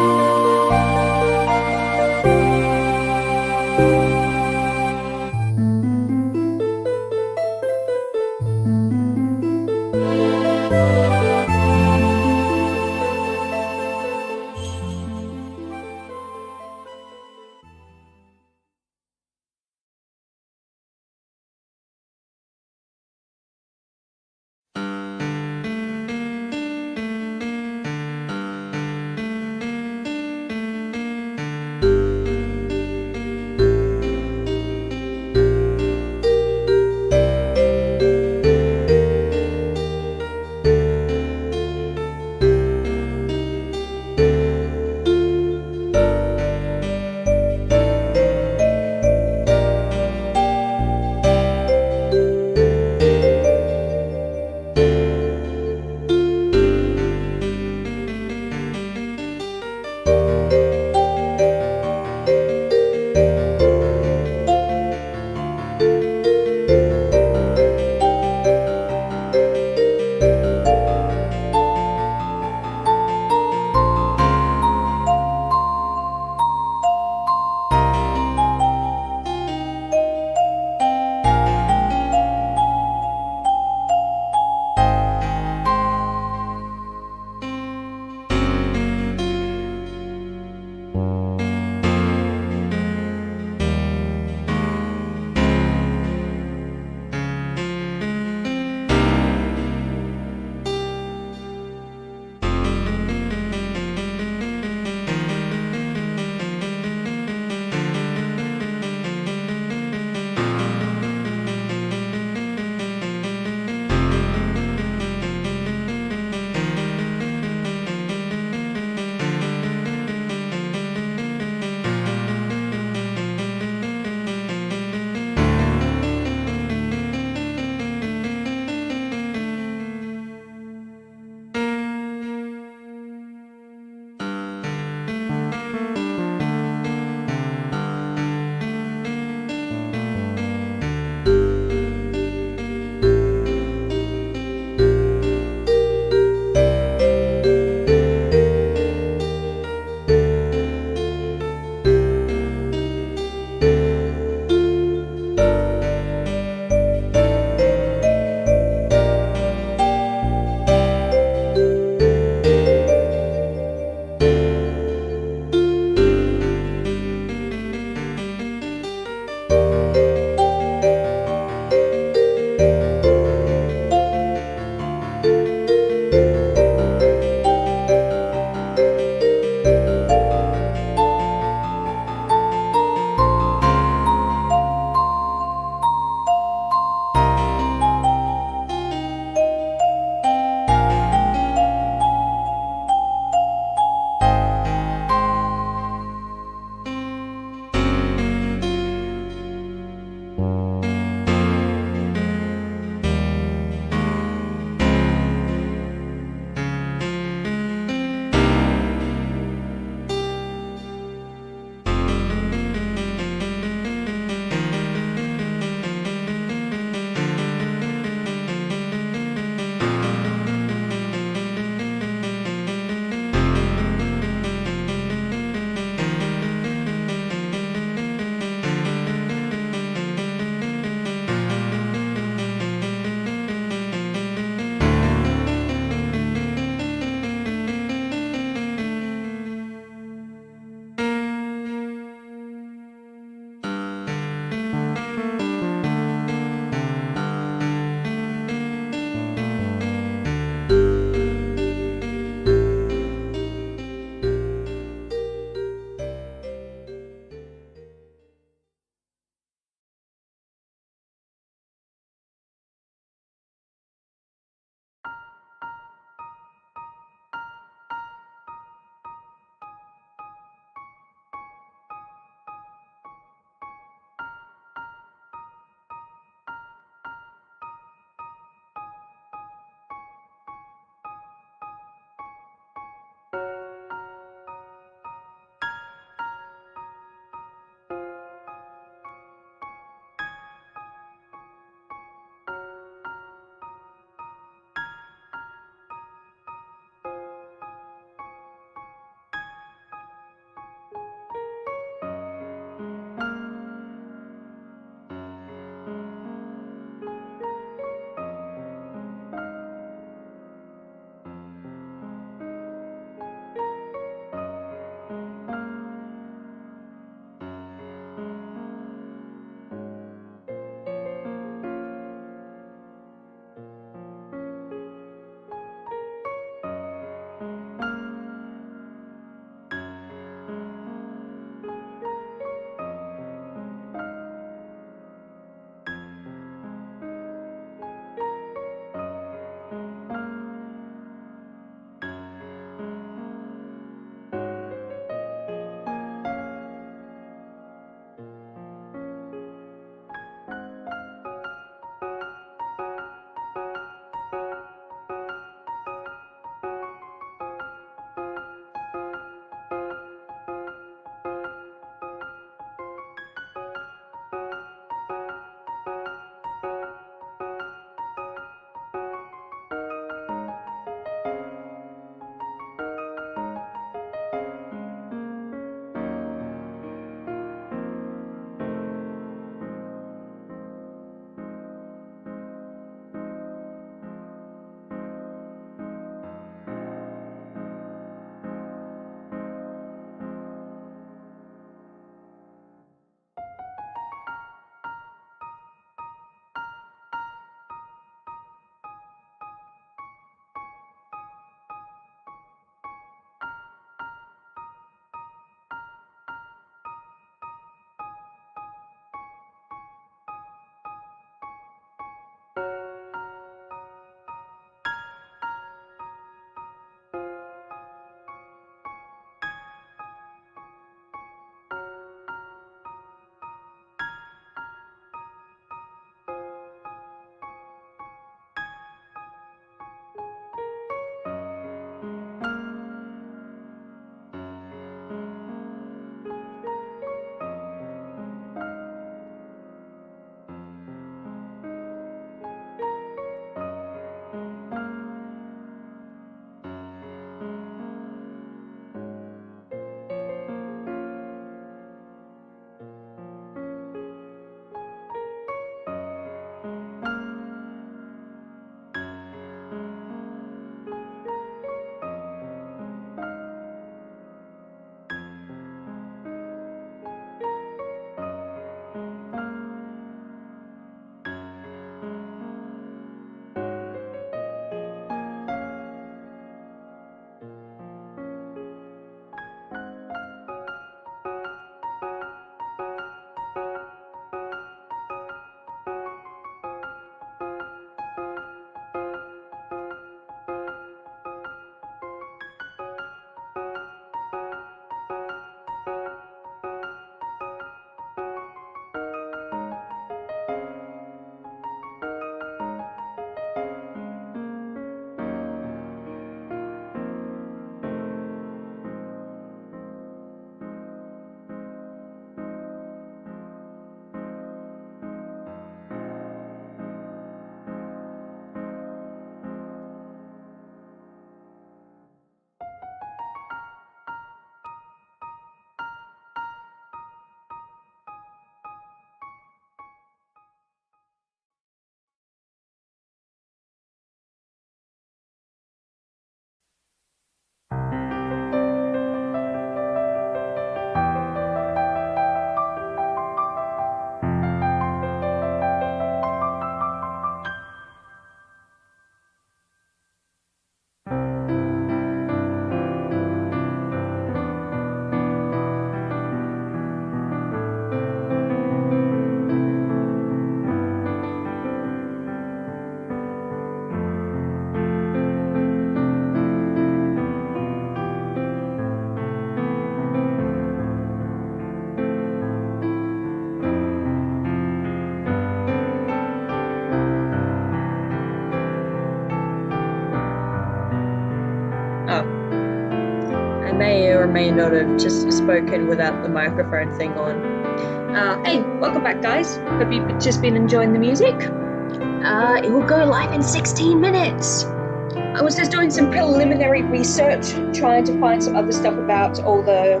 I may or may not have just spoken without the microphone thing on. Hey, welcome back, guys. Hope you've just been enjoying the music. It will go live in 16 minutes. I was just doing some preliminary research, trying to find some other stuff about all the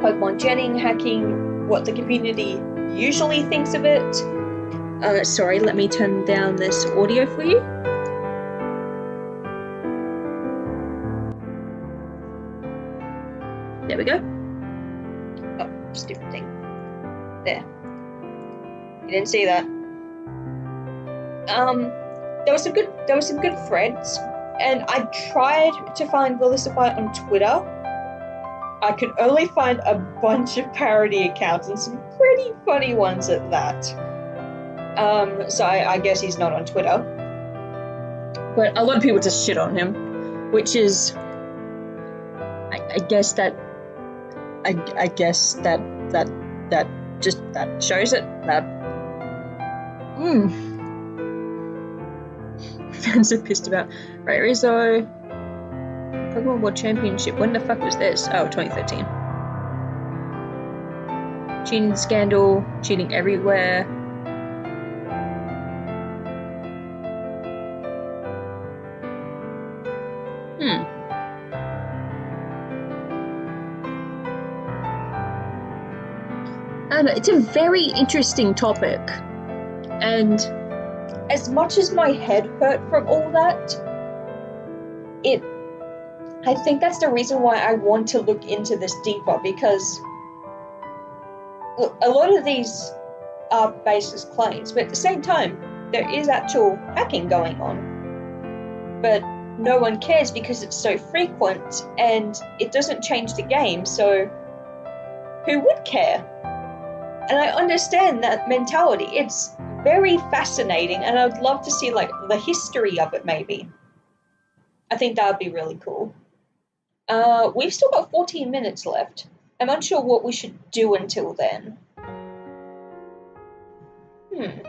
Pokemon genning, hacking, what the community usually thinks of it. Sorry, let me turn down this audio for you. There we go. Oh, stupid thing. There. You didn't see that. There was some good threads, and I tried to find Villisify on Twitter. I could only find a bunch of parody accounts and some pretty funny ones at that. So I guess he's not on Twitter. But a lot of people just shit on him, which is, I guess that shows it. That. I'm so pissed about. Right, Rizzo. Pokemon World Championship. When the fuck was this? Oh, 2013. Cheating scandal. Cheating everywhere. I don't know, it's a very interesting topic. And as much as my head hurt from all that, I think that's the reason why I want to look into this deeper, because look, a lot of these are baseless claims, but at the same time, there is actual hacking going on. But no one cares because it's so frequent and it doesn't change the game, so who would care? And I understand that mentality. It's very fascinating, and I'd love to see like the history of it maybe. I think that would be really cool. We've still got 14 minutes left. I'm unsure what we should do until then. We're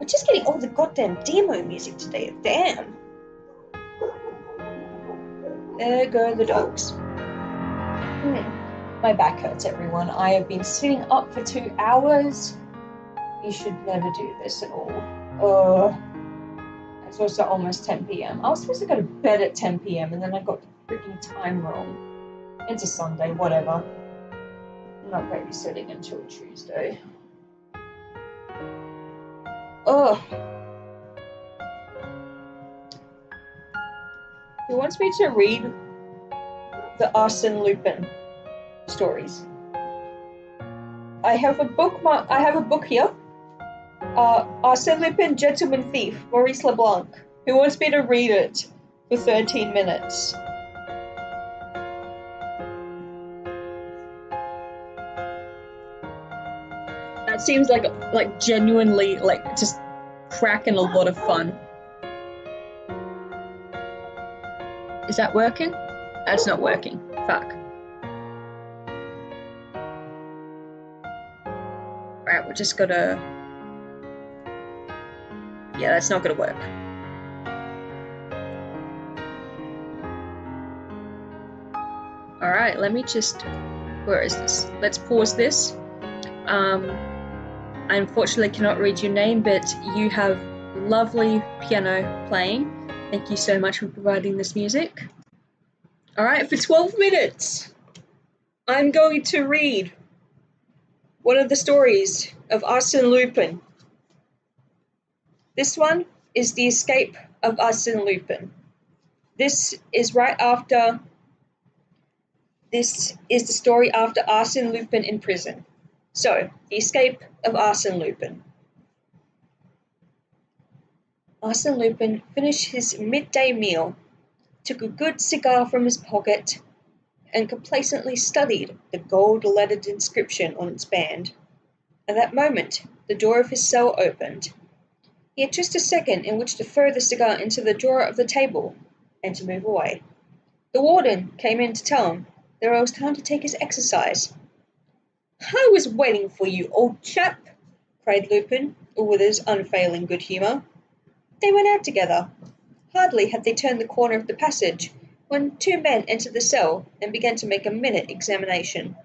just getting all the goddamn demo music today. Damn. There go the dogs. My back hurts, everyone. I have been sitting up for 2 hours. You should never do this at all. It's also almost 10 p.m. I was supposed to go to bed at 10 p.m. and then I got the freaking time wrong. It's a Sunday, whatever. I'm not babysitting until Tuesday. He wants me to read the Arsene Lupin stories. I have a book here. Arsene Lupin, Gentleman Thief, Maurice Leblanc, who wants me to read it for 13 minutes. That seems like genuinely just cracking a lot of fun. Is that working? That's not working. Fuck. Right, we're just gotta... Yeah, that's not gonna work. Alright, let me just... Where is this? Let's pause this. I unfortunately cannot read your name, but you have lovely piano playing. Thank you so much for providing this music. Alright, for 12 minutes, I'm going to read one of the stories of Arsene Lupin. This one is The Escape of Arsene Lupin. This is the story after Arsene Lupin in prison. So, The Escape of Arsene Lupin. Arsene Lupin finished his midday meal, took a good cigar from his pocket, and complacently studied the gold-lettered inscription on its band. At that moment, the door of his cell opened. He had just a second in which to throw the cigar into the drawer of the table and to move away. The warden came in to tell him that it was time to take his exercise. "I was waiting for you, old chap," cried Lupin, with his unfailing good humour. They went out together. Hardly had they turned the corner of the passage when two men entered the cell and began to make a minute examination.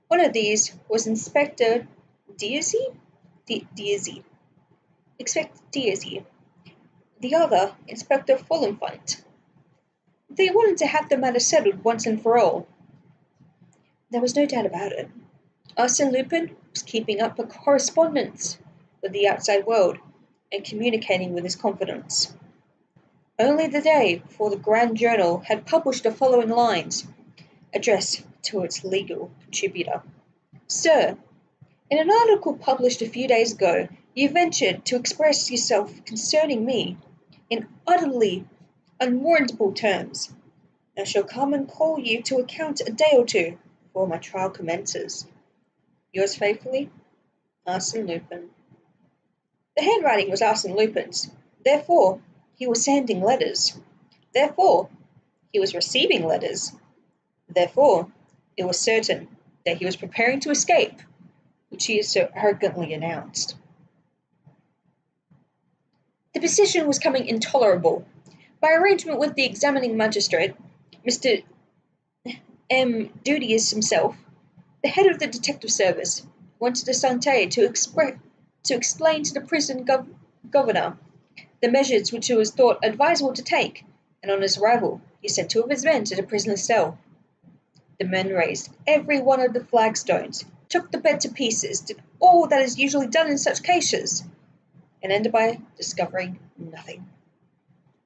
One of these was Inspector Diazzi? Inspector Diazzi. The other, Inspector Follenfunt. They wanted to have the matter settled once and for all. There was no doubt about it. Arsène Lupin was keeping up a correspondence with the outside world and communicating with his confidants. Only the day before the Grand Journal had published the following lines, addressed to its legal contributor. Sir, in an article published a few days ago, you ventured to express yourself concerning me in utterly unwarrantable terms. I shall come and call you to account a day or two before my trial commences. Yours faithfully, Arsène Lupin. The handwriting was Arsène Lupin's. Therefore, he was sending letters. Therefore, he was receiving letters. Therefore, it was certain that he was preparing to escape, which he had so arrogantly announced. The position was becoming intolerable. By arrangement with the examining magistrate, Mr. M. Dudius himself, the head of the detective service, went to the Santé to explain to the prison governor the measures which it was thought advisable to take, and on his arrival he sent two of his men to the prisoner's cell. The men raised every one of the flagstones, took the bed to pieces, did all that is usually done in such cases, and ended by discovering nothing.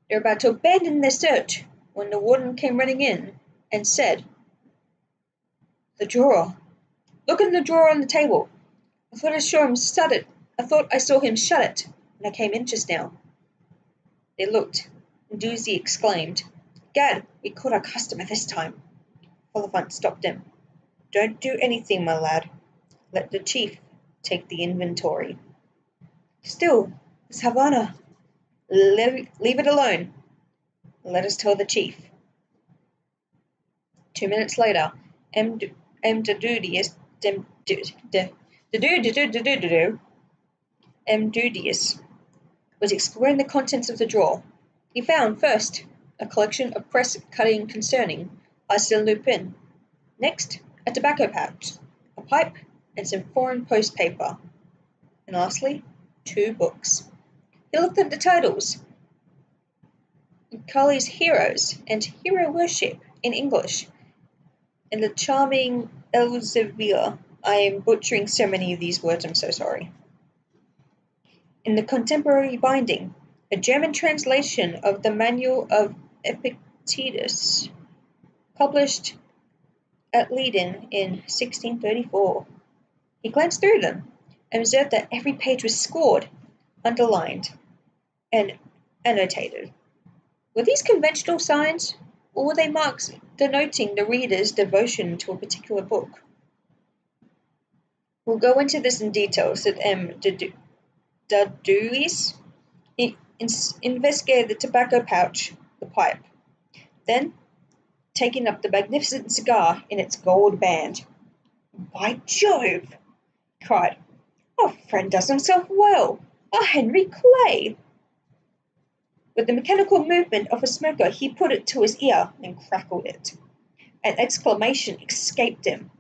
They were about to abandon their search when the warden came running in and said, "The drawer. Look in the drawer on the table. I thought I saw him shut it. When I came in just now." They looked, and Doozy exclaimed, "Gad, we caught our customer this time." Oliphant stopped him. "Don't do anything, my lad. Let the chief take the inventory." "Still, Miss Havana." Leave it alone. Let us tell the chief." 2 minutes later, M. Dudius was exploring the contents of the drawer. He found, first, a collection of press cutting concerning Arsène Lupin. Next, a tobacco pouch, a pipe, and some foreign post paper. And lastly, 2 books. He looked at the titles. Macaulay's Heroes and Hero Worship in English, and the charming Elzevir. I am butchering so many of these words, I'm so sorry. In the contemporary binding, a German translation of the Manual of Epictetus, published at Leiden in 1634. He glanced through them and observed that every page was scored, underlined, and annotated. Were these conventional signs, or were they marks denoting the reader's devotion to a particular book? "We'll go into this in detail," said M. Duduis. He investigated the tobacco pouch, the pipe. Then, taking up the magnificent cigar in its gold band, "By Jove!" he cried. "Our friend does himself well. Our Henry Clay!" With the mechanical movement of a smoker, he put it to his ear and crackled it. An exclamation escaped him.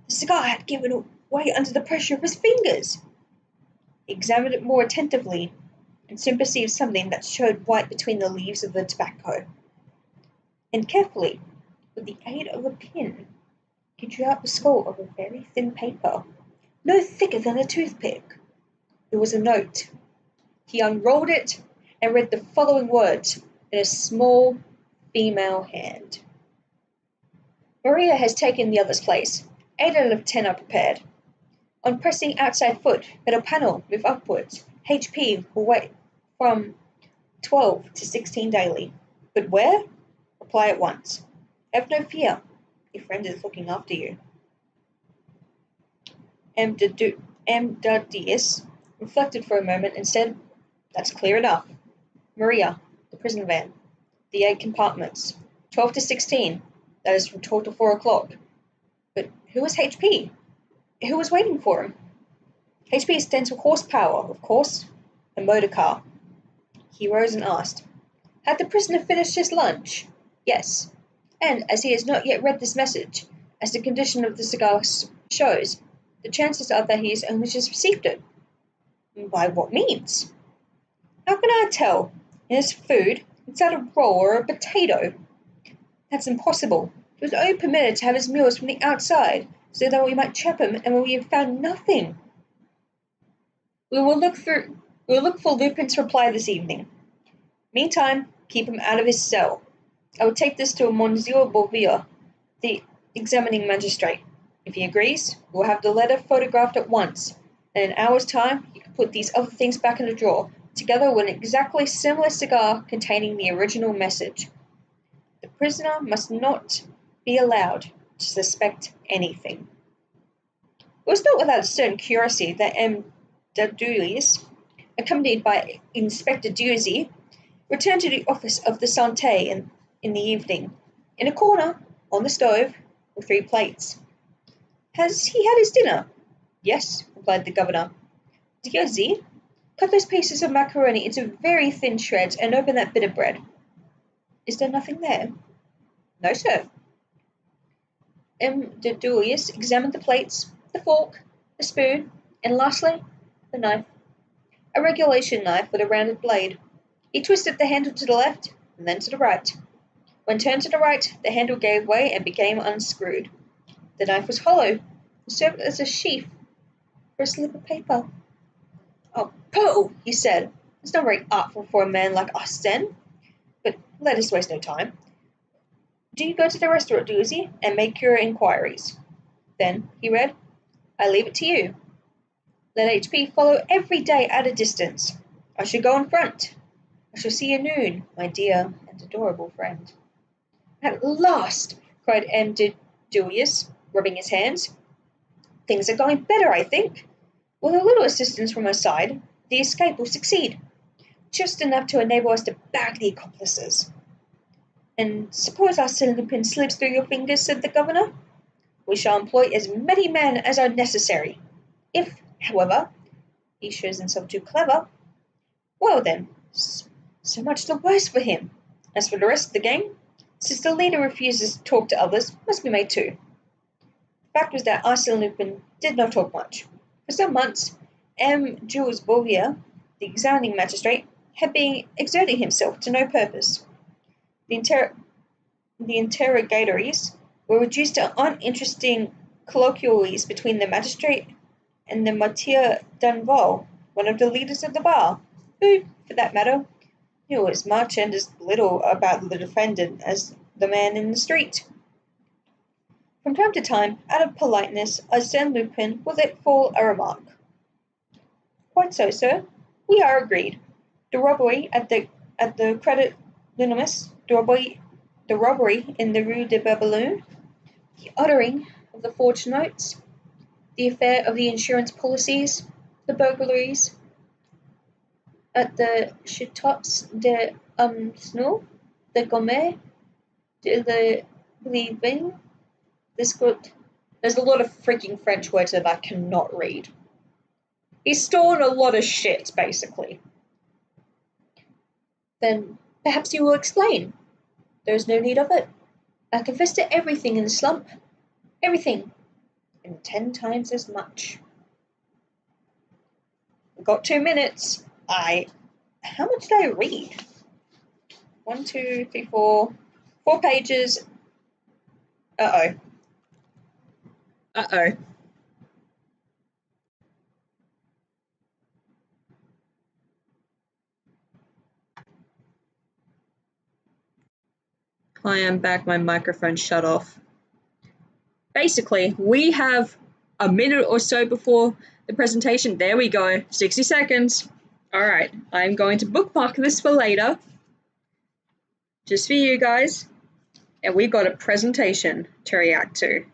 The cigar had given way under the pressure of his fingers. He examined it more attentively and soon perceived something that showed white between the leaves of the tobacco. And carefully, with the aid of a pin, he drew out the scroll of a very thin paper, no thicker than a toothpick. It was a note. He unrolled it and read the following words in a small female hand. "Maria has taken the other's place. 8 out of 10 are prepared. On pressing outside foot, middle panel, move upwards. HP will wait from 12 to 16 daily. But where? Apply at once. Have no fear. Your friend is looking after you." M. Dudius reflected for a moment and said, "That's clear enough. Maria, the prison van, the 8 compartments, 12 to 16, that is from 12 to 4 o'clock. But who was HP? Who was waiting for him? HP stands for horsepower, of course, a motor car." He rose and asked, Had the prisoner finished his lunch? Yes. And as he has not yet read this message, as the condition of the cigar shows, the chances are that he has only just received it. By what means? How can I tell? In his food, it's not a roll or a potato. That's impossible. He was only permitted to have his meals from the outside, so that we might trap him and we have found nothing. We will look for Lupin's reply this evening. Meantime, keep him out of his cell. I will take this to Monsieur Beauville, the examining magistrate. If he agrees, we'll have the letter photographed at once. In an hour's time, you can put these other things back in the drawer, together with an exactly similar cigar containing the original message. The prisoner must not be allowed to suspect anything. It was not without a certain curiosity that M. Dadoulius, accompanied by Inspector Duzy, returned to the office of the Santé in the evening. In a corner, on the stove, were 3 plates. Has he had his dinner? Yes, replied the governor. Duzy, cut those pieces of macaroni into very thin shreds and open that bit of bread. Is there nothing there? No, sir. M. Dadoulius examined the plates, the fork, the spoon, and lastly, the knife. A regulation knife with a rounded blade. He twisted the handle to the left and then to the right. When turned to the right, the handle gave way and became unscrewed. The knife was hollow and served as a sheath for a slip of paper. Oh, pooh, he said. It's not very artful for a man like Arsène. But let us waste no time. Do you go to the restaurant, Duzy, and make your inquiries. Then, he read, I leave it to you. Let HP follow every day at a distance. I shall go in front. I shall see you noon, my dear and adorable friend. At last, cried M. Dadoulius, rubbing his hands. Things are going better, I think. With a little assistance from our side, the escape will succeed. Just enough to enable us to bag the accomplices. And suppose Arsène Lupin slips through your fingers, said the governor. We shall employ as many men as are necessary. If, however, he shows himself too clever, well then, so much the worse for him. As for the rest of the gang, since the leader refuses to talk to others, must be made too. The fact was that Arsène Lupin did not talk much. For some months, M. Jules Beauville, the examining magistrate, had been exerting himself to no purpose. The interrogatories were reduced to uninteresting colloquies between the magistrate and the Mathieu Danval, one of the leaders of the bar, who, for that matter, knew as much and as little about the defendant as the man in the street. From time to time, out of politeness, Arsène Lupin would let fall a remark. Quite so, sir. We are agreed. The robbery at the Credit Lunamus, the robbery in the Rue de Babylone, the uttering of the forged notes, the affair of the insurance policies, the burglaries at the Châteaux de Snow, the Gourmet, the Living. There's a lot of freaking French words that I cannot read. He's stolen a lot of shit, basically. Then perhaps you will explain. There is no need of it. I confess to everything in the slump. Everything. And 10 times as much. We've got 2 minutes. How much did I read? 1, 2, 3, 4. 4 pages. Uh-oh. I am back. My microphone shut off. Basically, we have a minute or so before the presentation. There we go. 60 seconds. Alright, I'm going to bookmark this for later. Just for you guys. And we've got a presentation to react to.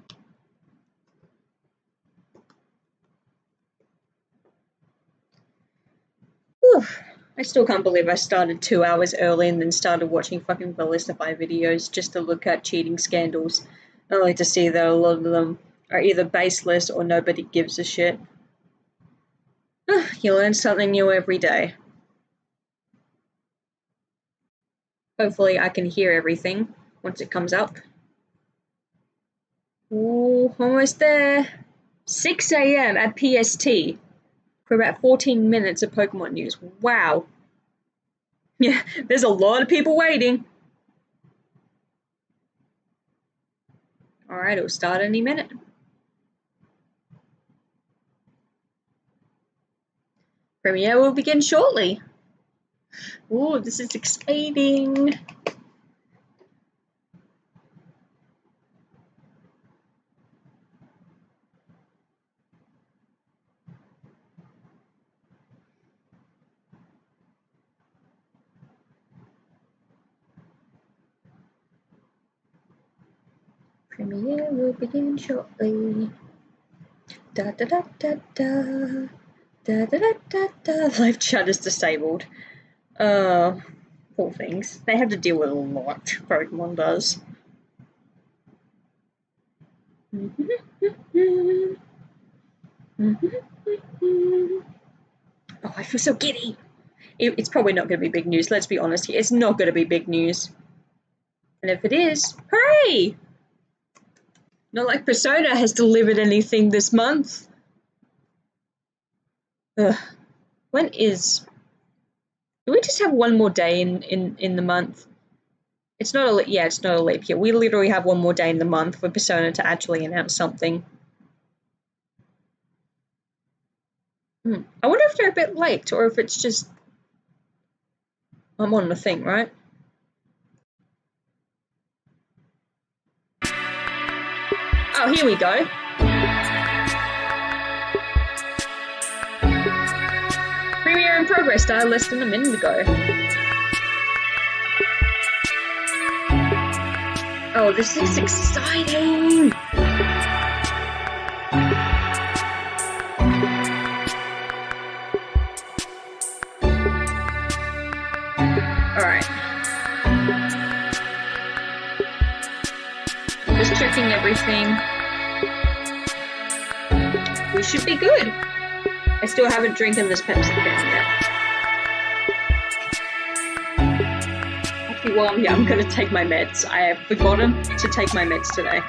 Whew. I still can't believe I started 2 hours early and then started watching fucking Ballistify videos just to look at cheating scandals, only to see that a lot of them are either baseless or nobody gives a shit. You learn something new every day. Hopefully I can hear everything once it comes up. Ooh, almost there. 6 a.m. at PST for about 14 minutes of Pokemon news. Wow. Yeah, there's a lot of people waiting. Alright, it'll start any minute. Premiere will begin shortly. Ooh, this is exciting. Premiere will begin shortly. Da da da da da. Da da da da da. Live chat is disabled. Poor things. They have to deal with a lot. Pokemon does. Oh, I feel so giddy. It's probably not going to be big news. Let's be honest here. It's not going to be big news. And if it is, hooray! Not like Persona has delivered anything this month. Ugh. When is... Do we just have one more day in the month? It's not a... Yeah, it's not a leap year. We literally have one more day in the month for Persona to actually announce something. I wonder if they're a bit late, or if it's just... I'm on the thing, right? Oh, here we go. Premiere in progress started less than a minute ago. Oh, this is exciting! Alright. Just checking everything. We should be good. I still haven't drinking this Pepsi can yet. Actually, while I'm here, I'm gonna take my meds. I have forgotten to take my meds today.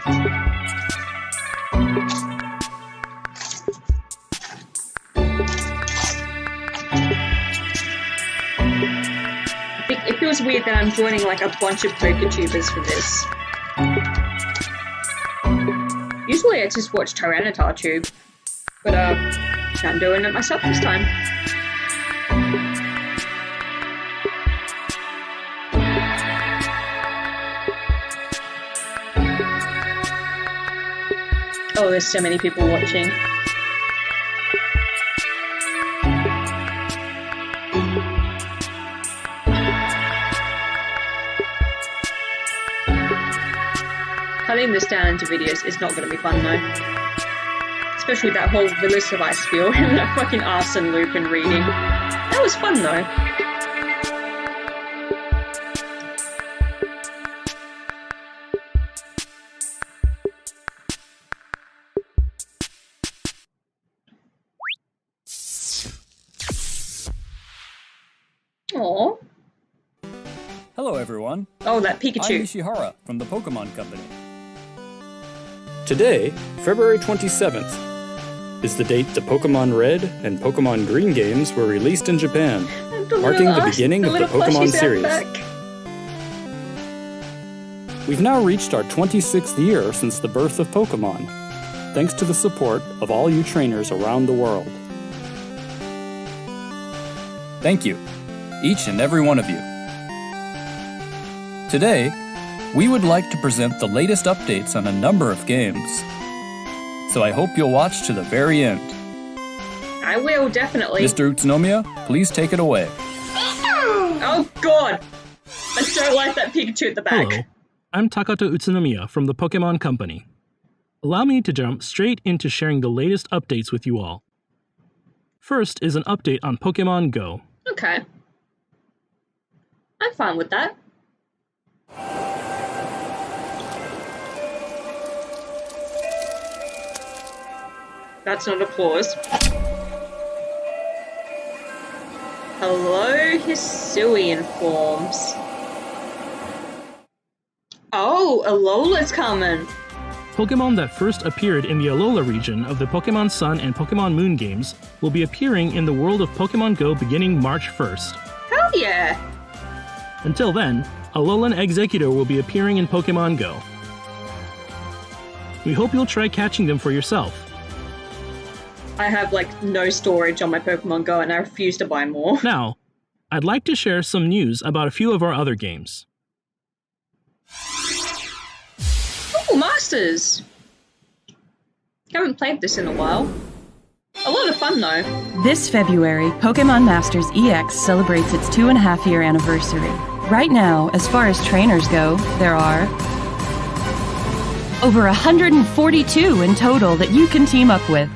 I think it feels weird that I'm joining like a bunch of PokeTubers for this. Usually I just watch Tyranitar Tube, but I'm doing it myself this time. Oh, there's so many people watching. Cutting this down into videos is not going to be fun though. Especially that whole Villucevice spiel and that fucking arson loop and reading. That was fun though. Aww. Hello everyone. Oh, that I'm Pikachu. Ishihara from the Pokemon Company. Today, February 27th, is the date the Pokemon Red and Pokemon Green games were released in Japan, marking the beginning of the Pokemon series. We've now reached our 26th year since the birth of Pokemon, thanks to the support of all you trainers around the world. Thank you, each and every one of you. Today, we would like to present the latest updates on a number of games. So I hope you'll watch to the very end. I will, definitely. Mr. Utsunomiya, please take it away. Oh god! I don't like that Pikachu at the back. Hello, I'm Takato Utsunomiya from the Pokemon Company. Allow me to jump straight into sharing the latest updates with you all. First is an update on Pokemon Go. Okay. I'm fine with that. That's not applause. Hello, Hisuian forms. Oh, Alola's coming. Pokemon that first appeared in the Alola region of the Pokemon Sun and Pokemon Moon games will be appearing in the world of Pokemon Go beginning March 1st. Hell yeah. Until then, Alolan Exeggutor will be appearing in Pokemon Go. We hope you'll try catching them for yourself. I have, like, no storage on my Pokemon Go and I refuse to buy more. Now, I'd like to share some news about a few of our other games. Oh, Masters! Haven't played this in a while. A lot of fun, though. This February, Pokemon Masters EX celebrates its 2.5-year anniversary. Right now, as far as trainers go, there are over 142 in total that you can team up with.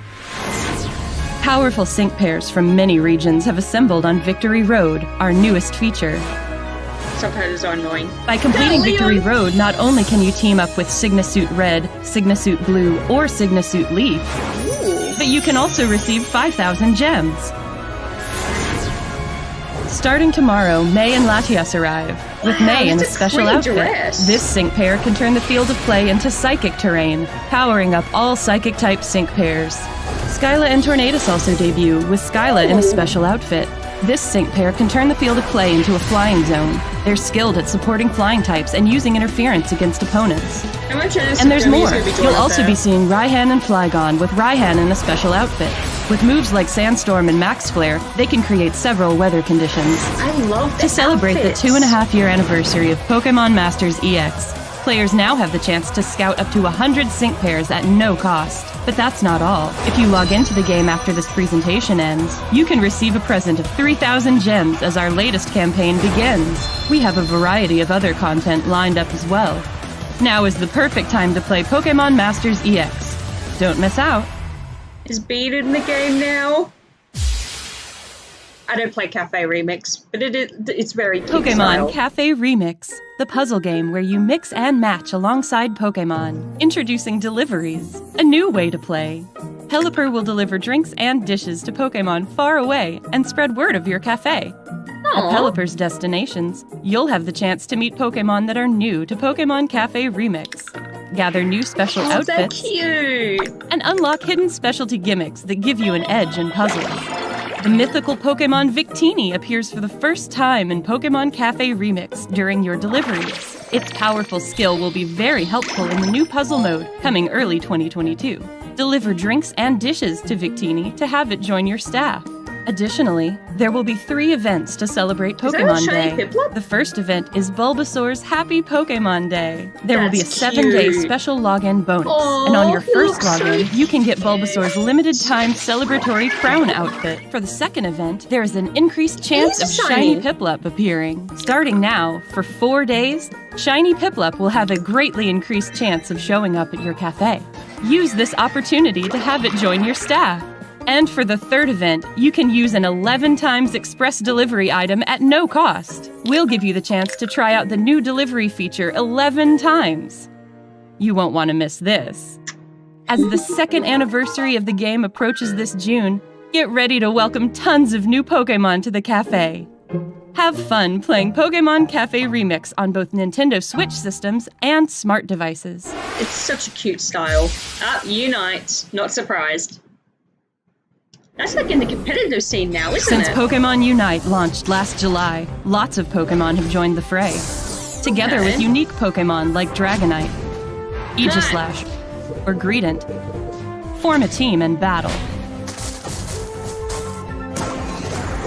Powerful sync pairs from many regions have assembled on Victory Road, our newest feature. Subtitles are annoying. By completing Victory Road, not only can you team up with Signasuit Red, Signasuit Blue, or Signasuit Leaf, but you can also receive 5,000 gems. Starting tomorrow, May and Latias arrive. With May in a special outfit, this sync pair can turn the field of play into psychic terrain, powering up all psychic-type sync pairs. Skyla and Tornadus also debut, with Skyla in a special outfit. This sync pair can turn the field of play into a flying zone. They're skilled at supporting flying types and using interference against opponents. And there's more. You'll also be seeing Raihan and Flygon, with Raihan in a special outfit. With moves like Sandstorm and Max Flare, they can create several weather conditions. I love that. To celebrate the 2.5-year anniversary of Pokemon Masters EX, players now have the chance to scout up to 100 sync pairs at no cost. But that's not all. If you log into the game after this presentation ends, you can receive a present of 3,000 gems as our latest campaign begins. We have a variety of other content lined up as well. Now is the perfect time to play Pokemon Masters EX. Don't miss out. Is Beat in the game now? I don't play Cafe Remix, but it's very cute Pokemon style. Cafe Remix, the puzzle game where you mix and match alongside Pokemon. Introducing Deliveries, a new way to play. Pelipper will deliver drinks and dishes to Pokemon far away and spread word of your cafe. At Pelipper's destinations, you'll have the chance to meet Pokemon that are new to Pokemon Cafe Remix. Gather new special outfits. Cute. And unlock hidden specialty gimmicks that give you an edge in puzzles. The mythical Pokemon Victini appears for the first time in Pokemon Cafe Remix during your deliveries. Its powerful skill will be very helpful in the new puzzle mode, coming early 2022. Deliver drinks and dishes to Victini to have it join your staff. Additionally, there will be 3 events to celebrate Pokemon Day. The first event is Bulbasaur's Happy Pokemon Day. There will be a 7-day special login bonus, and on your first login, you can get Bulbasaur's limited-time celebratory crown outfit. For the second event, there is an increased chance of Shiny Piplup appearing. Starting now, for 4 days, Shiny Piplup will have a greatly increased chance of showing up at your cafe. Use this opportunity to have it join your staff. And for the third event, you can use an 11 times express delivery item at no cost. We'll give you the chance to try out the new delivery feature 11 times. You won't want to miss this. As the 2nd anniversary of the game approaches this June, get ready to welcome tons of new Pokemon to the cafe. Have fun playing Pokemon Cafe Remix on both Nintendo Switch systems and smart devices. It's such a cute style. Unite. Not surprised. That's like in the competitive scene now, isn't Since it? Pokemon Unite launched last July, lots of Pokemon have joined the fray. Together with unique Pokemon like Dragonite, Aegislash, or Greedent, form a team and battle.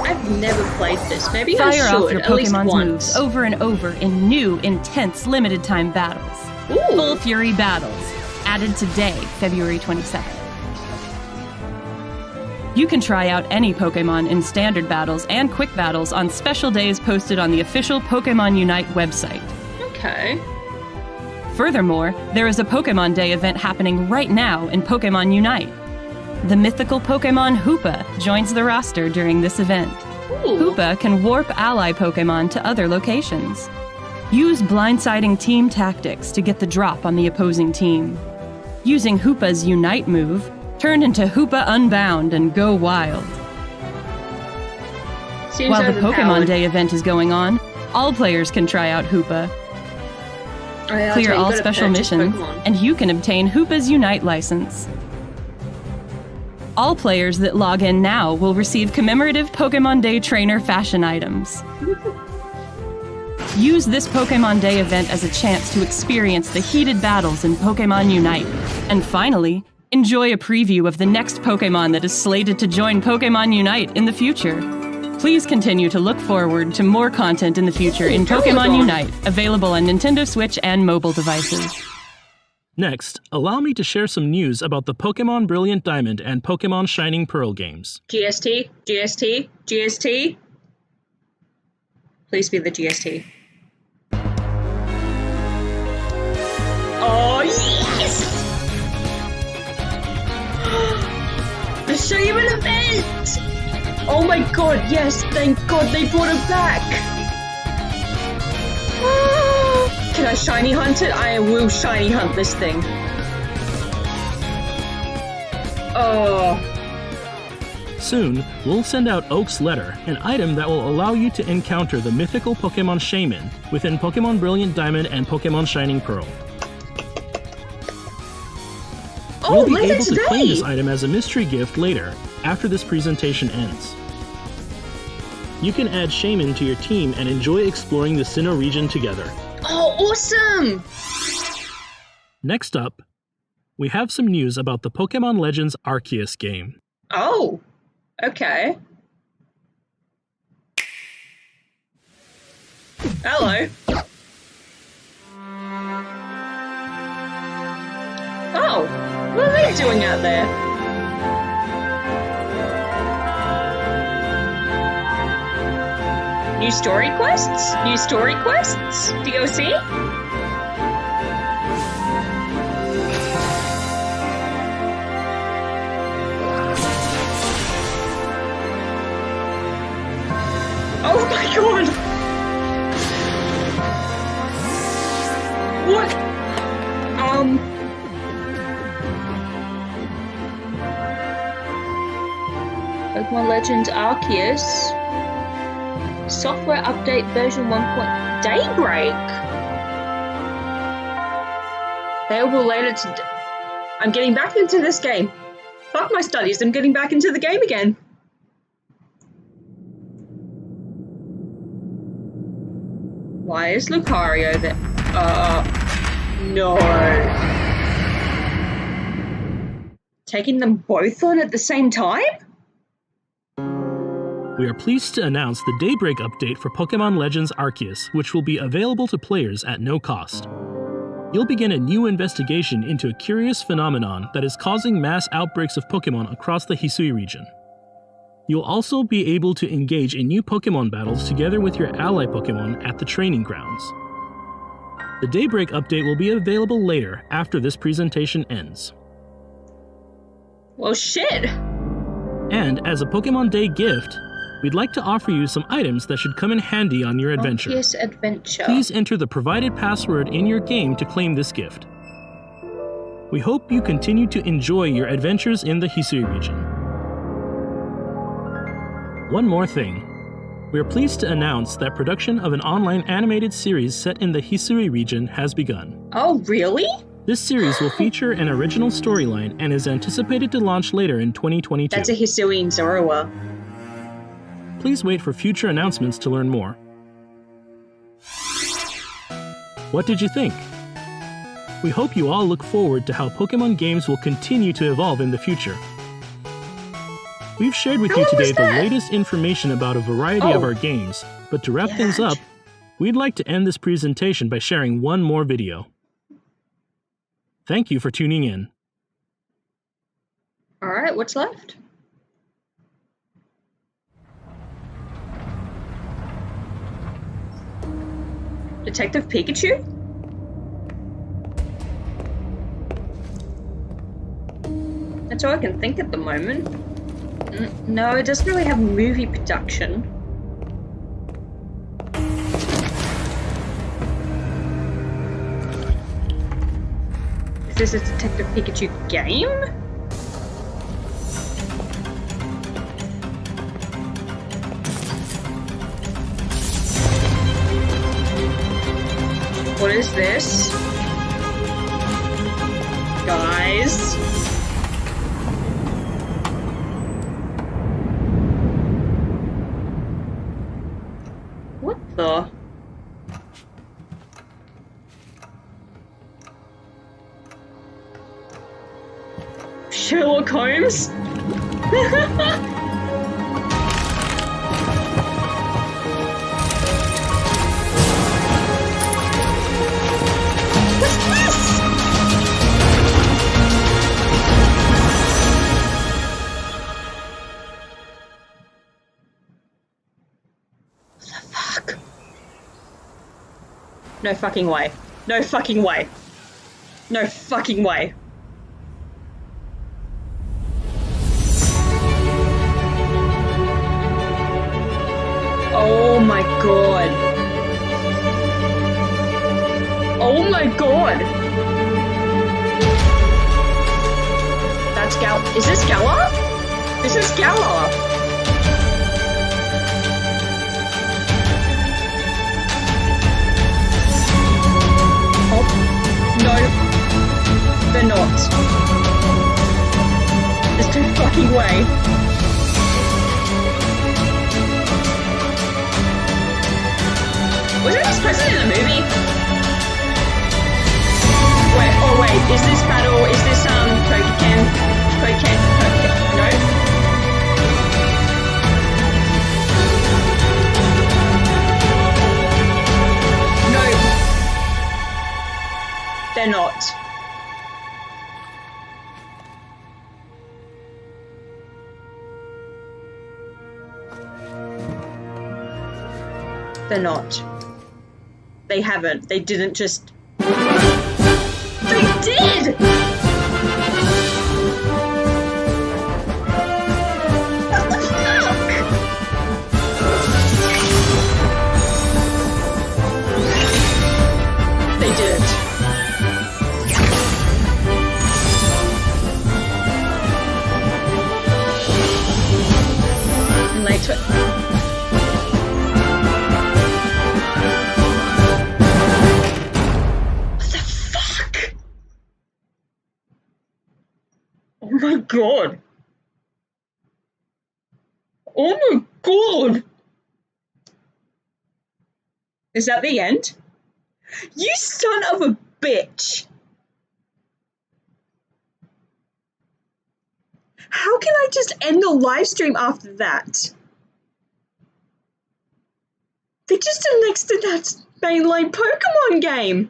I've never played this. Maybe Fire I should, off your at least Pokemon's once. moves over and over in new, intense, limited-time battles. Ooh. Full Fury Battles, added today, February 27th. You can try out any Pokemon in standard battles and quick battles on special days posted on the official Pokemon Unite website. Okay. Furthermore, there is a Pokemon Day event happening right now in Pokemon Unite. The mythical Pokemon Hoopa joins the roster during this event. Ooh. Hoopa can warp ally Pokemon to other locations. Use blindsiding team tactics to get the drop on the opposing team. Using Hoopa's Unite move, turn into Hoopa Unbound and go wild. Seems While the Pokemon overpowered. Day event is going on, all players can try out Hoopa. yeah, Clear okay, you all gotta special purchase missions, Pokemon. and you can obtain Hoopa's Unite license. All players that log in now will receive commemorative Pokemon Day trainer fashion items. Use this Pokemon Day event as a chance to experience the heated battles in Pokemon Unite. And finally, enjoy a preview of the next Pokemon that is slated to join Pokemon Unite in the future. Please continue to look forward to more content in the future in Pokemon Unite, available on Nintendo Switch and mobile devices. Next, allow me to share some news about the Pokemon Brilliant Diamond and Pokemon Shining Pearl games. GST, GST, GST. Please be the GST. Oh, yes! The Shaman event! Oh my god, yes, thank god they brought it back! Can I shiny hunt it? I will shiny hunt this thing. Oh. Soon, we'll send out Oak's Letter, an item that will allow you to encounter the mythical Pokemon Shaman within Pokemon Brilliant Diamond and Pokemon Shining Pearl. Oh, You'll be later able to today! claim this item as a mystery gift later, after this presentation ends. You can add Shaman to your team and enjoy exploring the Sinnoh region together. Oh, awesome! Next up, we have some news about the Pokemon Legends Arceus game. Oh, okay. Hello. Oh, what are they doing out there? New story quests? New story quests? DLC? Oh my god! What? Pokemon Legends Arceus software update version 1. Daybreak. Available later today. I'm getting back into this game. Fuck my studies. I'm getting back into the game again. Why is Lucario there? No. Taking them both on at the same time? We are pleased to announce the Daybreak update for Pokemon Legends Arceus, which will be available to players at no cost. You'll begin a new investigation into a curious phenomenon that is causing mass outbreaks of Pokemon across the Hisui region. You'll also be able to engage in new Pokemon battles together with your ally Pokemon at the training grounds. The Daybreak update will be available later after this presentation ends. Well, shit! And as a Pokemon Day gift, we'd like to offer you some items that should come in handy on your adventure. Arceus Adventure. Please enter the provided password in your game to claim this gift. We hope you continue to enjoy your adventures in the Hisui region. One more thing. We are pleased to announce that production of an online animated series set in the Hisui region has begun. Oh, really? This series will feature an original storyline and is anticipated to launch later in 2022. That's a Hisui and Zorua. Please wait for future announcements to learn more. What did you think? We hope you all look forward to how Pokemon games will continue to evolve in the future. We've shared with you today the latest information about a variety of our games, but to wrap things up, we'd like to end this presentation by sharing one more video. Thank you for tuning in. Alright, what's left? Detective Pikachu? That's all I can think at the moment. No, it doesn't really have movie production. Is this a Detective Pikachu game? What is this? guys. What the? Sherlock Holmes? What's this? What the fuck? No fucking way. No fucking way. No fucking way. Oh my god. Oh my god. That's Is this Gala? This is Gala. Oh, no. They're not. There's no fucking way. Wasn't this present in the movie? Wait, oh wait, is this battle, is this, no? No. They're not. They're not. They haven't. They didn't just... They did! What the fuck? They didn't. And they took... Oh my god. Oh my god. Is that the end? You son of a bitch. How can I just end the live stream after that? They just annexed to that mainline Pokemon game.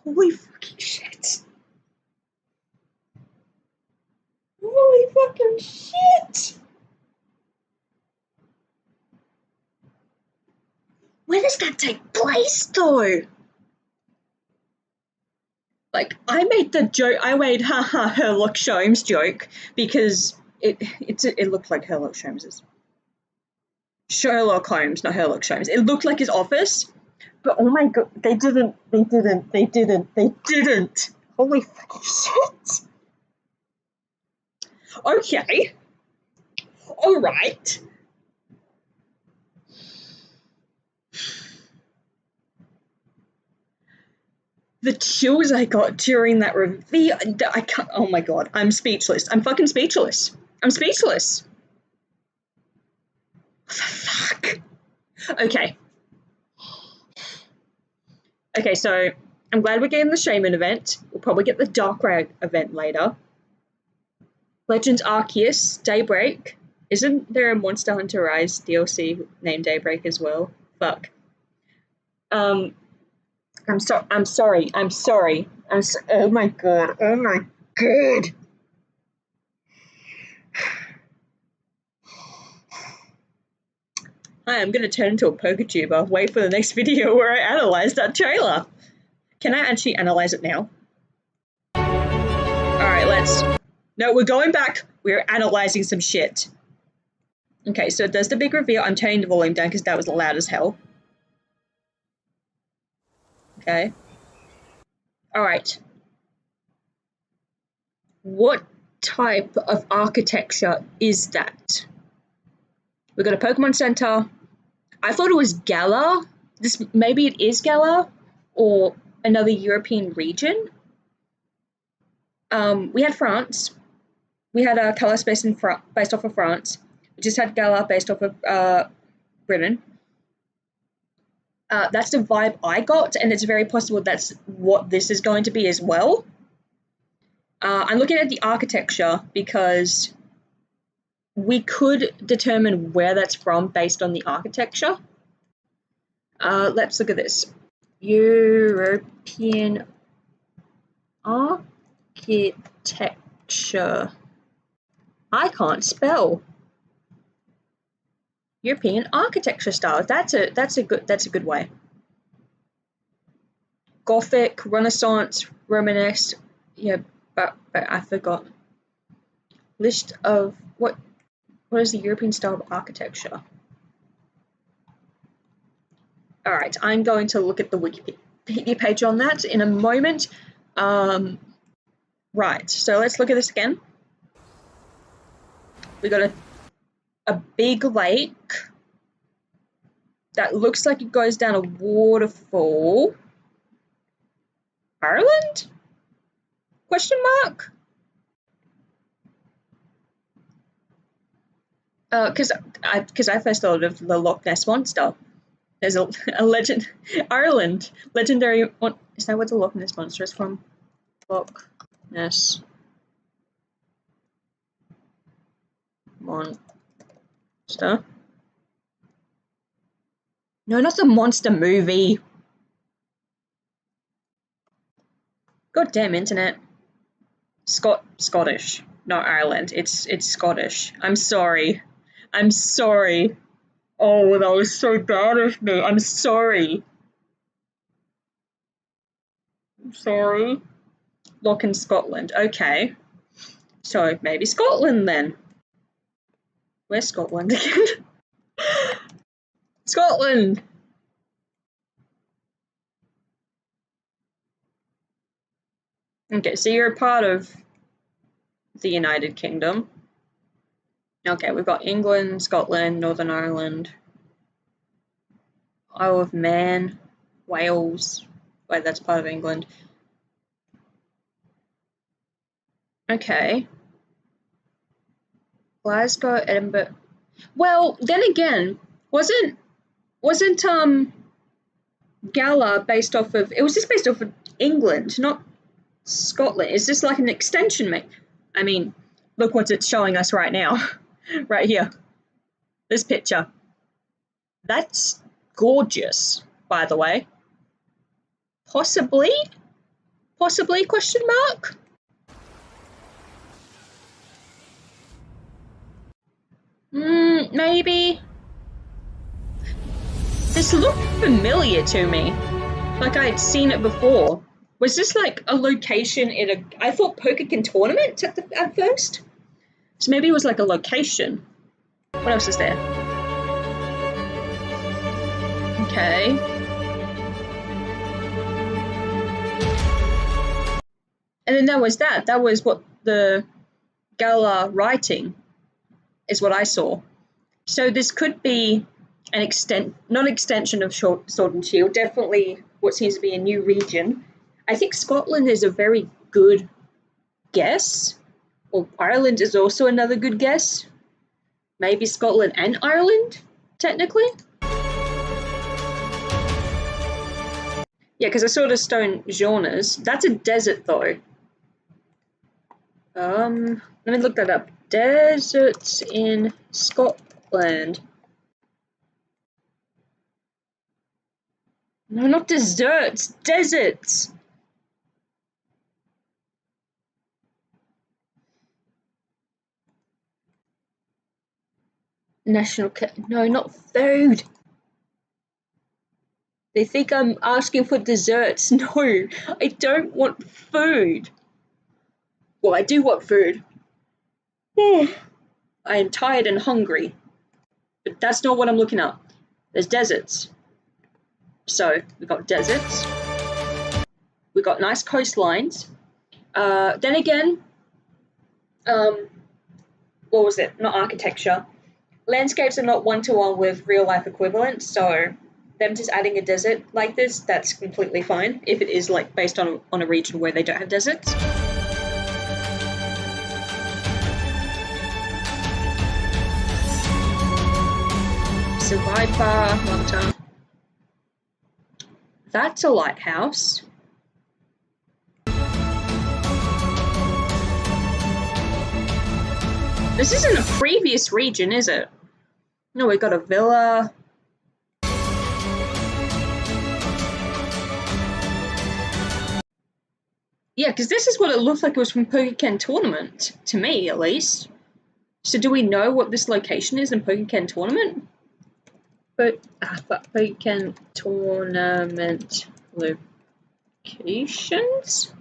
Holy fucking shit. Holy fucking shit. Where does that take place though? Like, I made the joke, I made haha Sherlock Holmes joke because it looked like Sherlock Holmes's. Sherlock Holmes, not Sherlock Holmes. It looked like his office. But oh my god, they didn't. Holy fucking shit. Okay. Alright. The chills I got during that reveal, I can't, oh my god, I'm speechless. I'm fucking speechless. I'm speechless. What the fuck? Okay. Okay, so I'm glad we're getting the Shaman event. We'll probably get the Darkrai event later. Legends Arceus, Daybreak. Isn't there a Monster Hunter Rise DLC named Daybreak as well? Fuck. I'm sorry. Oh my god. Hi, I'm gonna turn into a PokeTuber. Wait for the next video where I analyze that trailer. Can I actually analyze it now? Alright, let's... No, we're going back. We're analyzing some shit. Okay, so there's the big reveal. I'm turning the volume down because that was loud as hell. Okay. Alright. What type of architecture is that? We've got a Pokemon Center. I thought it was Gala, this maybe it is Galar or another European region. We had France. We had Calais based off of France. We just had Galar based off of Britain. That's the vibe I got, and it's very possible that's what this is going to be as well. I'm looking at the architecture because we could determine where that's from based on the architecture. Let's look at this. European architecture. I can't spell. European architecture style. That's a good way. Gothic, Renaissance, Romanesque. Yeah, but I forgot. List of what is the European style of architecture? All right, I'm going to look at the Wikipedia page on that in a moment. Right, so let's look at this again. We got a big lake that looks like it goes down a waterfall. Ireland? Question mark? Because I first thought of the Loch Ness Monster. There's a legend, Ireland, legendary. Is that what the Loch Ness Monster is from? Loch Ness Monster. No, not the monster movie. Goddamn internet. Scottish, not Ireland. It's Scottish. I'm sorry. Oh, that was so bad of me. I'm sorry. Loch in Scotland. Okay. So maybe Scotland then. Where's Scotland again? Scotland! Okay, so you're a part of the United Kingdom. Okay, we've got England, Scotland, Northern Ireland, Isle of Man, Wales. Wait, that's part of England. Okay. Glasgow, Edinburgh. Well, then again, wasn't Galar based off of? It was just based off of England, not Scotland. Is this like an extension, mate? I mean, look what it's showing us right now, right here. This picture. That's gorgeous, by the way. Possibly? Question mark? Maybe. This looked familiar to me. Like I'd seen it before. Was this like a location in a... I thought Poke-shenanigans tournament at first. So maybe it was like a location. What else is there? Okay. And then that was that. That was what the Galar writing is what I saw. So this could be an extension of Sword and Shield. Definitely what seems to be a new region. I think Scotland is a very good guess. Or Ireland is also another good guess. Maybe Scotland and Ireland, technically. Yeah, because I saw the stone genres. That's a desert, though. Let me look that up. Deserts in Scotland. No, not deserts. Deserts. No, not food. They think I'm asking for desserts. No, I don't want food. Well, I do want food. I am tired and hungry. But that's not what I'm looking up. There's deserts. So, we've got deserts. We've got nice coastlines. Then again, what was it? Not architecture. Landscapes are not one-to-one with real-life equivalents, so them just adding a desert like this, that's completely fine. If it is like based on a region where they don't have deserts. Survived for a long time. That's a lighthouse. This isn't a previous region, is it? No, we got a villa. Yeah, because this is what it looked like it was from Poke-Ken Tournament, to me at least. So do we know what this location is in Poke-Ken Tournament? Poke-Ken Tournament locations?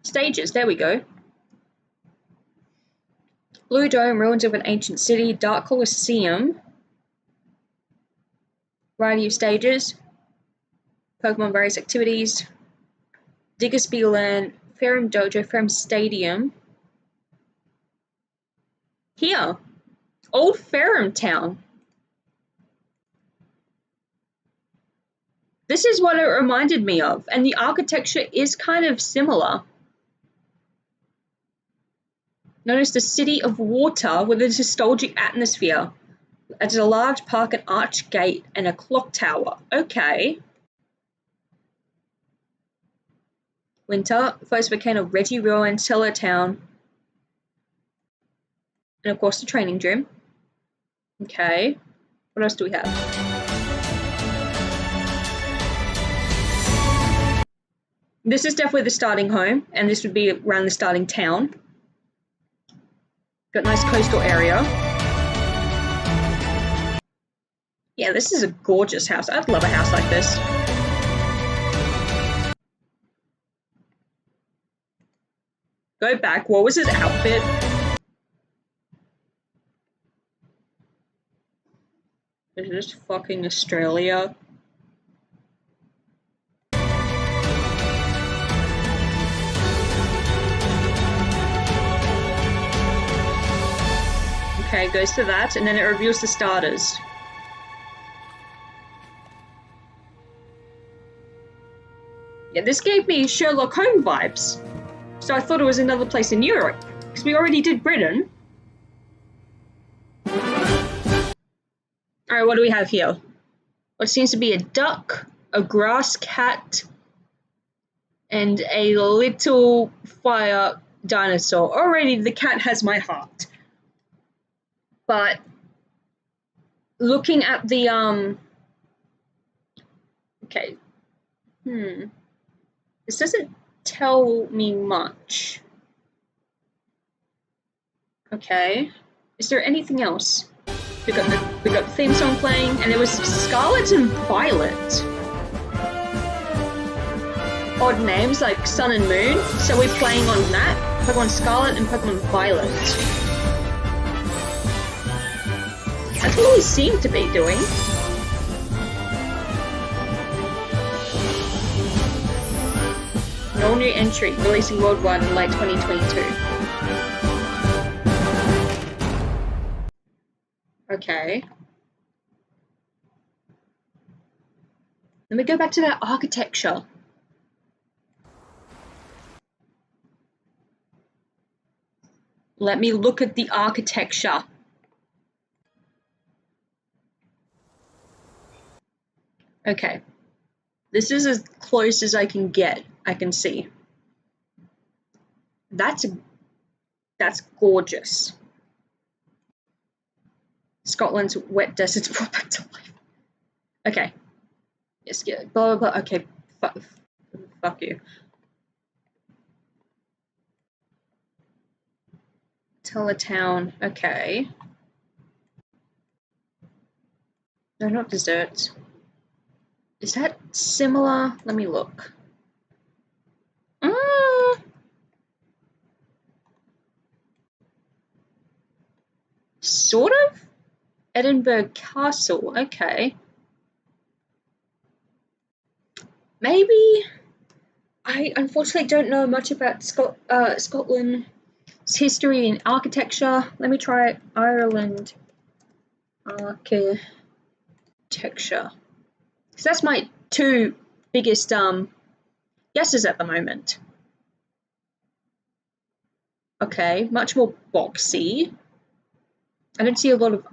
Stages, there we go. Blue Dome, ruins of an ancient city, Dark Colosseum, variety of stages, Pokemon various activities, Diggersby Land, Ferrum Dojo, Ferrum Stadium. Here, Old Ferrum Town. This is what it reminded me of, and the architecture is kind of similar. Notice the City of Water with a nostalgic atmosphere. It's a large park, an arch gate, and a clock tower. Okay. Winter, first volcano, Reggie Ruin, Cellar Town. And of course the training gym. Okay. What else do we have? This is definitely the starting home, and this would be around the starting town. Got a nice coastal area. Yeah, this is a gorgeous house. I'd love a house like this. Go back. What was his outfit? Is this fucking Australia? Okay, goes to that, and then it reveals the starters. Yeah, this gave me Sherlock Holmes vibes. So I thought it was another place in Europe, because we already did Britain. Alright, what do we have here? What seems to be a duck, a grass cat, and a little fire dinosaur. Already the cat has my heart. But looking at the okay. This doesn't tell me much. Okay. Is there anything else? We got the theme song playing, and it was Scarlet and Violet. Odd names like Sun and Moon, so we're playing on that. Pokemon Scarlet and Pokemon Violet. That's what we seem to be doing. No new entry, releasing worldwide in late 2022. Okay. Let me go back to that architecture. Let me look at the architecture. Okay. This is as close as I can get. I can see. That's gorgeous. Scotland's wet deserts brought back to life. Okay. Yes, yeah, blah, blah, blah. Okay. Fuck you. Teletown. Okay. No, not desserts. Is that similar? Let me look. Sort of? Edinburgh Castle, okay. Maybe. I unfortunately don't know much about Scotland's history and architecture. Let me try Ireland. Okay. architecture. So that's my two biggest guesses at the moment. Okay, much more boxy. I don't see a lot of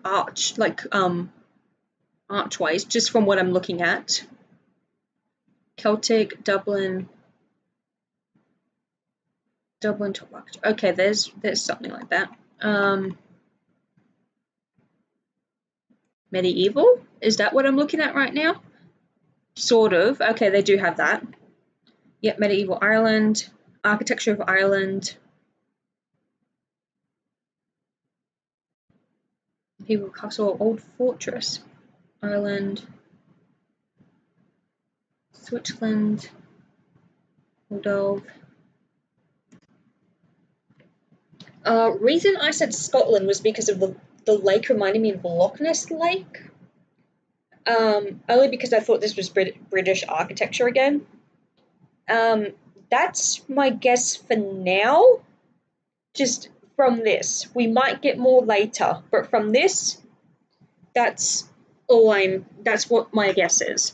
archways, just from what I'm looking at. Celtic, Dublin top architecture. Okay, there's something like that. Medieval? Is that what I'm looking at right now? Sort of. Okay, they do have that. Yep, medieval Ireland, architecture of Ireland. Medieval castle, old fortress. Ireland. Switzerland. Moldova. Reason I said Scotland was because of the lake reminding me of Loch Ness Lake. Only because I thought this was British architecture again. That's my guess for now. Just from this. We might get more later, but from this, that's what my guess is.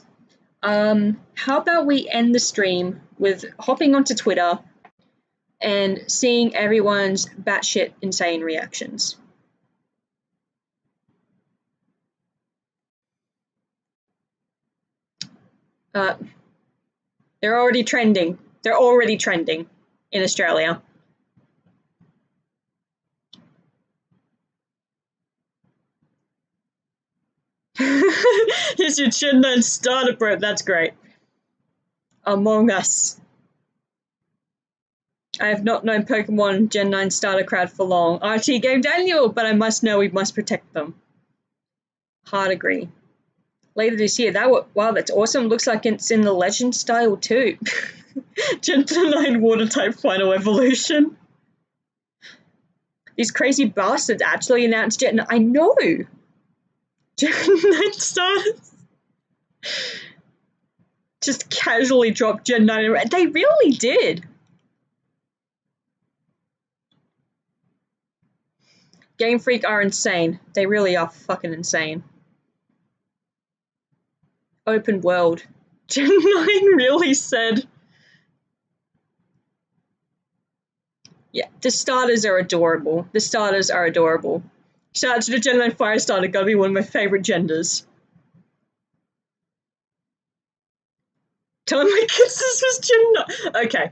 How about we end the stream with hopping onto Twitter and seeing everyone's batshit insane reactions. They're already trending. They're already trending in Australia. Here's your Gen 9 starter, bro. That's great. Among Us. I have not known Pokemon Gen 9 starter crowd for long. RT Game Daniel, but I must know we must protect them. Hard agree. Later this year, wow, that's awesome. Looks like it's in the Legend style too. Gen 9 water type final evolution. These crazy bastards actually announced Gen 9. I know. Gen 9 starters. Just casually dropped Gen 9. They really did. Game Freak are insane. They really are fucking insane. Open world. Gen 9 really said. Yeah, the starters are adorable. The starters are adorable. Shout out to the Gen 9 Fire Starter, gotta be one of my favorite genders. Telling my kids this was Gen 9. Okay.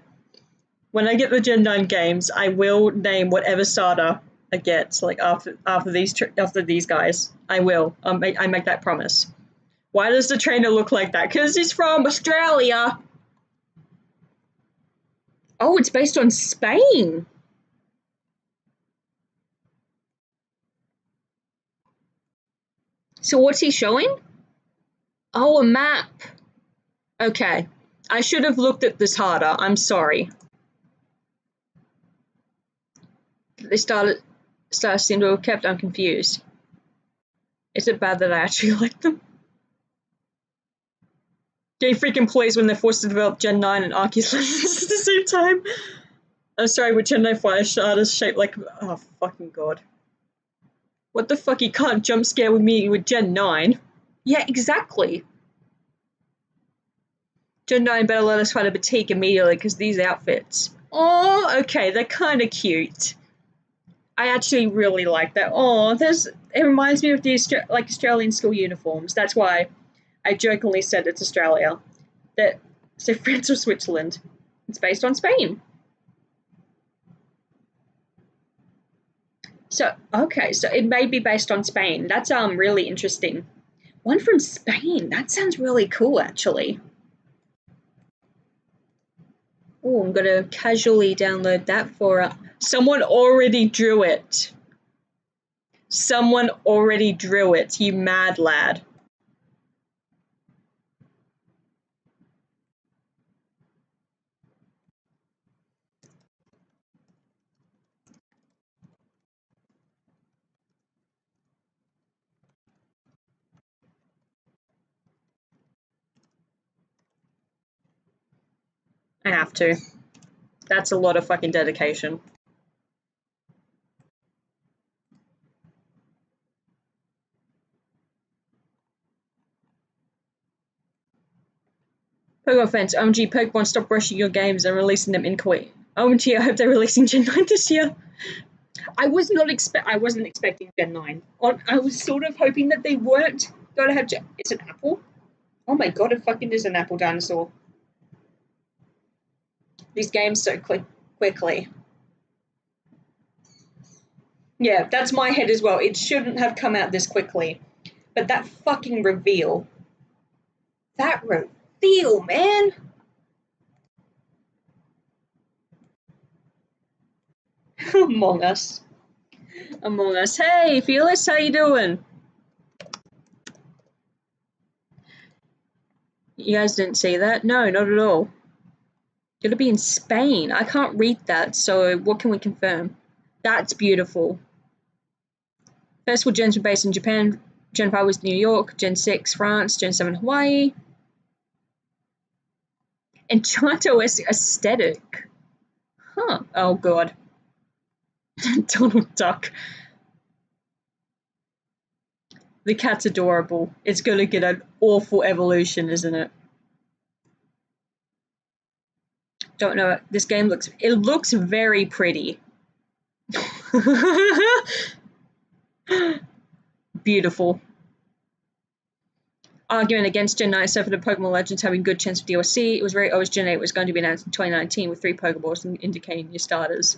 When I get the Gen 9 games, I will name whatever starter I get, like after these guys. I will. I make that promise. Why does the trainer look like that? Because he's from Australia. Oh, it's based on Spain. So what's he showing? Oh, a map. Okay. I should have looked at this harder. I'm sorry. They started seem to have kept. I'm confused. Is it bad that I actually like them? Game Freak employees when they're forced to develop Gen 9 and Arceus Legends at the same time. I'm sorry, with Gen 9 Fire Starters shaped like... Oh, fucking god. What the fuck, you can't jump scare with me with Gen 9? Yeah, exactly. Gen 9 better let us find a boutique immediately, because these outfits... Oh, okay, they're kind of cute. I actually really like that. Oh, it reminds me of the Australian school uniforms. That's why I jokingly said it's Australia. So France or Switzerland. It's based on Spain. So, okay, so it may be based on Spain. That's really interesting. One from Spain. That sounds really cool, actually. Oh, I'm going to casually download that for... Someone already drew it. Someone already drew it, you mad lad. I have to. That's a lot of fucking dedication. Pokemon fans, OMG, Pokemon, stop rushing your games and releasing them in Kuwait. OMG, I hope they're releasing Gen 9 this year. I wasn't expecting Gen 9. I was sort of hoping that they weren't going to have It's an apple? Oh my god, it fucking is an apple dinosaur. These games so quickly. Yeah, that's my head as well. It shouldn't have come out this quickly. But that fucking reveal. That reveal, man! Among Us. Among Us. Hey, Felix, how you doing? You guys didn't see that? No, not at all. It'll be in Spain. I can't read that, so what can we confirm? That's beautiful. First four gens were based in Japan. Gen 5 was New York. Gen 6, France. Gen 7, Hawaii. Enchanto aesthetic. Huh. Oh, God. Donald Duck. The cat's adorable. It's going to get an awful evolution, isn't it? Don't know. This game looks very pretty. Beautiful. Argument against Gen 9 suffered of Pokemon Legends having good chance of DLC. It was very obvious Gen 8 was going to be announced in 2019 with 3 Pokeballs indicating new starters.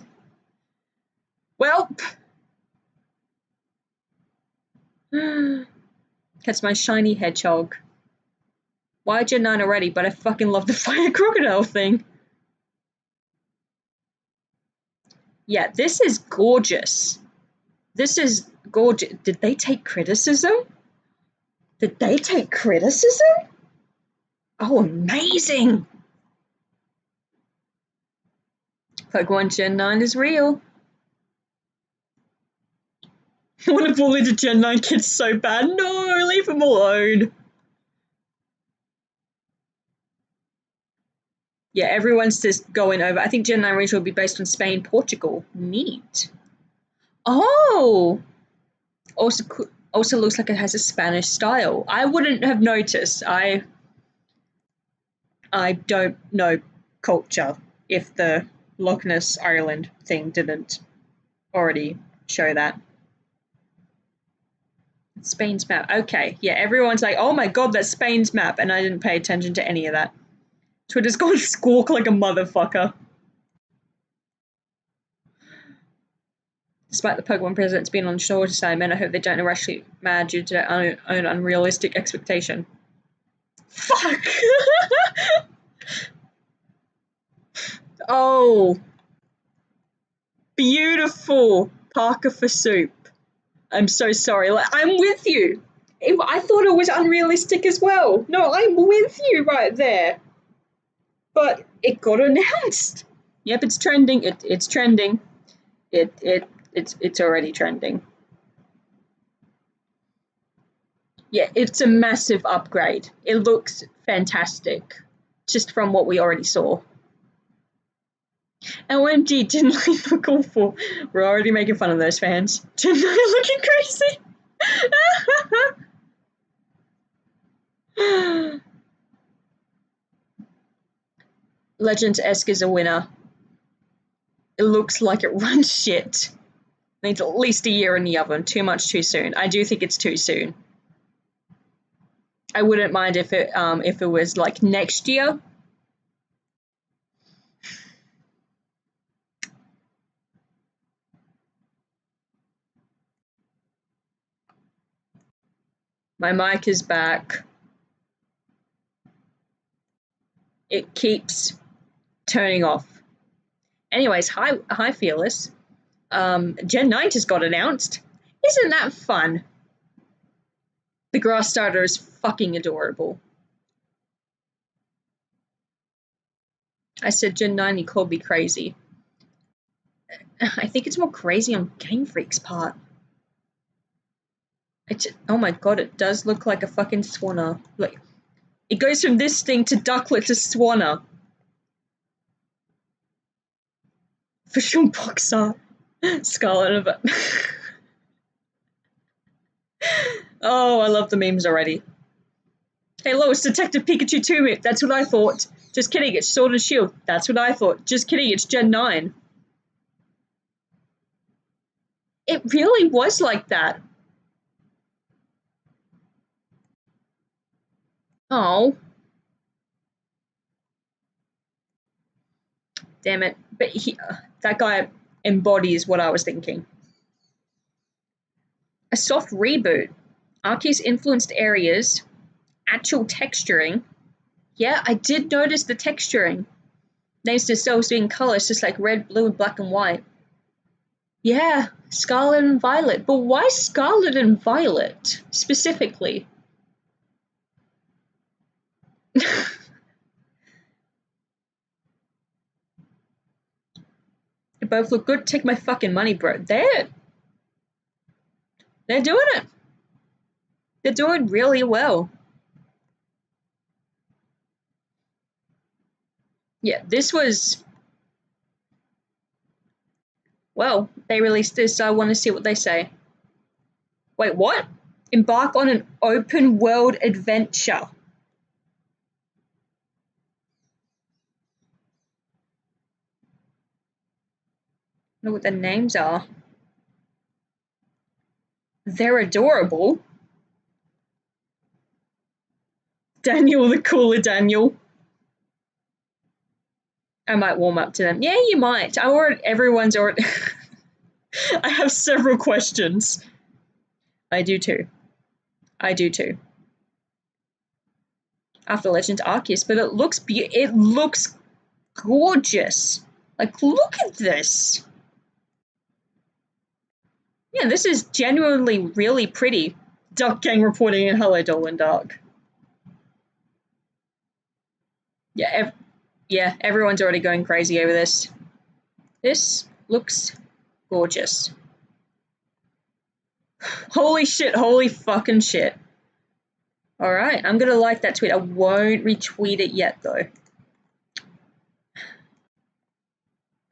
Well, that's my shiny hedgehog. Why Gen 9 already? But I fucking love the fire crocodile thing. Yeah, this is gorgeous. This is gorgeous. Did they take criticism? Did they take criticism? Oh, amazing! Pokemon Gen 9 is real. I want to bully the Gen 9 kids so bad. No, leave them alone. Yeah, everyone's just going over. I think Gen 9 region will be based on Spain, Portugal. Neat. Oh! Also looks like it has a Spanish style. I wouldn't have noticed. I don't know culture if the Loch Ness Ireland thing didn't already show that. Spain's map. Okay, yeah, everyone's like, oh my god, that's Spain's map, and I didn't pay attention to any of that. Twitter's gone squawk like a motherfucker. Despite the Pokemon presidents being on the shorter side, men I hope they don't irrationally mad due to their own unrealistic expectation. Fuck! Oh. Beautiful. Parker for soup. I'm so sorry. I'm with you. I thought it was unrealistic as well. No, I'm with you right there. But it got announced. Yep, it's trending. It's trending. It's already trending. Yeah, it's a massive upgrade. It looks fantastic, just from what we already saw. OMG, Gen 9 look awful. We're already making fun of those fans. Gen 9 looking crazy. Legends-esque is a winner. It looks like it runs shit. Needs at least a year in the oven. Too much too soon. I do think it's too soon. I wouldn't mind if it was like next year. My mic is back. It keeps turning off. Anyways, hi Fearless. Gen 9 just got announced. Isn't that fun? The grass starter is fucking adorable. I said Gen 9, you called me crazy. I think it's more crazy on Game Freak's part. Oh my god, it does look like a fucking Swanna. Like, it goes from this thing to Ducklet to Swanna. For sure, boxer. Scarlet of it. Oh, I love the memes already. Hello, it's Detective Pikachu 2. That's what I thought. Just kidding, it's Sword and Shield. That's what I thought. Just kidding, it's Gen 9. It really was like that. Oh. Damn it. But that guy embodies what I was thinking. A soft reboot. Arceus influenced areas. Actual texturing. Yeah, I did notice the texturing. Names themselves being colors just like red, blue, and black and white. Yeah, Scarlet and Violet. But why Scarlet and Violet, specifically? They both look good. Take my fucking money, bro. They're doing it. They're doing really well. Yeah, this was... Well, they released this, so I want to see what they say. Wait, what? Embark on an open world adventure. I don't know what the names are. They're adorable. Daniel the cooler Daniel. I might warm up to them. Yeah, you might. Everyone's already... I have several questions. I do too. After Legends Arceus, but it looks gorgeous. Like, look at this. Yeah, this is genuinely really pretty. Duck Gang reporting in Hello Dolan Dark. Yeah, everyone's already going crazy over this. This looks gorgeous. Holy shit, holy fucking shit. Alright, I'm gonna like that tweet. I won't retweet it yet, though.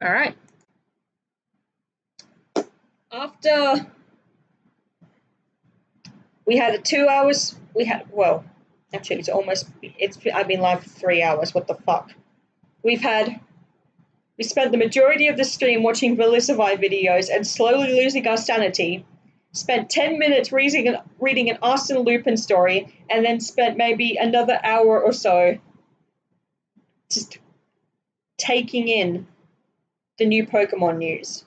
Alright. After we had 2 hours, actually I've been live for 3 hours, what the fuck. We spent the majority of the stream watching Villa Survive videos and slowly losing our sanity, spent 10 minutes reading an Arsene Lupin story, and then spent maybe another hour or so just taking in the new Pokemon news.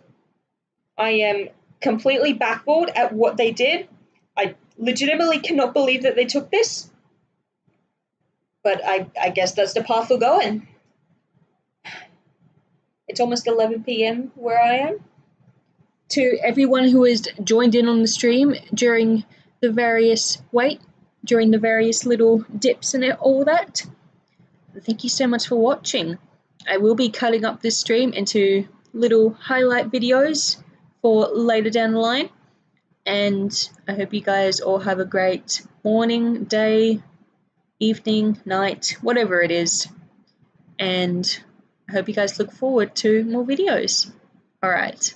I am completely baffled at what they did. I legitimately cannot believe that they took this, but I guess that's the path we're going. It's almost 11 p.m. where I am. To everyone who has joined in on the stream during the various little dips and all that, thank you so much for watching. I will be cutting up this stream into little highlight videos for later down the line, and I hope you guys all have a great morning, day, evening, night, whatever it is, and I hope you guys look forward to more videos. Alright.